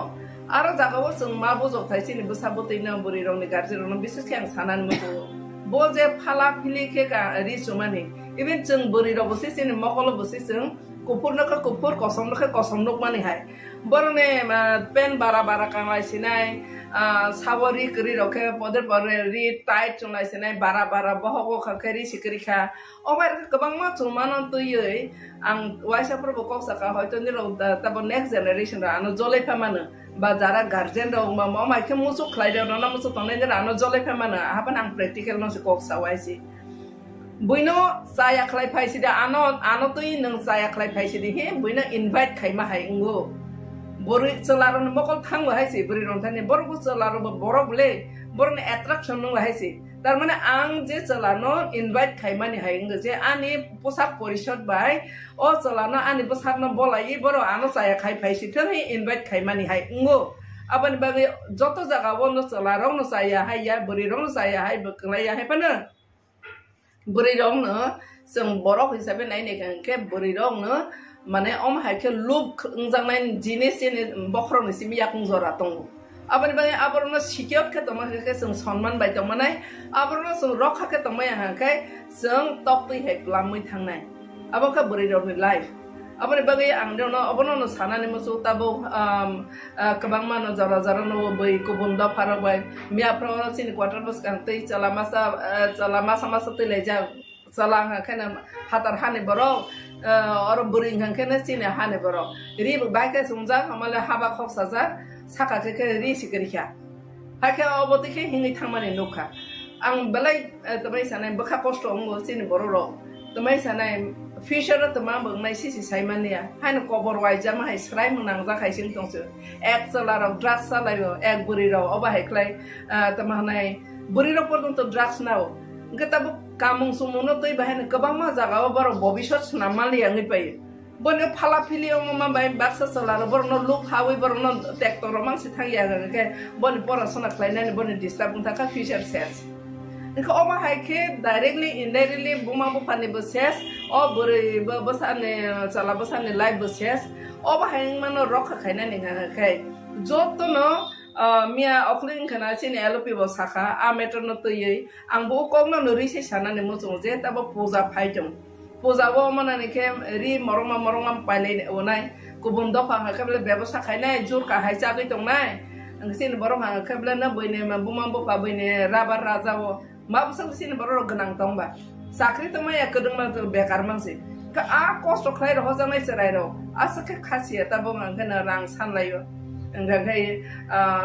आरो जागावो जों मा बजगथाय चिनि बोसाबो तैनो बुरि रंनि गार्जेन बिसेसकै आं सानानै मोसो बोजे फाला फिलिके रि सुमानि इभेन जों बोरै रबसे चिनि मकल बसे जों कुपुरनोखो कुपुर कसमनोख मानि हाय बरने पेन बारा कांलाय सिनाय सावरी करी रखे पदर परे रि टाइट चंलाय सिनाय बारा बहगो खखरि सिकरिखा अबार गोबां मा चुमानो तयै आं वाइसाफोरबो कक्साका हयतो निरो तब नेक्स्ट जेनेरेशन रा आनो जलेफा मानो बा जारा गार्जेन रा मा माइखे मुसु खलायदो ना मुसु तंनाय रा आनो जलेफा मानो हापन आं प्रेक्टिकल नो से कक्सा वाइसि बुइनो साया खलाय फाइसि दा आनो तै नों साया खलाय फाइसि दि हे बुइनो इनभाइट खाइमा हाय उंगो बोरै चलारन मकल थांबो हायसि बोरै रंथानि बरगु चलारो बरगले बरने एट्राक्शन नं हायसि तार माने आं जे चलानो इनभाइट खाइमानि हायंगो जे आनि पोसाक परिषद बाय ओ चलानो आनि पोसाकनो बोलायि बर आनो साया खाइ फाइसि थै इनभाइट खाइमानि हाय उंगो आबनि बागै जत जागा वनो चलारो न साया हाया बोरै रं साया हाय बकलाया हाय पन बोरै रंनो जों बरक हिसाबै नायने के बोरै रंनो माने अम हायके लुक उंजांनाय जिनिस बख्रनि सिमि याकुं जरा दङ आबनि बागै आबरनो सिकियत के तमाके जों सन्मान बाय तमानाय आबरनो जों रखा के तमाय हाखाय जों तक्ति हे प्लामै थांनाय आबका बोरै रंनि लाइफ आबनि बागै आं देनो अबनो सानानि मोसो ताबो गोबां मानो जरा नो बै गुबुन दफार बाय मियाफ्राव सिनि क्वार्टर बस कांतै चलामासा तैलायजा चला हाखायना हातार हानि बरो और बुरिं हांखेना चिने हाने बरो रि बाइके सुंजा हमले हाबा खक्साजा साकाके रि सिकरिखा हाके अबतिखे हिङै थांमानि नुखा आं बेलाय तमै सानाय बखा कष्ट अंगो चिनि बरो रो तमै सानाय फिचार तमा बंनाय सिसि साइमानिया हाइन कबर वाइजा माहाय स्राय मुनां जाखायसिन दंसो एक चलार ड्राग्स सालायो एक बुरि रो अबा हायख्लाय तमानाय बुरि रो पर्यन्त ड्राग्स नाव गताबो कामुं सुमुनो तै बाहायनो गोबां मा जागाव बारो भबिष्यत नामालि आङै पायो bone phala phili ma bai baksa solar borno look hawi borno tractor mangsi thangya ke bone porasona khlainani bone disturb thaka future ses inka oma haike directly indirectly buma bupani boses o bore bosane chala bosane live boses oba haing mano rokha khainani kai joto no mia okling kana chini elopi bo saka a meter no toyi angbo kongno no risi sana ne mosong je tabo puja phaijong puja bo manani ke ri moroma paile onai kubun do pa kable ব্যবসা khainai jur ka hai cha tong nai angsin borong ha kable na boine ma bumam bo pa boine rabar raja bo ma busang sin borong ganang tong ba sakri to ma ya kedung ma bekar mangsi ka a kosto khlai ro jangai serai ro asake khasia tabo ngana rang san layo enggai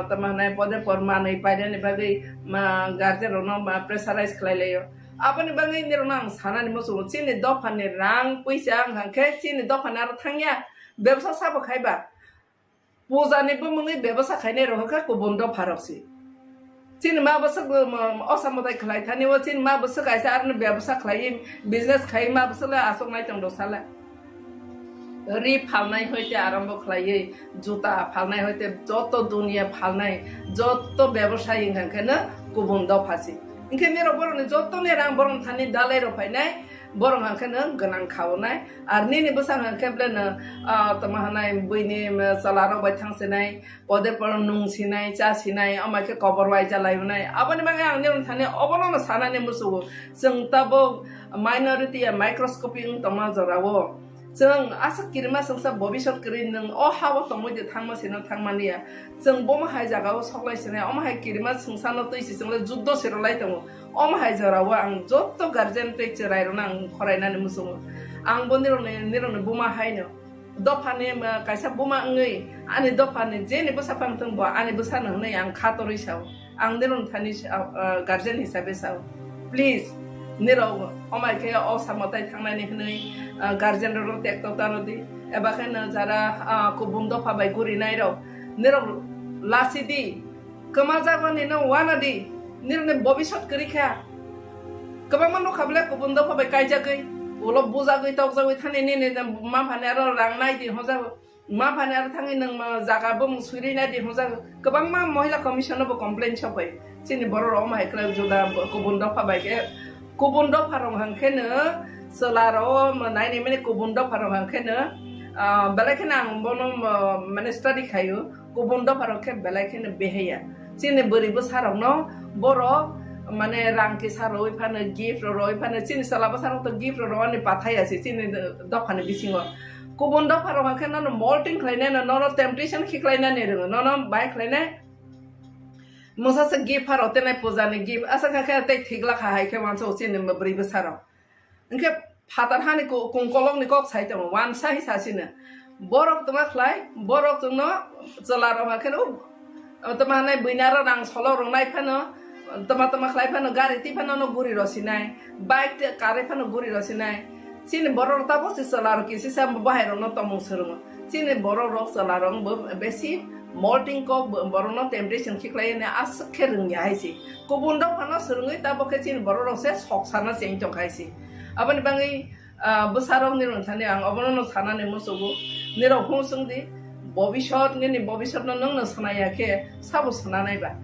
temanai pode pormanai paidani bagai ma garje rono ma pressurize khlailayo apani bagai nirnang sanani mosu chini dofani rang puisa angke chini dofani ar thangya ব্যবসা sabo khaiba pujani bumungi ব্যবসা khaine ro ka kubundo pharoksi chini ma basak osamodai khlai thani o chini ma basak aisa arne ব্যবসা khlai business khai ma basala asok nai tong do sala রি ফালনাই হইতে আরম্ভ খাইয়ে জুতা ফালনাই হইতে যত দুনিয়া ফালনাই যত ব্যবসায়ী ইনখানে গুবুন দাও ফাসি ইনখানে বরং যত নে রাং বরং থানি দালাই রফাইনাই বরং হাंखाने गोनां खावनाय आरो निनि बसां हांखेब्लेनो तमाहानाय बैनि सलाराव बाय थांसिनाय पदे पर नुंसिनाय चासिनाय अमाखे कबर वाय जालायनाय आबानि बागै आं निरन थाने अबनो सानाने मुसु जों ताबो माइनरिटी माइक्रोस्कोपी तमा जरावो जों आसा किरमा संसा भबिष्यत करि नों अ हाबो तमोदे थांमासिनो थांमानिया जों बमहाय जागाव सगलायसिनाय अमहाय किरमा संसानो तैसि जोंले जुद्ध सेरलाय दङ अमहाय जराव आं जत्त गार्जेन टेक्चर रायरन आं फरायनानै मुसुङो आं बनिरन बमहायनो दफानि कायसा बमा ngै आनि दफानि जेनेबो साफामथों बा आनि बोसानो नै आं खातरै साव आं निरन थानि गार्जेन हिसाबै साव प्लिज निराव अमायखे असामताय थांनानै हनै गार्जेन रो टेक्ट तानोदि एबाखानो जारा कुबुम दफा बाय गुरिनाय रो निराव लासिदि कमा जागोनि न वानादि निरने भबिष्यत करिखा गोबां मानो खाबले कुबुम दफा बाय कायजागै उलो बुजागै तगजागै थानि निने मा फाने आरो रांनाय दि हजा मा फाने आरो थाङै नों जागाबो मुसुरिनाय दि हजा गोबां मा महिला कमिसनबो कमप्लेन सफाय सिनि बर' अमाय क्लाब जुदा कुबुम दफा बायके कुबुन दफारं हांखेनो सोलारो नायनि माने कुबुन दफारं हांखेनो बेलायखेनो आं बनो माने स्टाडि खायो कुबुन दफारं के बेलायखेनो बेहेया चिनि बोरैबो सारावनो बर' माने रांके सारो इफानो गिफ्ट रो इफानो चिनि सालाबो सारो तो गिफ्ट रो अनि पाथायासि चिनि दफानो बिसिङो कुबुन दफारं हांखेनो मल्टिं खालायनाय न टेम्पटेशन खिख्लायनानै रोङो न बाय खालायनाय मोसासे गिफ्ट हारो तेनाय पुजानि गिफ्ट आसा खाखे ते थिगला खाहायखे वानसो चिनि ब्रै बोसाराव इनके फातार हानि कुंकलंनि कक साइतम वानसा हिसासिनो बरक तमा खलाय बरक जोंनो जलारो हाखेनो तमाने बैनारो रां सलो रंनाय फानो तमा खलाय फानो गारि तिफानो न गुरि रसिनाय बाइक कारे फानो गुरि रसिनाय चिनि बरर ताबो सलारो किसि साम बाहेरो न तमु सरङो चिनि बरर सलारो बेसि मल्टिं को बरनो टेम्पटेशन खिख्लायने आसखे रोंया हायसि गुबुन दफानो सरङै ताबोखे चिनि बरर से सकसाना सें जंखायसि आबानि बाङै बोसाराव निरन थाने आं अबनो सानाने मोसोगो निराव हुसुंदि भबिष्यत नोंनो सानायाखे साबो सानानायबा